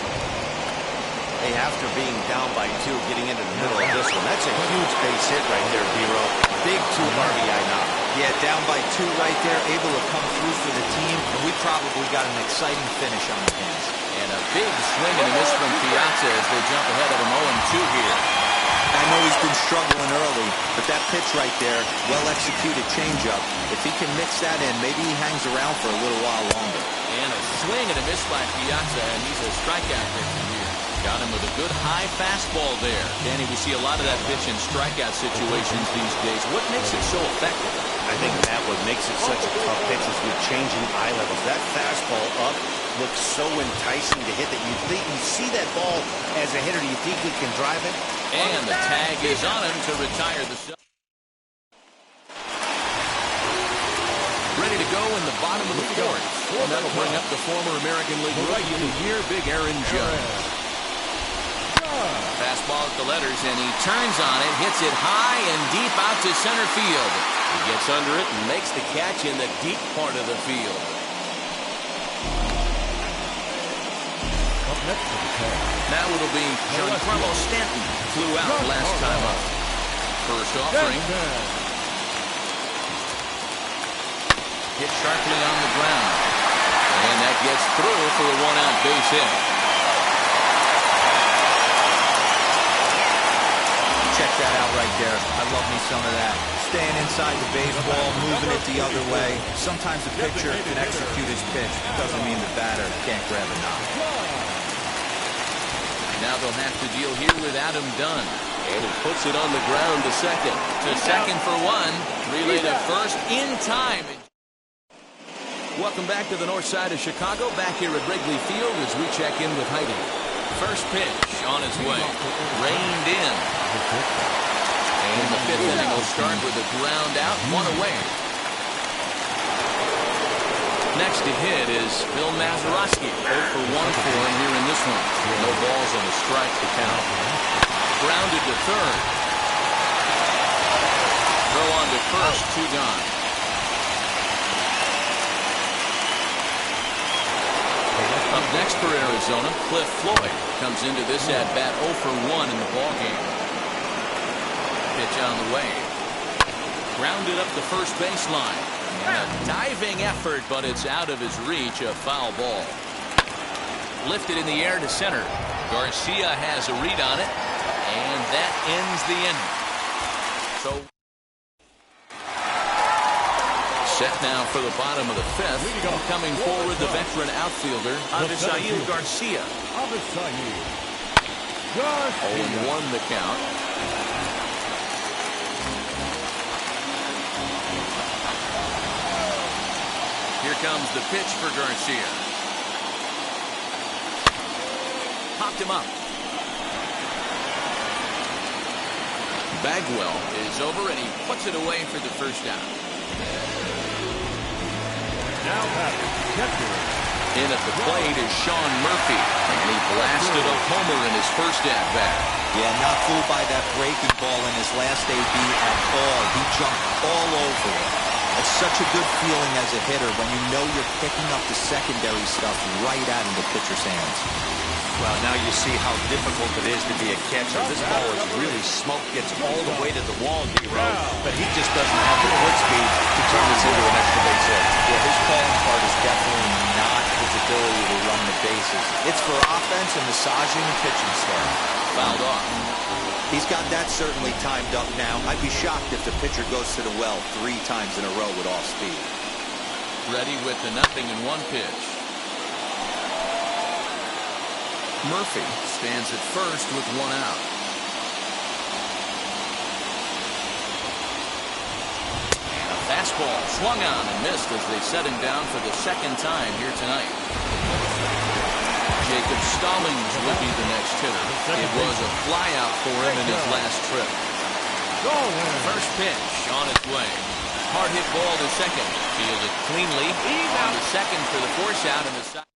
Hey, after being down by 2, getting into the middle of this one, that's a huge base hit right there, B-Row. Big 2 RBI knock. Yeah, down by 2 right there, able to come through for the team, and we probably got an exciting finish on the hands. And a big swing and a miss from Piazza as they jump ahead of him 0-2 here. I know he's been struggling early, but that pitch right there, well-executed changeup, if he can mix that in, maybe he hangs around for a little while longer. And a swing and a miss by Piazza, and he's a strikeout pitcher here. Got him with a good high fastball there. Danny, we see a lot of that pitch in strikeout situations these days. What makes it so effective? I think that what makes it such a tough pitch is with changing eye levels. That fastball up looks so enticing to hit that you think you see that ball as a hitter. Do you think he can drive it? And the tag is on him to retire the... Ready to go in the bottom of the 4th. And that'll bring up the former American League Rookie of the Year, Big Aaron Judge. Fastball at the letters, and he turns on it, hits it high and deep out to center field. He gets under it and makes the catch in the deep part of the field. Now it'll be Giancarlo Stanton. Flew out last time up. First offering. Hit sharply on the ground. And that gets through for a 1-out base hit. Check that out right there. I love me some of that. Staying inside the baseball, moving it the other way. Sometimes the pitcher can execute his pitch. Doesn't mean the batter can't grab a knock. Now they'll have to deal here with Adam Dunn. And he puts it on the ground to second. To second for one. Relay to first in time. Welcome back to the north side of Chicago. Back here at Wrigley Field as we check in with Heidi. First pitch on its way. Reined in. And the fifth inning will start with a ground out, one away. Next to hit is Bill Mazeroski. 0 for 1 for him here in this one. No balls and a strike to count. Grounded to third. Throw on to first, 2 gone. Up next for Arizona, Cliff Floyd comes into this at-bat 0 for 1 in the ballgame. Pitch on the way. Grounded up the first baseline. And a diving effort, but it's out of his reach, a foul ball. Lifted in the air to center. Garcia has a read on it, and that ends the inning. So set now for the bottom of the fifth. Coming forward, the veteran outfielder, Avisail Garcia. 0-1 the count. Here comes the pitch for Garcia. Popped him up. Bagwell is over, and he puts it away for the first down. Now in at the plate is Sean Murphy, and he blasted a homer in his first at-bat. Yeah, not fooled by that breaking ball in his last AB at all. He jumped all over it. It's such a good feeling as a hitter when you know you're picking up the secondary stuff right out of the pitcher's hands. Well, now you see how difficult it is to be a catcher. This ball is really smoked, gets all the way to the wall, D-Row, but he just doesn't have the foot speed to turn this into an extra base hit. Yeah, his calling part is definitely not his ability to run the bases. It's for offense and massaging the pitching staff. Fouled off. He's got that certainly timed up now. I'd be shocked if the pitcher goes to the well 3 times in a row with off speed. Ready with the 0-1 pitch. Murphy stands at first with 1 out. And a fastball swung on and missed as they set him down for the second time here tonight. Jacob Stallings would be the next hitter. It was a flyout for him in his last trip. First pitch on its way. Hard hit ball to second. Fielded cleanly on the second for the force out in the side.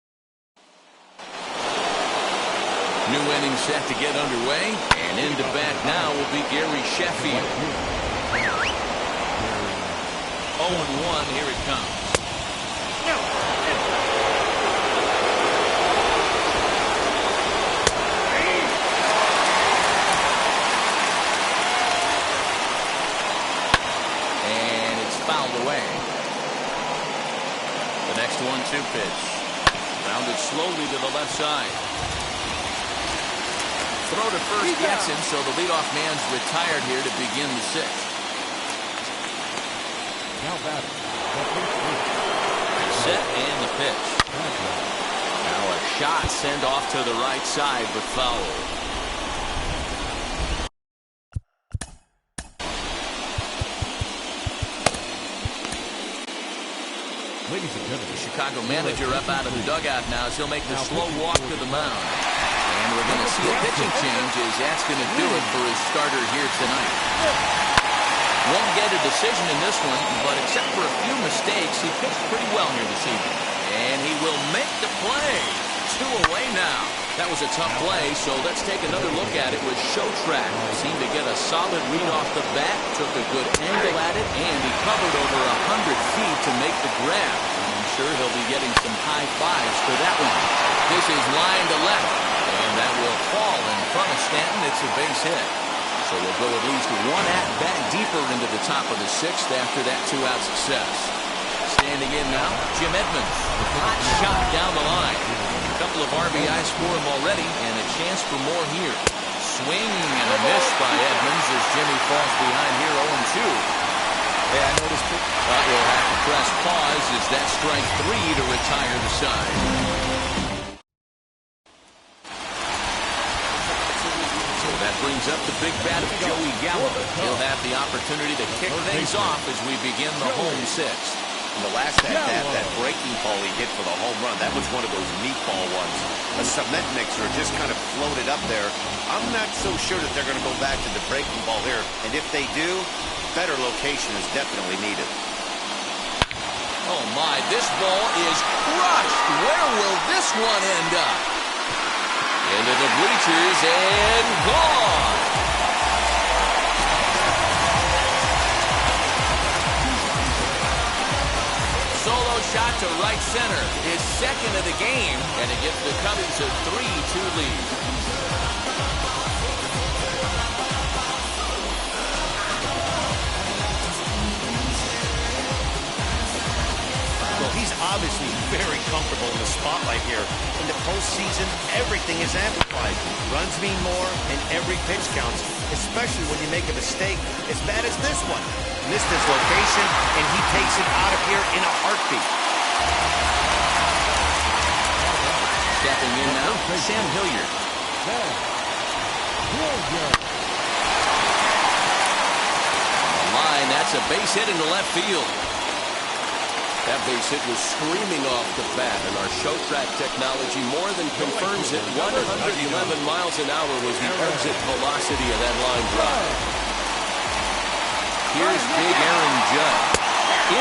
New inning set to get underway, and into bat now will be Gary Sheffield. 0-1, here it comes. And it's fouled away. The next 1-2 pitch. Rounded slowly to the left side. Throw to first gets him, so the leadoff man's retired here to begin the 6th. Now batting. Set and the pitch. Now a shot sent off to the right side, but foul. Ladies and gentlemen, The Chicago manager up out of the dugout now as he'll make the slow walk to the mound. And we're going to see a pitching change as that's going to do it for his starter here tonight. Won't get a decision in this one, but except for a few mistakes, he pitched pretty well here this evening. And he will make the play. 2 away now. That was a tough play, so let's take another look at it with Showtrack. Seemed to get a solid read off the bat, took a good angle at it, and he covered over 100 feet to make the grab. I'm sure he'll be getting some high fives for that one. This is line to left, and that will fall in front of Stanton. It's a base hit. So we'll go at least 1 at-bat deeper into the top of the 6th after that 2-out success. Standing in now, Jim Edmonds. Hot shot down the line. A couple of RBIs for him already, and a chance for more here. swing and a miss by Edmonds as Jimmy falls behind here 0-2. Hey, I noticed it. But we'll have to press pause as that strike 3 to retire the side. So that brings up the big bat of Joey Gallo. He'll have the opportunity to kick things off as we begin the home sixth. In the last at-bat, that breaking ball he hit for the home run, that was one of those meatball ones. A cement mixer just kind of floated up there. I'm not so sure that they're going to go back to the breaking ball here. And if they do, better location is definitely needed. Oh my, this ball is crushed. Where will this one end up? Into the bleachers and gone. Solo shot to right center. His second of the game, and it gives the Cubbies a 3-2 lead. Well, he's obviously very comfortable in the spotlight here. In the postseason, everything is amplified. Runs mean more, and every pitch counts, especially when you make a mistake as bad as this one. Missed his location, and he takes it out of here in a heartbeat. Stepping in now, Sam Hilliard. Line, that's a base hit into left field. That base hit was screaming off the bat, and our show track technology more than confirms it. 111 miles an hour was the exit velocity of that line drive. Here's big Aaron Judge.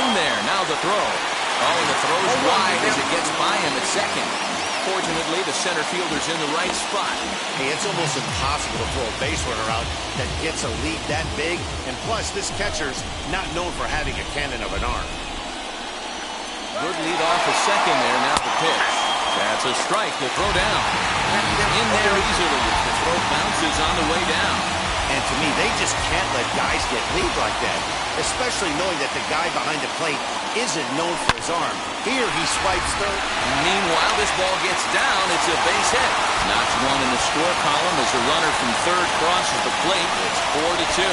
In there, now the throw. Oh, and the throw's wide as it gets by him at second. Fortunately, the center fielder's in the right spot. Hey, it's almost impossible to throw a base runner out that gets a lead that big. And plus, this catcher's not known for having a cannon of an arm. Good lead off a second there, now the pitch. That's a strike, the throw down. In there easily as the throw bounces on the way down. And to me, they just can't let guys get lead like that, especially knowing that the guy behind the plate isn't known for his arm. Here he swipes third. Meanwhile, this ball gets down. It's a base hit. Knocks one in the score column as the runner from third crosses the plate. It's 4-2.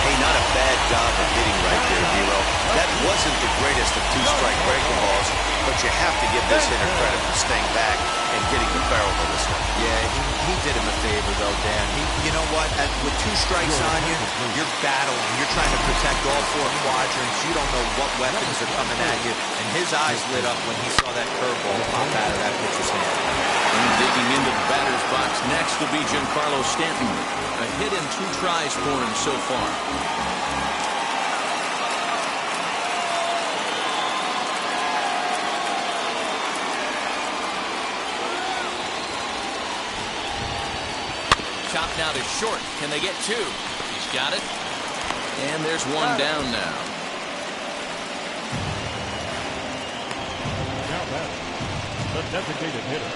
Hey, not a bad job of hitting right there, Hero. That wasn't the greatest of two-strike breaking balls, but you have to give this hitter credit for staying back and getting the barrel of this one. Yeah, he did him a favor, though, Dan. You know what? With two strikes on you, you're battling. You're trying to protect all four quadrants. You don't know what weapons are coming at you. And his eyes lit up when he saw that curveball pop out of that pitcher's hand. And digging into the batter's box next will be Giancarlo Stanton. A hit in 2 tries for him so far. Chop now to short. Can they get 2? He's got it. And there's one down now. Now that the designated hitter,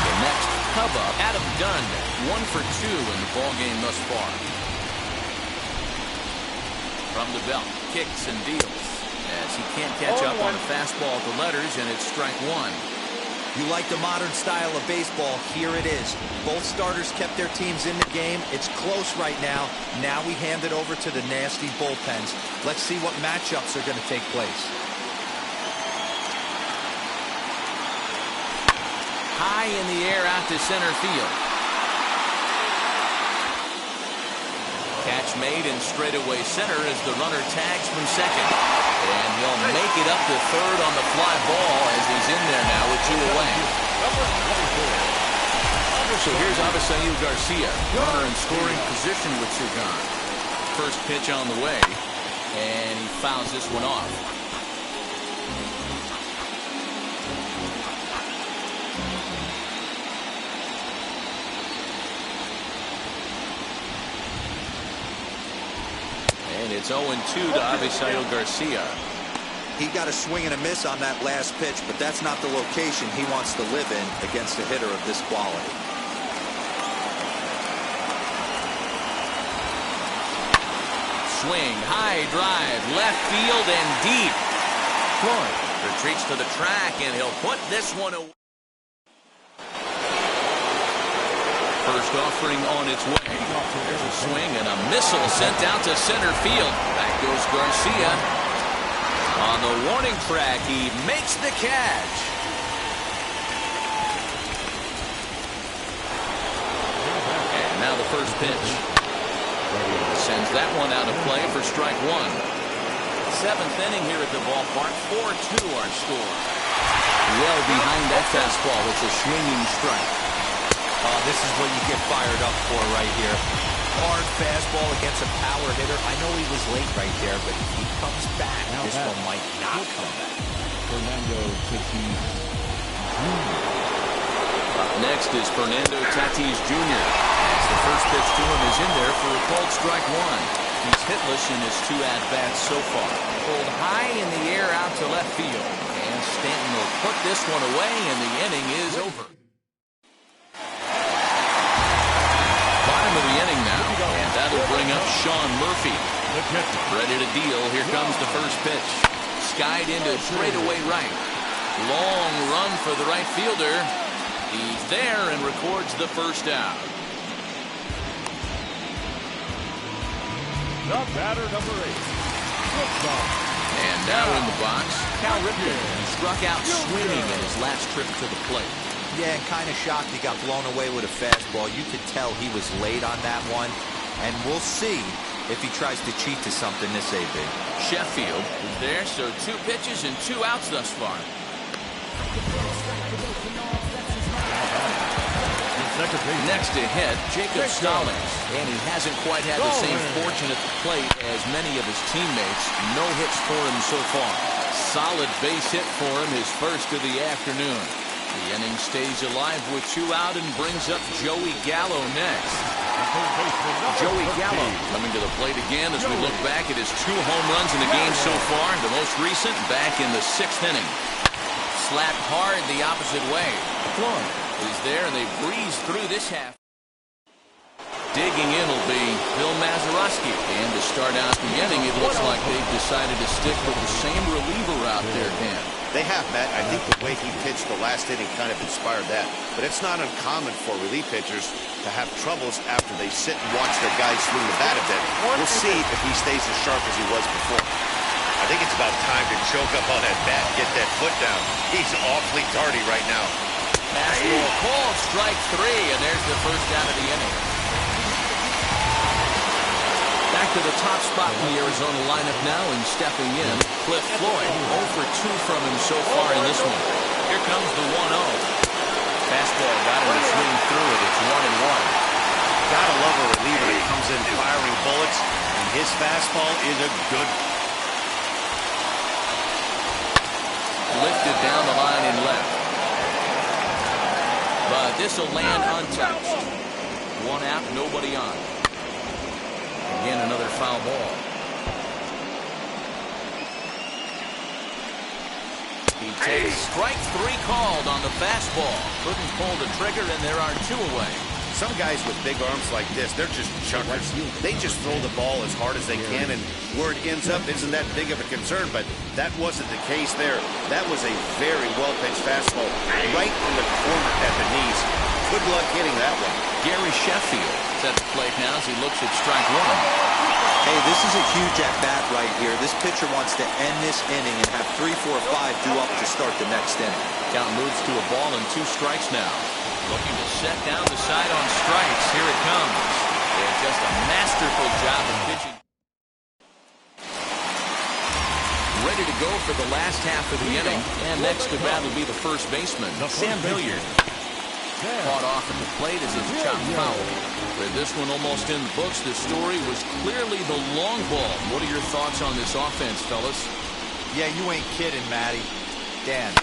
The next Cub up, Adam Dunn, 1 for 2 in the ballgame thus far. From the belt, kicks and deals as he can't catch up on a fastball at the letters, and it's strike 1. You like the modern style of baseball, here it is. Both starters kept their teams in the game. It's close right now. Now we hand it over to the nasty bullpens. Let's see what matchups are going to take place. High in the air out to center field. Catch made in straightaway center as the runner tags from second. And he'll make it up to third on the fly ball as he's in there now with 2 away. So here's Avisail Garcia, runner in scoring position with 2 gone. First pitch on the way, and he fouls this one off. And it's 0-2 to Avisail Garcia. He got a swing and a miss on that last pitch, but that's not the location he wants to live in against a hitter of this quality. Swing, high drive, left field and deep. Clark. Retreats to the track, and he'll put this one away. First offering on its way. There's a swing and a missile sent out to center field. Back goes Garcia. On the warning track, he makes the catch. And now the first pitch. Sends that one out of play for strike one. Seventh inning here at the ballpark. 4-2 our score. Well behind that fastball. It's a swinging strike. Oh, this is what you get fired up for right here. Hard fastball against a power hitter. I know he was late right there, but if he comes back, this one might not come back. Fernando Tatis Jr. Up next is Fernando Tatis Jr. As the first pitch to him is in there for a called strike one. He's hitless in his 2 at-bats so far. Pulled high in the air out to left field. And Stanton will put this one away, and the inning is over. Bottom of the inning now, and that'll bring up Sean Murphy. Ready to deal. Here comes the first pitch. Skied into straightaway right. Long run for the right fielder. He's there and records the first out. The batter, number 8. And now in the box, Cal Ripken struck out swinging in his last trip to the plate. Yeah, kind of shocked he got blown away with a fastball. You could tell he was late on that one. And we'll see if he tries to cheat to something this AB. Sheffield is there, so 2 pitches and 2 outs thus far. Next to hit, Jacob Stallings. And he hasn't quite had the same fortune at the plate as many of his teammates. No hits for him so far. Solid base hit for him, his first of the afternoon. The inning stays alive with 2 out and brings up Joey Gallo next. Joey Gallo coming to the plate again as we look back at his 2 home runs in the game so far. The most recent back in the 6th inning. Slapped hard the opposite way. Plum is there, and they breeze through this half. Digging in will be Bill Mazeroski. And to start out the inning, it looks like they've decided to stick with the same reliever out there, Dan. They have, Matt. I think the way he pitched the last inning kind of inspired that. But it's not uncommon for relief pitchers to have troubles after they sit and watch their guys swing the bat a bit. We'll see if he stays as sharp as he was before. I think it's about time to choke up on that bat and get that foot down. He's awfully tardy right now. Fastball called, strike 3, and there's the first out of the inning. Back to the top spot in the Arizona lineup now, and stepping in, Cliff Floyd. 0 for 2 from him so far in this one. Here comes the 1-0. Fastball got him to swing through it. It's 1-1. Gotta love a reliever that comes in firing bullets, and his fastball is a good. Lifted down the line and left. But this will land untouched. 1 out, nobody on. Again, another foul ball. He takes strike 3 called on the fastball. Couldn't pull the trigger, and there are 2 away. Some guys with big arms like this, they're just chuckers. They just throw the ball as hard as they can, and where it ends up isn't that big of a concern, but that wasn't the case there. That was a very well-pitched fastball right in the corner at the knees. Good luck hitting that one. Gary Sheffield is at the plate now as he looks at strike 1. Hey, this is a huge at-bat right here. This pitcher wants to end this inning and have 3, 4, 5 due up to start the next inning. Count moves to a ball and 2 strikes now. Looking to set down the side on strikes. Here it comes. And just a masterful job of pitching. Ready to go for the last half of the inning. And next to bat will be the first baseman, Sam Hilliard. Caught off at the plate as it's chopped foul. With this one almost in the books, the story was clearly the long ball. What are your thoughts on this offense, fellas? Yeah, you ain't kidding, Matty. Dan,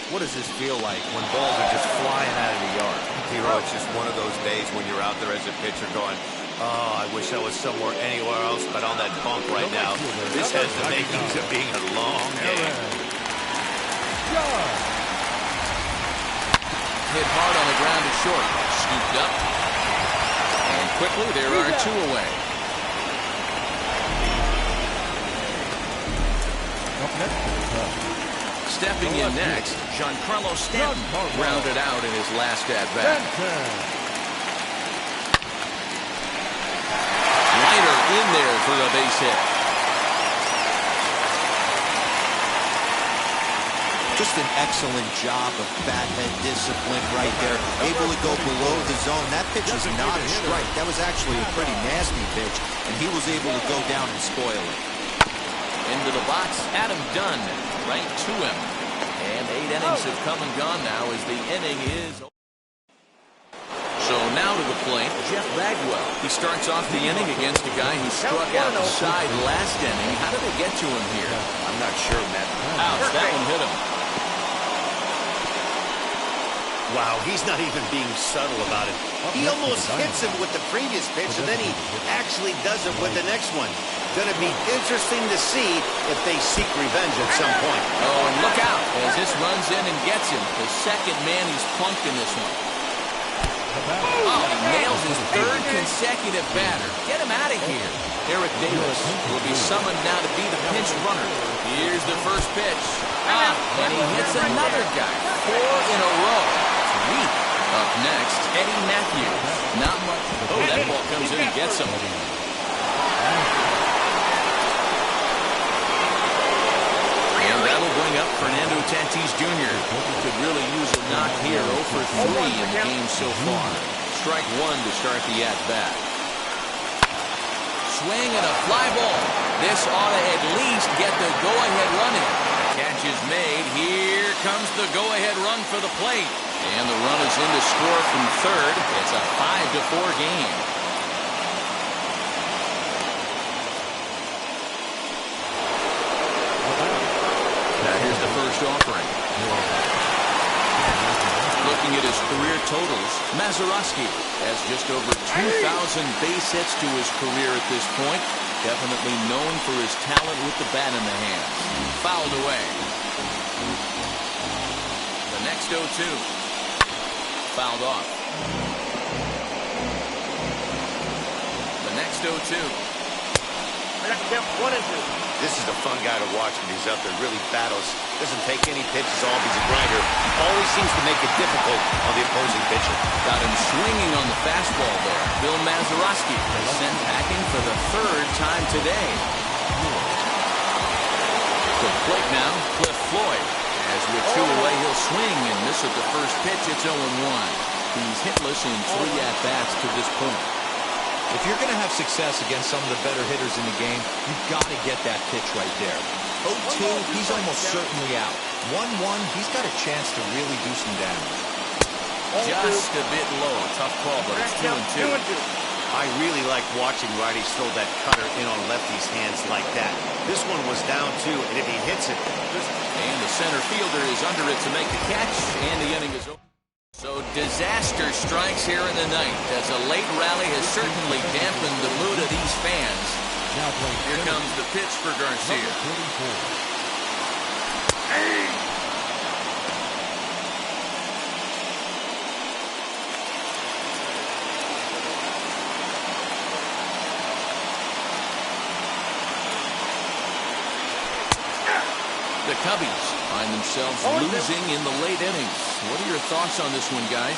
what does this feel like when balls are just flying out of the yard? Hero, it's just one of those days when you're out there as a pitcher going, oh, I wish I was somewhere anywhere else but on that bump right now. This has the makings of being a long game. Hit hard on the ground to short. Scooped up. And quickly there are 2 away. Up next to the top. Stepping in next, Giancarlo Stanton grounded out in his last at-bat. Leiter in there for a base hit. Just an excellent job of bat head discipline right there. Able to go below the zone. That pitch was not a strike. That was actually a pretty nasty pitch, and he was able to go down and spoil it. Into the box, Adam Dunn right to him. And 8 innings have come and gone now as the inning is. So now to the plate, Jeff Bagwell. He starts off the inning against a guy who struck outside last inning. How did they get to him here? I'm not sure, Matt. Ouch, that one hit him. Wow, he's not even being subtle about it. He almost hits him with the previous pitch, and then he actually does it with the next one. Going to be interesting to see if they seek revenge at some point. Oh, and look out as this runs in and gets him. The second man he's punked in this one. Oh, he nails his third consecutive batter. Get him out of here. Eric Davis will be summoned now to be the pinch runner. Here's the first pitch. And he hits another guy. 4 in a row. Sweet. Up next, Eddie Matthews. Not much. Oh, that ball comes in and gets him. And that'll bring up Fernando Tatis Jr. Could really use a knock here. 0 for 3 in the game so far. Strike 1 to start the at-bat. Swing and a fly ball. This ought to at least get the go-ahead run in. Catch is made. Here comes the go-ahead run for the plate. And the run is in to score from third. It's a 5-4 game. Now here's the first offering. Looking at his career totals, Mazeroski has just over 2,000 base hits to his career at this point. Definitely known for his talent with the bat in the hands. Fouled away. The next 0-2. Fouled off. The next 0-2. This is a fun guy to watch when he's out there. Really battles. Doesn't take any pitches off. He's a grinder. Always seems to make it difficult on the opposing pitcher. Got him swinging on the fastball there. Bill Mazeroski is sent packing for the third time today. To the plate now, Cliff Floyd. As with 2 away, he'll swing and miss at the first pitch. It's 0-1. He's hitless in 3 at-bats to this point. If you're going to have success against some of the better hitters in the game, you've got to get that pitch right there. 0-2, he's almost certainly out. 1-1, he's got a chance to really do some damage. Just a bit low. Tough call, but it's 2-2. I really like watching righties throw that cutter in on lefties' hands like that. This one was down 2, and if he hits it... And the center fielder is under it to make the catch, and the inning is over. So disaster strikes here in the ninth as a late rally has certainly dampened the mood of these fans. Here comes the pitch for Garcia. The Cubbies find themselves losing in the late innings. What are your thoughts on this one, guys?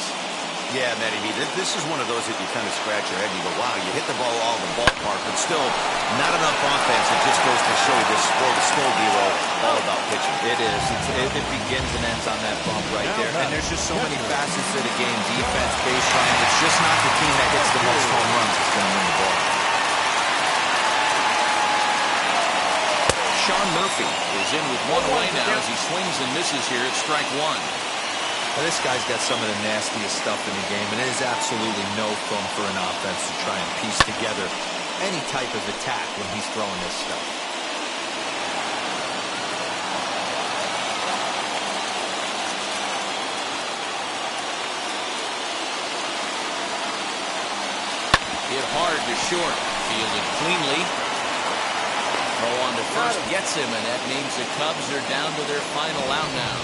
Yeah, Matty B, this is one of those that you kind of scratch your head and you go, wow, you hit the ball all in the ballpark, but still not enough offense. It just goes to show you this sport is still all about pitching. It is. It begins and ends on that bump right there. And there's just so many facets to the game. Defense, base running. It's just not the team that hits the most home runs that's going to win the ball. Sean Murphy is in with 1 away now as he swings and misses here at strike 1. Now, this guy's got some of the nastiest stuff in the game, and it is absolutely no fun for an offense to try and piece together any type of attack when he's throwing this stuff. Hit hard to short, fielded cleanly. Throw on to first gets him, and that means the Cubs are down to their final out now.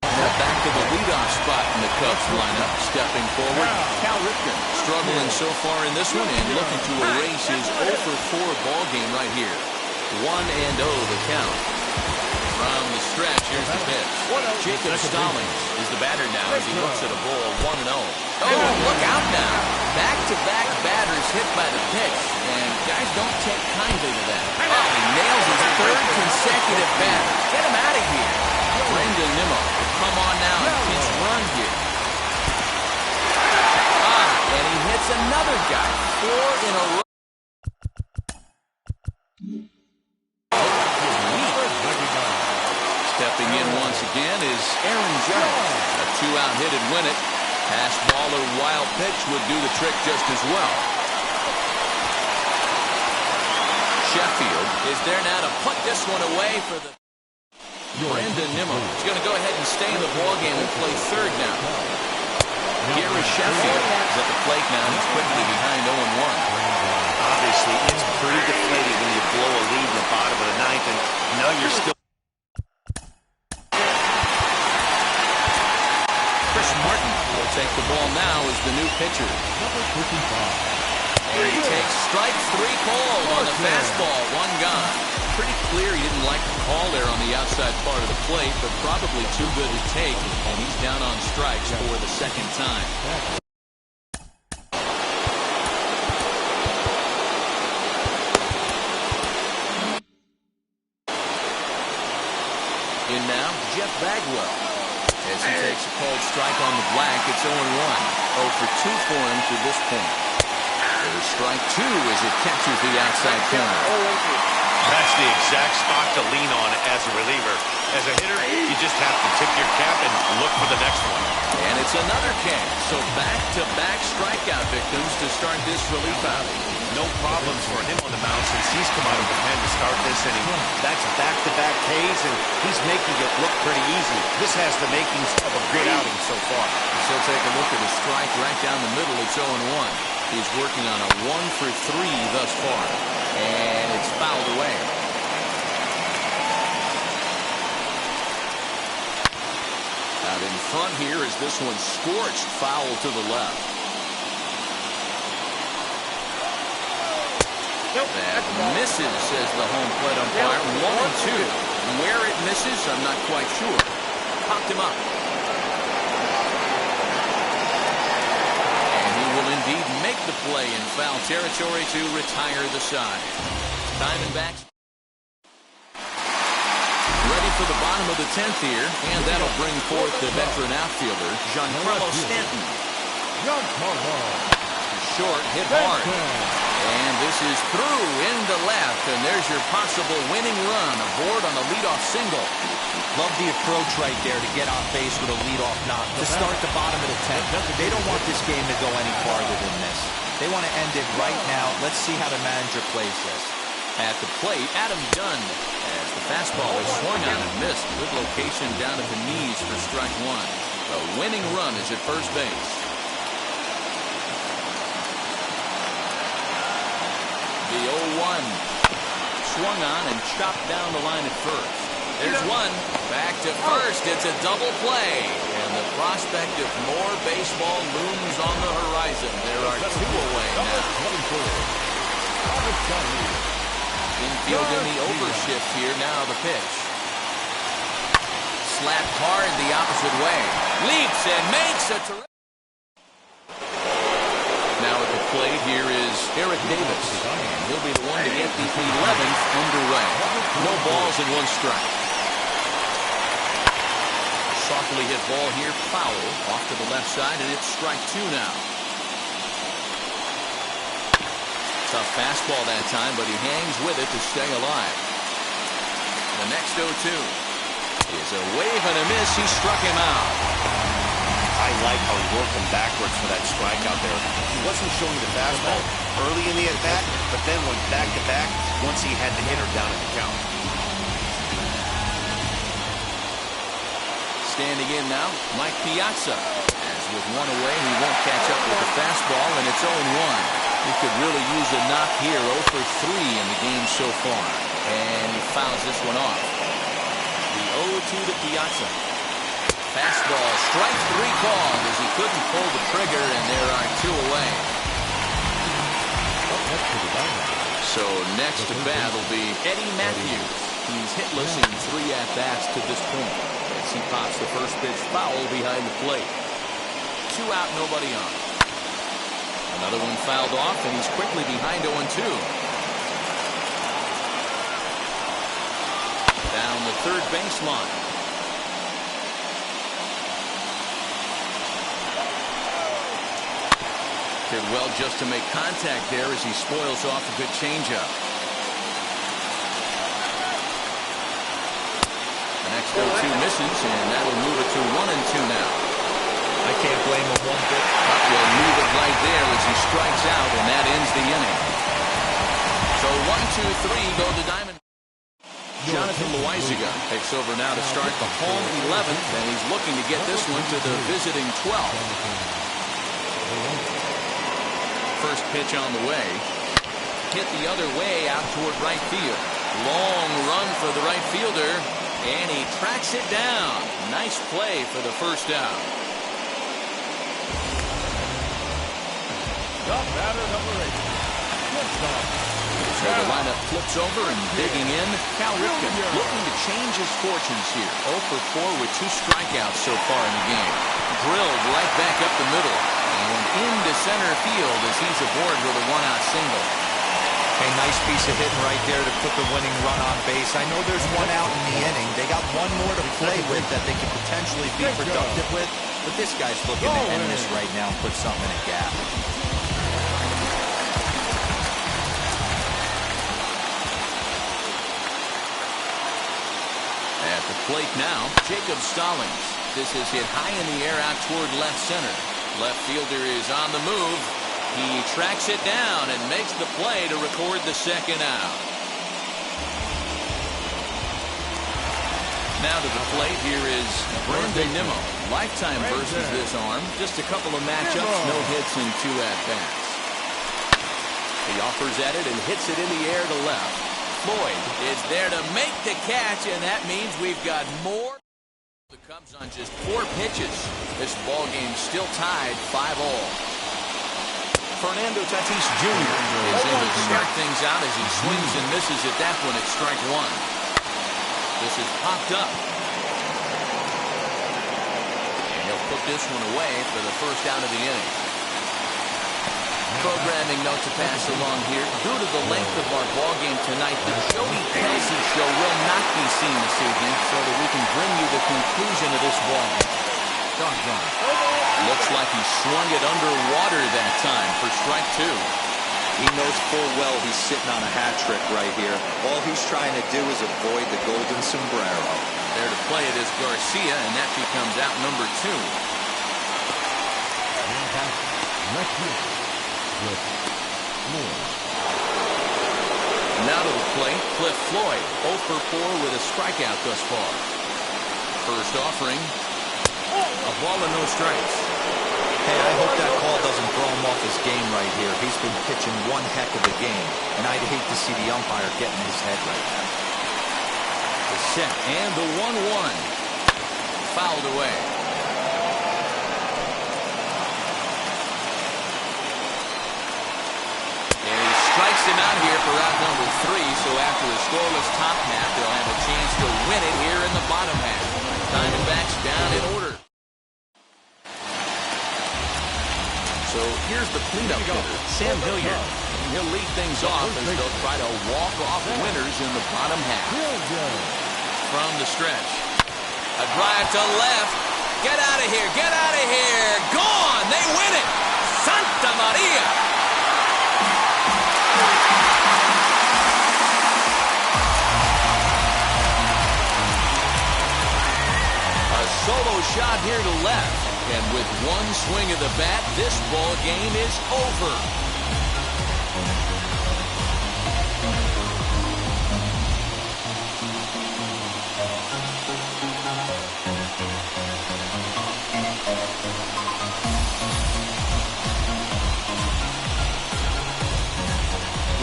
Now back to the leadoff spot in the Cubs lineup. Step stepping forward, Cal Ripken. Struggling so far in this one and looking to erase his 0-for-4 ball game right here. 1-0 the count. From the stretch, here's the pitch. Jacob Stallings is the batter now as he looks at a ball 1-0. Oh, look out now. Back-to-back batters hit by the pitch, and guys don't take kindly to that. Oh, he nails his third consecutive batter. Get him out of here. Brendan Nimmo will come on now and pinch run here. And he hits another guy. 4 in a row. Stepping in once again is Aaron Judge. A 2-out hit and win it. Pass ball or wild pitch would do the trick just as well. Sheffield is there now to put this one away for the... Brendan Nimmo is going to go ahead and stay in the ballgame and play third now. Gary Sheffield is at the plate now. He's quickly behind 0-1. Obviously, it's pretty deflating when you blow a lead in the bottom of the ninth, and now you're still... Chris Martin will take the ball now as the new pitcher. Number 55. And he takes strike 3 called on the fastball. 1 gone. Pretty clear he didn't like the call there on the outside part of the plate, but probably too good to take, and he's down on strikes for the second time. In now, Jeff Bagwell. As he takes a cold strike on the black, it's 0-1. 0 for 2 for him to this point. There's strike 2 as it catches the outside corner. That's the exact spot to lean on as a reliever. As a hitter, you just have to tip your cap and look for the next one. And it's another K. So back-to-back strikeout victims to start this relief outing. No problems for him on the mound since he's come out of the pen to start this inning. That's back-to-back Ks, and he's making it look pretty easy. This has the makings of a good outing so far. So take a look at his strike right down the middle. It's 0-1. He's working on a 1 for 3 thus far. And it's fouled away. Out in front here as this one scorched foul to the left. That misses, says the home plate umpire. 1-2. Where it misses, I'm not quite sure. Popped him up. And he will indeed make the play in foul territory to retire the side. Diamondbacks ready for the bottom of the 10th here, and that'll bring forth the veteran outfielder, Giancarlo Stanton. Short, hit hard. And this is through into left, and there's your possible winning run aboard on the leadoff single. Love the approach right there to get on base with a leadoff knock to start the bottom of the 10th. They don't want this game to go any farther than this. They want to end it right now. Let's see how the manager plays this. At the plate, Adam Dunn, as the fastball is swung on and missed. Good location down at the knees for strike 1. The winning run is at first base. The 0-1 swung on and chopped down the line at first. There's one. Back to first. It's a double play. And the prospect of more baseball looms on the horizon. There are 2 away now. Infield in the overshift here. Now the pitch. Slapped hard the opposite way. Leaps and makes a terrific. Now at the plate here is Eric Davis. And he'll be the one to get the 11th underway. No balls and 1 strike. Softly hit ball here, foul off to the left side, and it's strike 2 now. Tough fastball that time, but he hangs with it to stay alive. The next 0-2 is a wave and a miss. He struck him out. I like how he worked him backwards for that strike out there. He wasn't showing the fastball early in the at-bat, but then went back-to-back once he had the hitter down at the count. Standing in now, Mike Piazza. As with 1 away, he won't catch up with the fastball, and it's 0-1. He could really use a knock here. 0 for 3 in the game so far. And he fouls this one off. The 0-2 to Piazza. Fastball, strike 3 called as he couldn't pull the trigger, and there are 2 away. So next to bat will be Eddie Matthews. He's hitless in 3 at-bats to this point as he pops the first pitch foul behind the plate. 2 out, nobody on. Another one fouled off, and he's quickly behind 0-2. Down the third baseline. Did well just to make contact there as he spoils off a good changeup. The next 0-2 misses, and that'll move it to 1-2 now. I can't blame him one bit. Will move it right there as he strikes out, and that ends the inning. So 1-2-3 go to Diamond. Jonathan Loaizaga takes over now to start the home 11th, and he's looking to get this one to the visiting 12th. First pitch on the way. Hit the other way out toward right field. Long run for the right fielder, and he tracks it down. Nice play for the first out. The batter number 8. So the lineup flips over, and digging in, Cal Ripken looking to change his fortunes here. 0 for 4 with 2 strikeouts so far in the game. Drilled right back up the middle and into center field as he's aboard with a 1-out single. A nice piece of hitting right there to put the winning run on base. I know there's 1 out in the inning. They got 1 more to play with that they could potentially be productive with, but this guy's looking to end this right now and put something in a gap. At the plate now, Jacob Stallings. This is hit high in the air out toward left center. Left fielder is on the move. He tracks it down and makes the play to record the second out. Now to the plate, here is Brandon Nimmo. Lifetime versus this arm. Just a couple of matchups, no hits in 2 at-bats. He offers at it and hits it in the air to left. Floyd is there to make the catch, and that means we've got more. The Cubs on just 4 pitches. This ball game still tied 5-all. Fernando Tatis Jr. is in to start things out as he swings and misses at that one at strike 1. This is popped up. And he'll put this one away for the first out of the inning. Programming note to pass along here. Due to the length of our ball game tonight, the Joey Kelsey show will not be seen this evening so that we can bring you the conclusion of this ball game. Looks like he swung it underwater that time for strike 2. He knows full well he's sitting on a hat trick right here. All he's trying to do is avoid the golden sombrero. There to play it is Garcia, and that becomes out number 2. Now to the plate, Cliff Floyd, 0 for 4 with a strikeout thus far. First offering, a ball and no strikes. Hey, I hope that call doesn't throw him off his game right here. He's been pitching one heck of a game, and I'd hate to see the umpire get in his head right now. The set and the 1-1. Fouled away. Strikes him out here for out number 3, so after a scoreless top half, they'll have a chance to win it here in the bottom half. Diamondbacks down in order. So here's the cleanup hitter, Sam Hilliard. He'll lead things off as they'll try to walk off winners in the bottom half. From the stretch. A drive to left. Get out of here, get out of here. Gone, they win it. Santa Maria. Solo shot here to left, and with one swing of the bat, this ball game is over.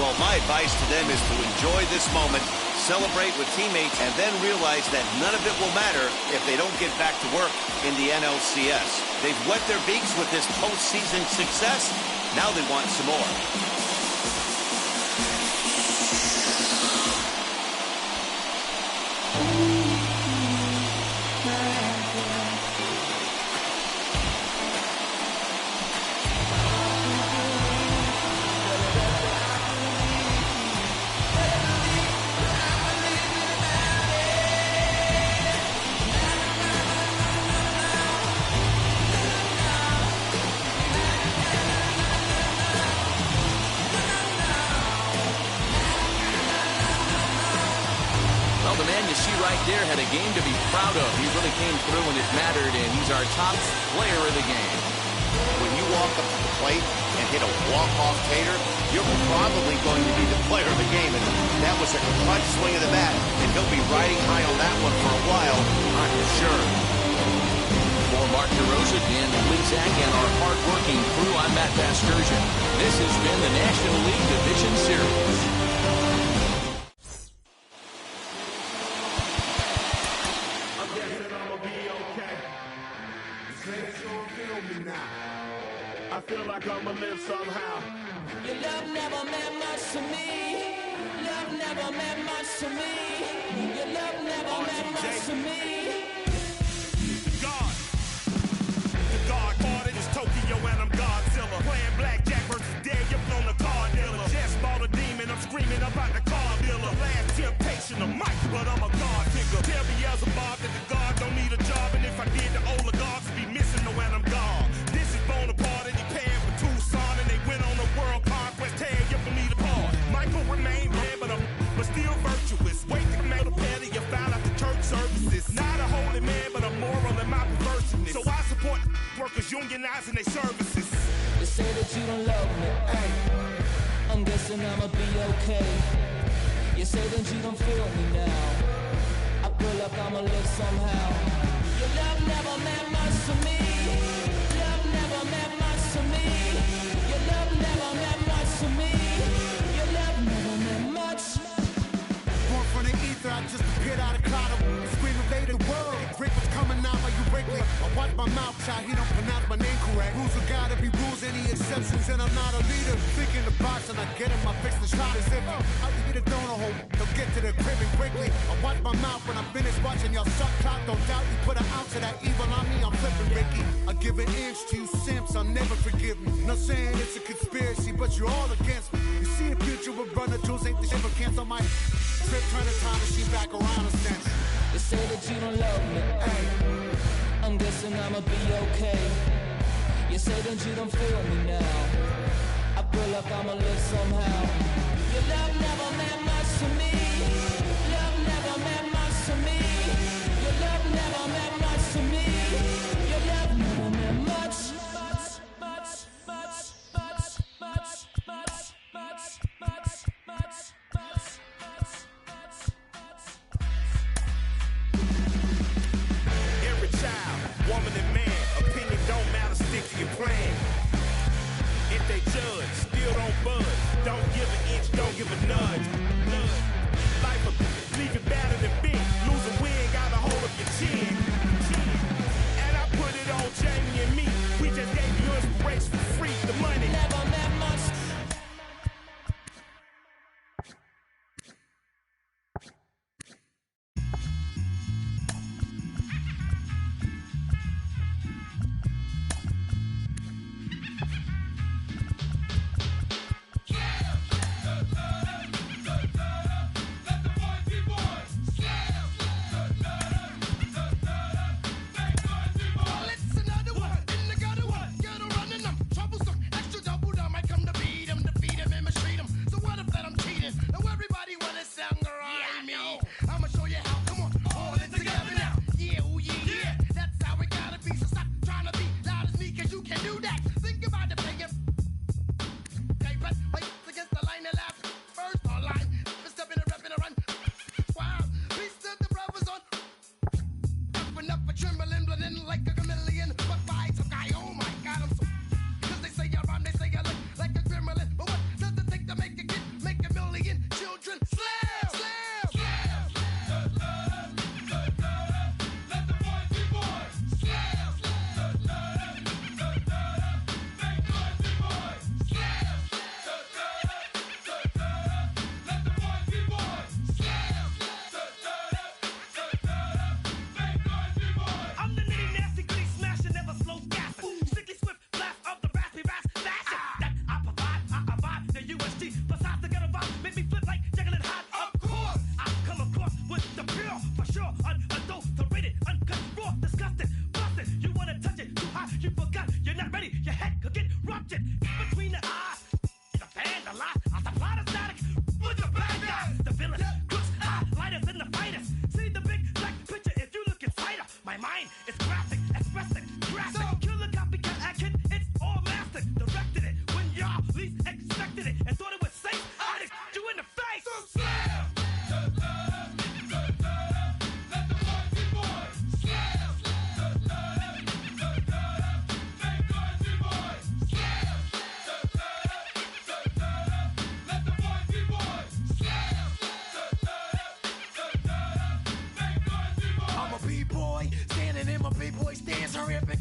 Well, my advice to them is to enjoy this moment, celebrate with teammates, and then realize that none of it will matter if they don't get back to work in the NLCS. They've wet their beaks with this postseason success. Now they want some more. Well, the man you see right there had a game to be proud of. He really came through when it mattered, and he's our top player of the game. When you walk up to the plate and hit a walk-off tater, you're probably going to be the player of the game. And that was a clutch swing of the bat, and he'll be riding high on that one for a while, I'm sure. For Mark DeRosa, Dan Plesac, and our hard-working crew, I'm Matt Vasgersian. This has been the National League Division Series. I feel like I'ma live somehow. Your love never meant much to me. Love never meant much to me. Your love never meant much to me. The God parted is Tokyo and I'm Godzilla. Playing blackjack versus Daniel on the car dealer. Just bought a demon, I'm screaming about the car dealer. Last temptation of Mike, but I'm a God digger. Tell me as a Bob that the God don't need a job, and if I did, the oligarchs would be missing the when I'm gone. This is Bonaparte and he paying for Tucson, and they went on a world conquest. Tell you for me to part. Michael remained dead, but still virtuous. Wait to make a penny, you found out the church services. Not a holy man, but a moral in my perverseness. So I support workers unionizing their services. They say that you don't love me. Ay. I'm guessing I'ma be okay. You say that you don't feel me now. I feel like I'ma live somehow. Your love never meant much to me. Love never meant much to me. Your love never meant much to me. Your love never meant much. Born from the ether, I just appeared out of cloud. Scream invaded the world. Drake was coming out while you break it. I watch my mouth shot, he don't pronounce my name correct. Rules will gotta be rules, any exceptions, and I'm not a leader. Thinking the box and I get in my fix the shot as if I'll eat a donut hole. They'll get to the crib and quickly. I watch my mouth when I finish watching y'all suck clock. Don't doubt you put an ounce of that evil on me, I'm flipping Ricky. I give an inch to you simps, I'll never forgive me. Not saying it's a conspiracy, but you're all against me. You see a future with Brother Jules ain't the shit, but cancel my trip, turn the time machine back around a sense. They say that you don't love me. Ay. I'm guessing I'ma be okay. You say that you don't feel me now. I feel like I'ma live somehow. Your love never meant much to me. Love never meant much to me. Your love never meant much to me. Your love never meant much. Every child, woman and man, opinion don't matter, stick to your plan. If they judge, still don't budge. Don't give an inch, don't give a nudge. Life will leave you back.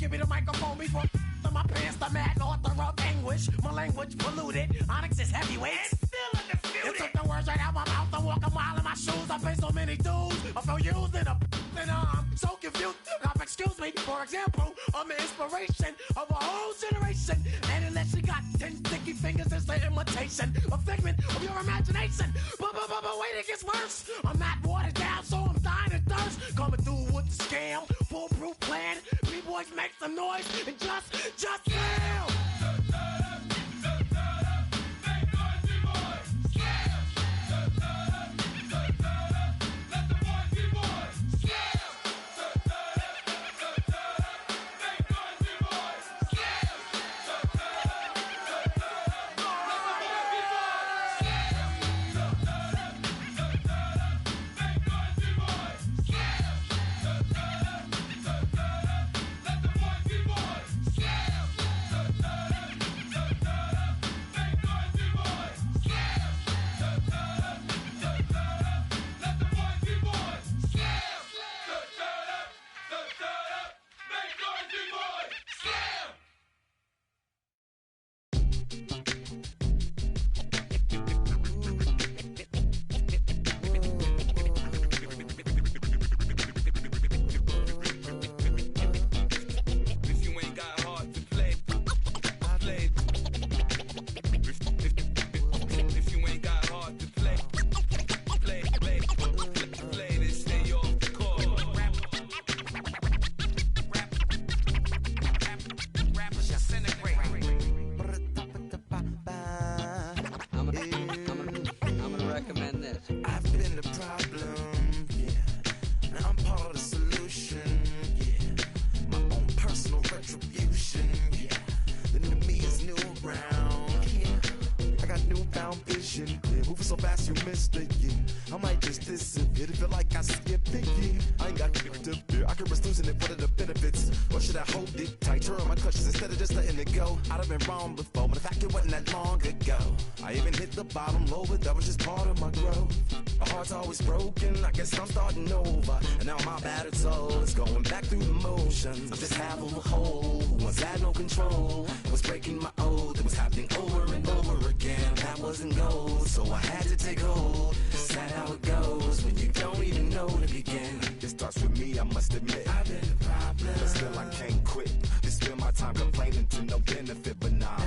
give me the microphone before my pants, the mad author of anguish. My language polluted. Onyx is heavyweight. And still undisputed. You took the words right out my mouth. I walk a mile in my shoes. I face so many dudes. I feel used in and I'm so confused. Excuse me. For example, I'm an inspiration of a whole generation. And unless you got 10 sticky fingers, it's the imitation. A figment of your imagination. But wait, it gets worse. I'm not watered down, so I'm dying of thirst. Coming through with the scam. Foolproof plan. B-boys make some noise and just fail. so fast you missed it, yeah. I might just disappear to feel like I skipped it, yeah. I ain't got to fear, I could risk losing it, what are the benefits? Or should I hold it tight, turn on my clutches instead of just letting it go? I'd have been wrong before, but the fact it wasn't that long ago. I even hit the bottom low, but that was just part of my growth. My heart's always broken, I guess I'm starting over. And now my battered soul is going back through the motions. I'm just half of a whole, who once had no control. I was breaking my oath, it was happening over and over again. That wasn't gold, so I had to take hold. Sad how it goes when you don't even know to begin. It starts with me, I must admit. I've been a problem, but still I can't quit. Just spend my time complaining to no benefit, but nah.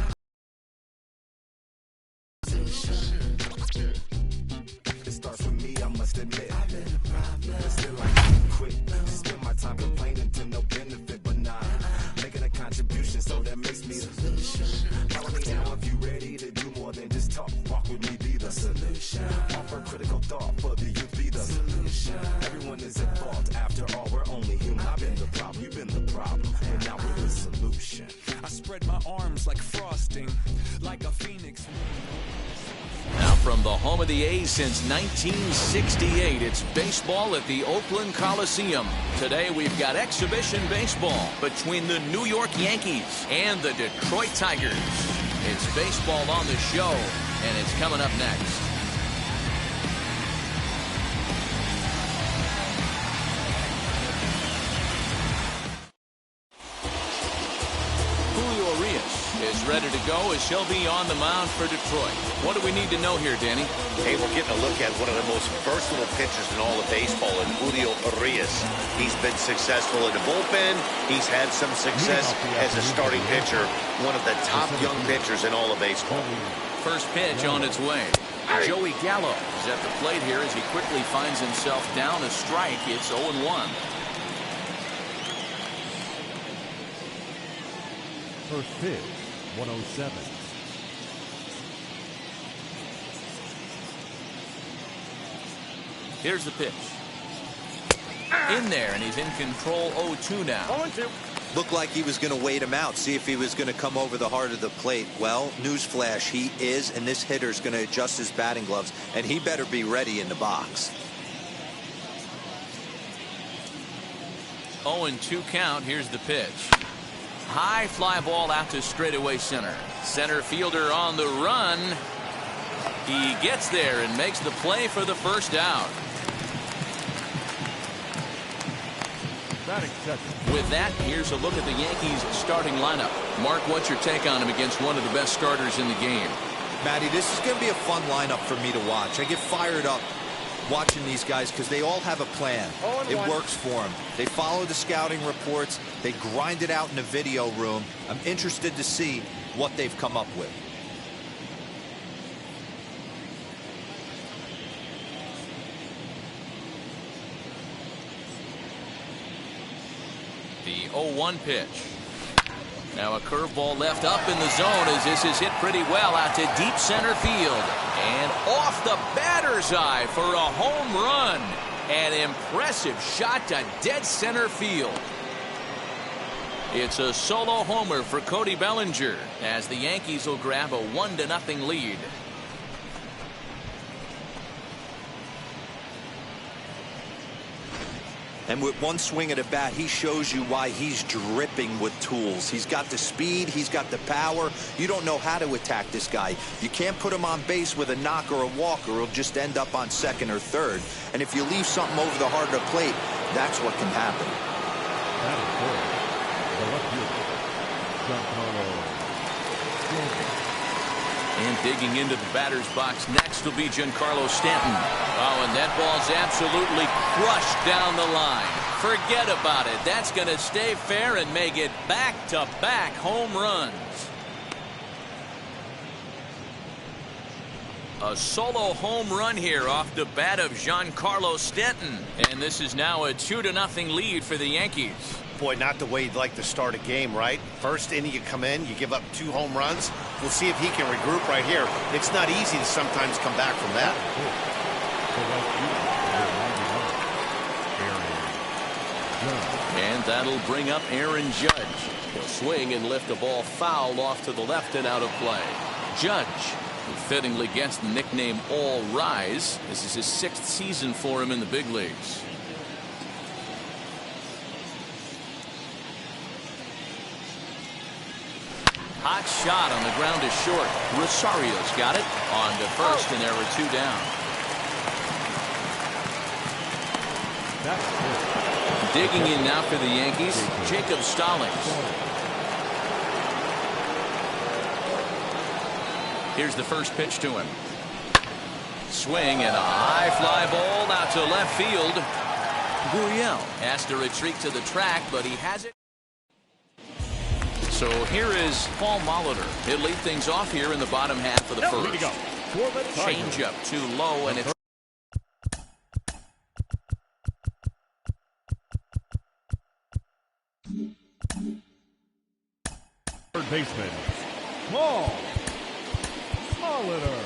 It starts with me, I must admit. I've been a problem, but still I can't quit. Just spend my time complaining to no benefit, but nah. Making a contribution, so that makes me the solution. Follow me now if you ready to do more than just talk. Walk with me, be the solution. Offer critical thought for the youth, be the solution. Everyone is at fault, after all, we're only human. I've been the problem, you've been the problem, and now we're the solution. I spread my arms like frosting, like a phoenix. Now from the home of the A's since 1968, it's baseball at the Oakland Coliseum. Today we've got exhibition baseball between the New York Yankees and the Detroit Tigers. It's baseball on the show, and it's coming up next. Is ready to go as she'll be on the mound for Detroit. What do we need to know here, Danny? Hey, we're getting a look at one of the most versatile pitchers in all of baseball, in Julio Urias. He's been successful in the bullpen. He's had some success as a starting pitcher. One of the top young pitchers in all of baseball. First pitch on its way. Joey Gallo is at the plate here as he quickly finds himself down a strike. It's 0-1. First pitch, 107. Here's the pitch. In there, and he's in control. 0-2 now. 0-2. Looked like he was going to wait him out, see if he was going to come over the heart of the plate. Well, newsflash, he is, and this hitter's going to adjust his batting gloves, and he better be ready in the box. 0-2 count. Here's the pitch. High fly ball out to straightaway center. Center fielder on the run. He gets there and makes the play for the first out. Batting second. With that, here's a look at the Yankees starting lineup. Mark, what's your take on him against one of the best starters in the game? Matty, this is going to be a fun lineup for me to watch. I get fired up watching these guys because they all have a plan. It works for them. They follow the scouting reports. They grind it out in the video room. I'm interested to see what they've come up with. The 0-1 pitch. Now a curveball left up in the zone as this is hit pretty well out to deep center field. And off the batter's eye for a home run. An impressive shot to dead center field. It's a solo homer for Cody Bellinger as the Yankees will grab a 1-0 lead. And with one swing of the bat, he shows you why he's dripping with tools. He's got the speed. He's got the power. You don't know how to attack this guy. You can't put him on base with a knock or a walk, or he'll just end up on second or third. And if you leave something over the heart of the plate, that's what can happen. That is good. The left fielder, Giancarlo. And digging into the batter's box next will be Giancarlo Stanton. Oh, and that ball's absolutely crushed down the line. Forget about it. That's going to stay fair and make it back-to-back home runs. A solo home run here off the bat of Giancarlo Stanton. And this is now a 2-0 lead for the Yankees. Boy, not the way you'd like to start a game, right? First inning you come in, you give up 2 home runs. We'll see if he can regroup right here. It's not easy to sometimes come back from that. And that'll bring up Aaron Judge. He'll swing and lift a ball foul off to the left and out of play. Judge, who fittingly gets the nickname All Rise. This is his 6th season for him in the big leagues. Hot shot on the ground is short. Rosario's got it on to first, and there were 2 down. Digging in now for the Yankees, Jacob Stallings. Here's the first pitch to him. Swing and a high fly ball out to left field. Gurriel has to retreat to the track, but he has it. So here is Paul Molitor. He'll lead things off here in the bottom half of the first. Change up too low, and it's third baseman, Paul Molitor.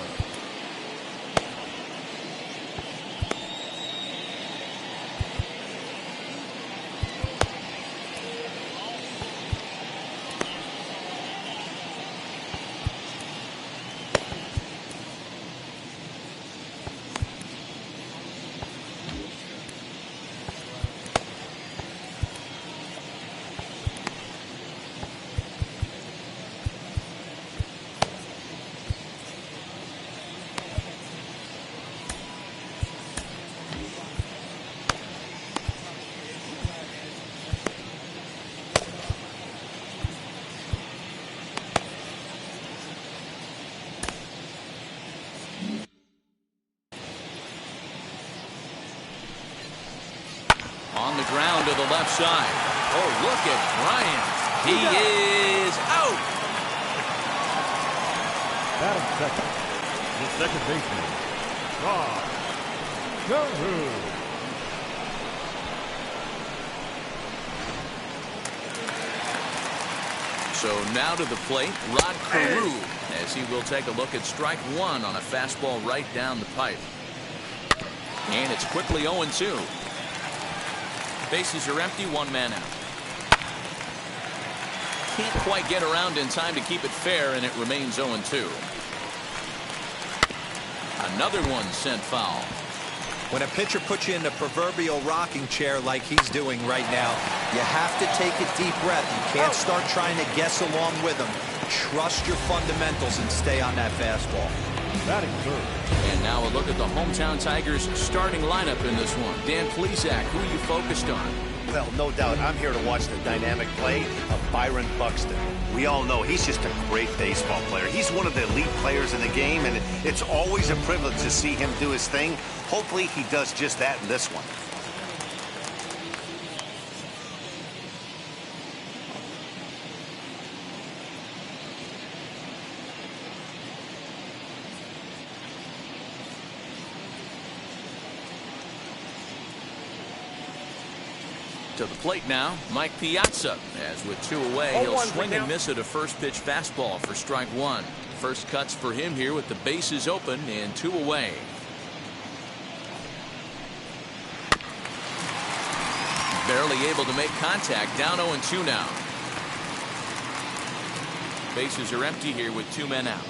on the ground to the left side. Oh, look at Bryant. He is out. Batting second, the second baseman, Rod Carew. So now to the plate, Rod Carew, as he will take a look at strike one on a fastball right down the pipe. And it's quickly 0-2. Bases are empty, one man out. Can't quite get around in time to keep it fair, and it remains 0-2. Another one sent foul. When a pitcher puts you in the proverbial rocking chair like he's doing right now, you have to take a deep breath. You can't start trying to guess along with him. Trust your fundamentals and stay on that fastball. Batting third. And now a look at the hometown Tigers starting lineup in this one. Dan Plesac, who are you focused on? Well, no doubt. I'm here to watch the dynamic play of Byron Buxton. We all know he's just a great baseball player. He's one of the elite players in the game, and it's always a privilege to see him do his thing. Hopefully he does just that in this one. To the plate now, Mike Piazza, as with 2 away, he'll swing and miss at a first pitch fastball for strike 1. First cuts for him here with the bases open and 2 away. Barely able to make contact, down 0-2 now. Bases are empty here with 2 men out.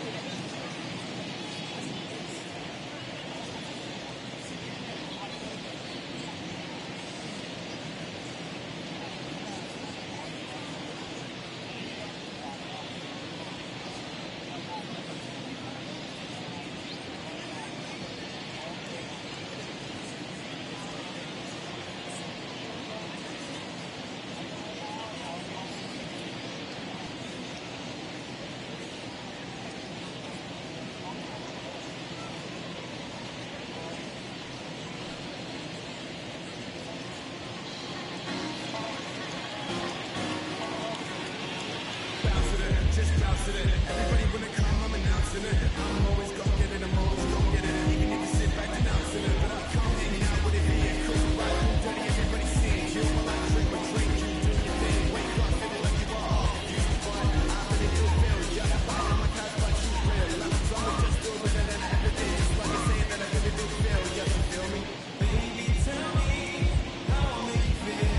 Everybody wanna come, I'm announcing it. I'm always gon' get it, I'm always gon' get it. Even if you sit back denouncing it, but I come hanging out with it, being crystal right, cool, dirty, everybody seeing. Kill my life, drink my drink, you do your thing. Wake up, feeling like you are off. You fun, I really do feel ya. I'm my cat, but you real. I'm just doing it and everything. It's like I'm saying that I really do feel ya. You feel me? Baby, tell me how I make you feel.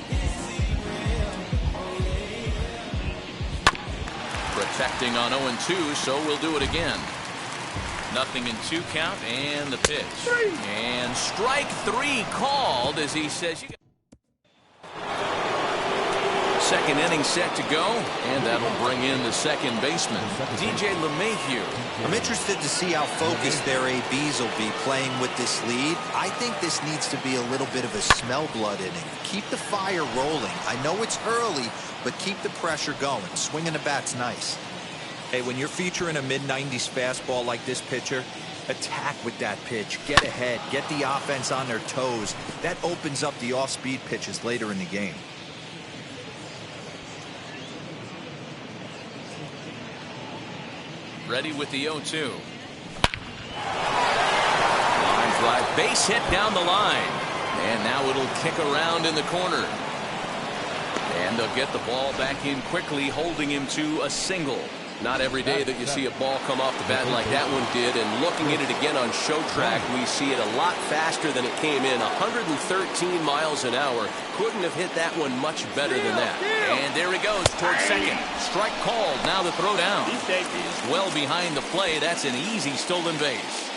Is it real? Oh yeah. Protecting on 0-2, so we'll do it again. 0-2 count, and the pitch. And strike 3 called as he says you got. Second inning set to go, and that'll bring in the second baseman, DJ LeMahieu. I'm interested to see how focused their ABs will be playing with this lead. I think this needs to be a little bit of a smell blood inning. Keep the fire rolling. I know it's early, but keep the pressure going. Swinging the bat's nice. Hey, when you're featuring a mid-90s fastball like this pitcher, attack with that pitch. Get ahead. Get the offense on their toes. That opens up the off-speed pitches later in the game. Ready with the 0-2. Line drive, base hit down the line. And now it'll kick around in the corner. And they'll get the ball back in quickly, holding him to a single. Not every day that you see a ball come off the bat like that one did. And looking at it again on show track, we see it a lot faster than it came in. 113 miles an hour. Couldn't have hit that one much better than that. And there he goes towards second. Strike called. Now the throw down. Well behind the play. That's an easy stolen base.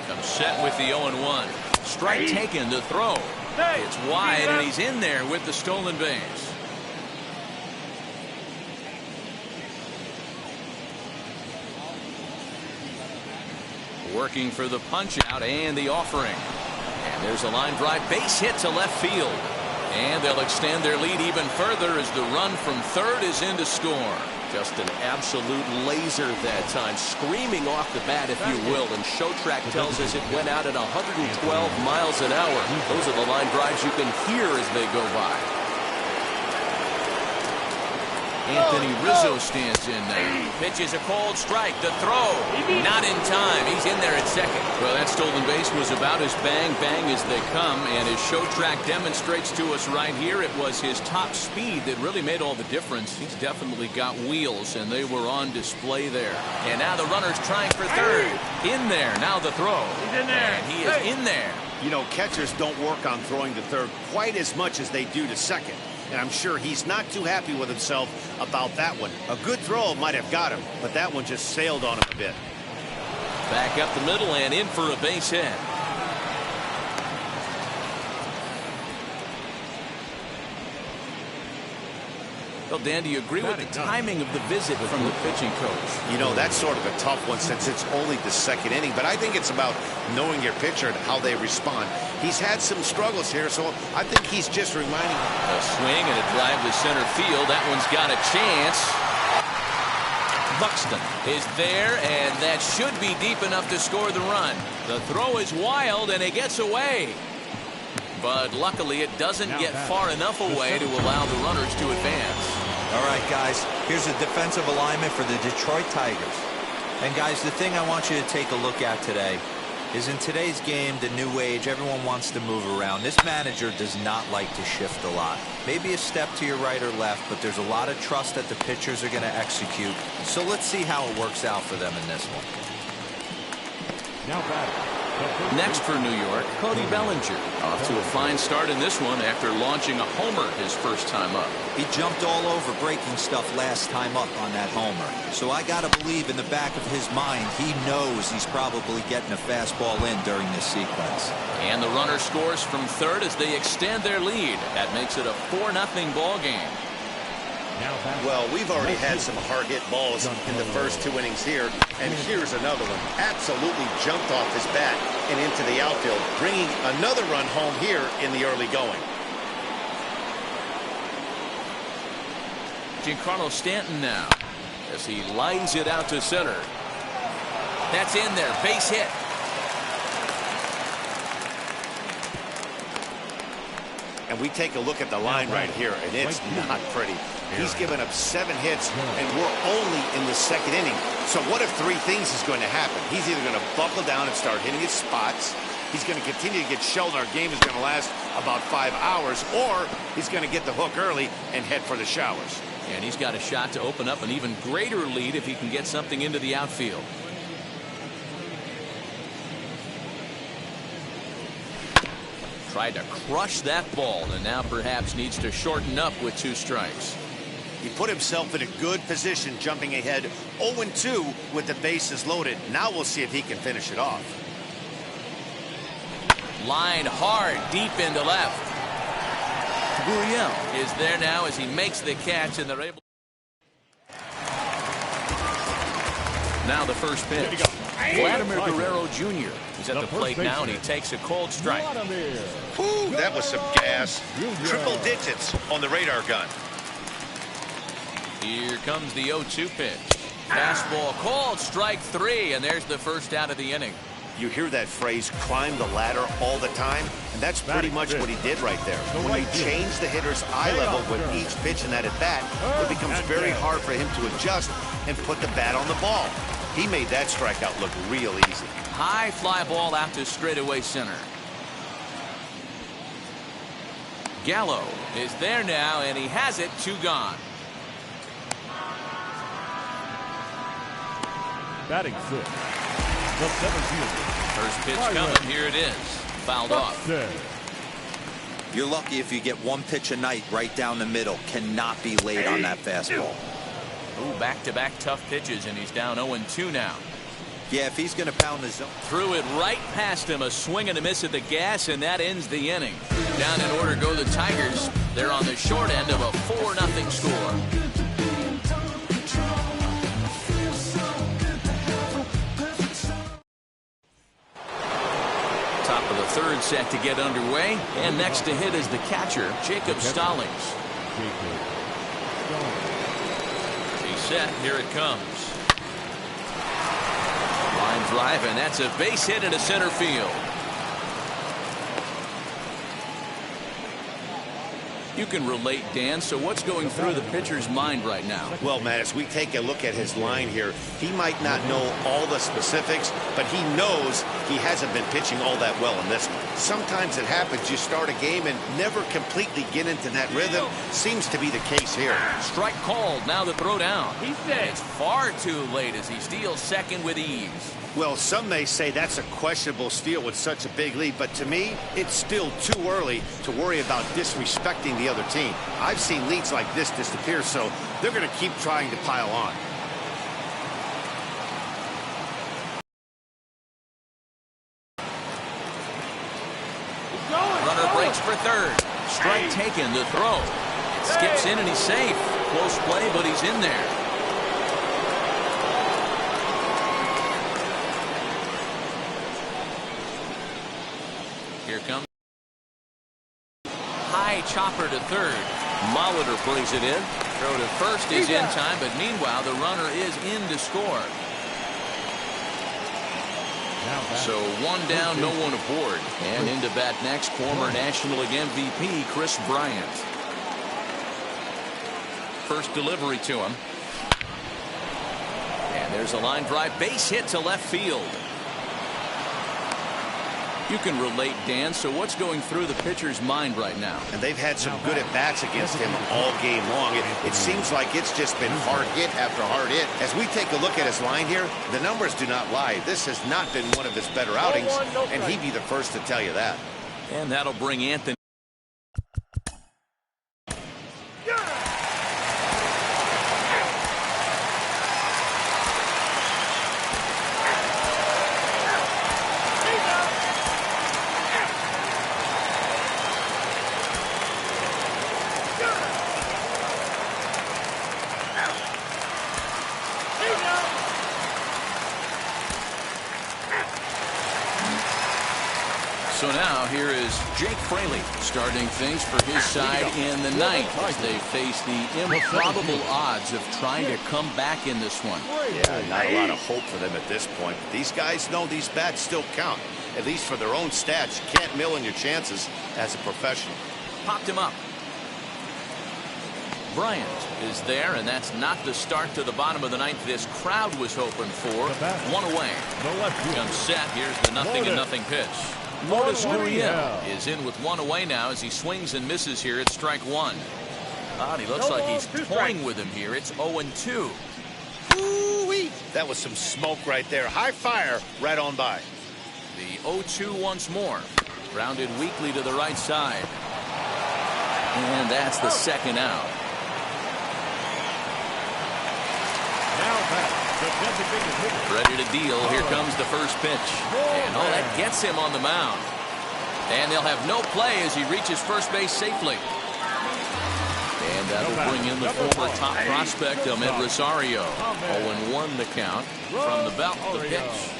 Comes set with the 0-1. Strike taken to throw. It's wide, and he's in there with the stolen base. Working for the punch out and the offering. And there's a line drive base hit to left field. And they'll extend their lead even further as the run from third is in to score. Just an absolute laser that time, screaming off the bat, if you will. And show track tells us it went out at 112 miles an hour. Those are the line drives you can hear as they go by. Anthony Rizzo stands in now. Pitches a cold strike. The throw. Not in time. He's in there at second. Well, that stolen base was about as bang as they come. And as show track demonstrates to us right here, it was his top speed that really made all the difference. He's definitely got wheels, and they were on display there. And now the runner's trying for third. In there. Now the throw. He's in there. And he is in there. You know, catchers don't work on throwing to third quite as much as they do to second. And I'm sure he's not too happy with himself about that one. A good throw might have got him, but that one just sailed on him a bit. Back up the middle and in for a base hit. Well, Dan, do you agree with the timing of the visit from the pitching coach? You know, that's sort of a tough one since it's only the second inning, but I think it's about knowing your pitcher and how they respond. He's had some struggles here, so I think he's just reminding him. A swing and a drive to center field. That one's got a chance. Buxton is there, and that should be deep enough to score the run. The throw is wild, and it gets away. But luckily, it doesn't get far enough away to allow the runners to advance. All right, guys, here's a defensive alignment for the Detroit Tigers. And, guys, the thing I want you to take a look at today is in today's game, the new age, everyone wants to move around. This manager does not like to shift a lot. Maybe a step to your right or left, but there's a lot of trust that the pitchers are going to execute. So let's see how it works out for them in this one. Now batting. Next for New York, Cody Bellinger. Off to a fine start in this one after launching a homer his first time up. He jumped all over breaking stuff last time up on that homer. So I got to believe in the back of his mind, he knows he's probably getting a fastball in during this sequence. And the runner scores from third as they extend their lead. That makes it a 4-0 ball game. Well, we've already had some hard-hit balls in the first 2 innings here, and here's another one. Absolutely jumped off his bat and into the outfield, bringing another run home here in the early going. Giancarlo Stanton now as he lines it out to center. That's in there, base hit. And we take a look at the line right here, and it's not pretty. He's given up 7 hits, and we're only in the second inning. So what if 3 things is going to happen? He's either going to buckle down and start hitting his spots, he's going to continue to get shelled, our game is going to last about 5 hours, or he's going to get the hook early and head for the showers. And he's got a shot to open up an even greater lead if he can get something into the outfield. Tried to crush that ball, and now perhaps needs to shorten up with 2 strikes. He put himself in a good position, jumping ahead 0-2 with the bases loaded. Now we'll see if he can finish it off. Line hard, deep into left. Gurriel is there now as he makes the catch, and they're able. Now the first pitch. Vladimir Guerrero Jr. He's at the plate now, and he takes a cold strike. Ooh, that was some gas. Triple digits on the radar gun. Here comes the 0-2 pitch. Fastball called, strike 3, and there's the first out of the inning. You hear that phrase, climb the ladder, all the time, and that's pretty much what he did right there. When you change the hitter's eye level with each pitch in that at-bat, it becomes very hard for him to adjust and put the bat on the ball. He made that strikeout look real easy. High fly ball out to straightaway center. Gallo is there now, and he has it, 2 gone. Batting 6, the 17th. First pitch coming. Here it is. Fouled off. You're lucky if you get 1 pitch a night right down the middle. Cannot be late on that fastball. Ooh, back-to-back tough pitches, and he's down 0-2 now. Yeah, if he's going to pound the zone. Threw it right past him, a swing and a miss at the gas, and that ends the inning. Down in order go the Tigers. They're on the short end of a 4-0 score. Top of the third set to get underway, and next to hit is the catcher, Jacob Stallings. He's set, here it comes. Line drive, and that's a base hit into center field. You can relate, Dan, so what's going through the pitcher's mind right now? Well, Matt, as we take a look at his line here, he might not know all the specifics, but he knows he hasn't been pitching all that well in this one. Sometimes it happens, you start a game and never completely get into that rhythm. Seems to be the case here. Strike called, now the throw down. It's far too late as he steals second with ease. Well, some may say that's a questionable steal with such a big lead, but to me, it's still too early to worry about disrespecting the other team. I've seen leads like this disappear, so they're going to keep trying to pile on. Runner breaks for third. Strike taken, the throw. It skips in and he's safe. close play, but he's in there. Here comes high chopper to third. Molitor brings it in. Throw to first is in time, but meanwhile the runner is in to score. So one down, no one aboard. And into bat next, former National League MVP Chris Bryant. First delivery to him. And there's a line drive, base hit to left field. You can relate, Dan. So what's going through the pitcher's mind right now? And they've had some good at-bats against him all game long. It seems like it's just been hard hit after hard hit. As we take a look at his line here, the numbers do not lie. This has not been one of his better outings, and he'd be the first to tell you that. And that'll bring Anthony. So now here is Jake Fraley starting things for his side in the ninth as they face the improbable odds of trying to come back in this one. Yeah, not a lot of hope for them at this point. But these guys know these bats still count, at least for their own stats. You can't mill in your chances as a professional. Popped him up. Bryant is there, and that's not the start to the bottom of the ninth this crowd was hoping for. One away. Comes set. Here's the 0-0 pitch. Lourdes Gurriel is in with one away now as he swings and misses here at strike one. He looks like he's toying with him here. It's 0-2. Ooh-wee. That was some smoke right there. High fire right on by. The 0-2 once more. Grounded weakly to the right side. And that's the second out. Ready to deal. Here comes the first pitch. And that gets him on the mound. And they'll have no play as he reaches first base safely. And that'll bring in the former top prospect, Ahmed Rosario. 0-1 the count from the belt. The pitch.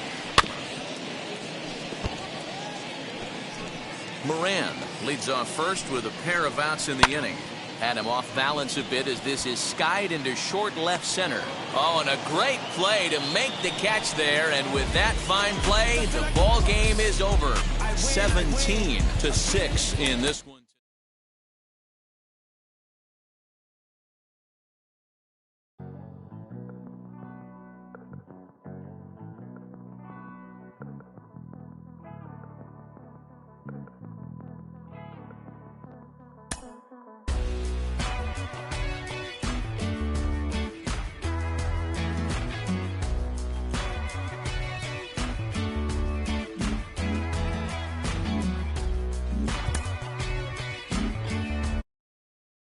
Moran leads off first with a pair of outs in the inning. Had him off balance a bit as this is skied into short left center. And a great play to make the catch there. And with that fine play, the ball game is over. 17-6 in this one.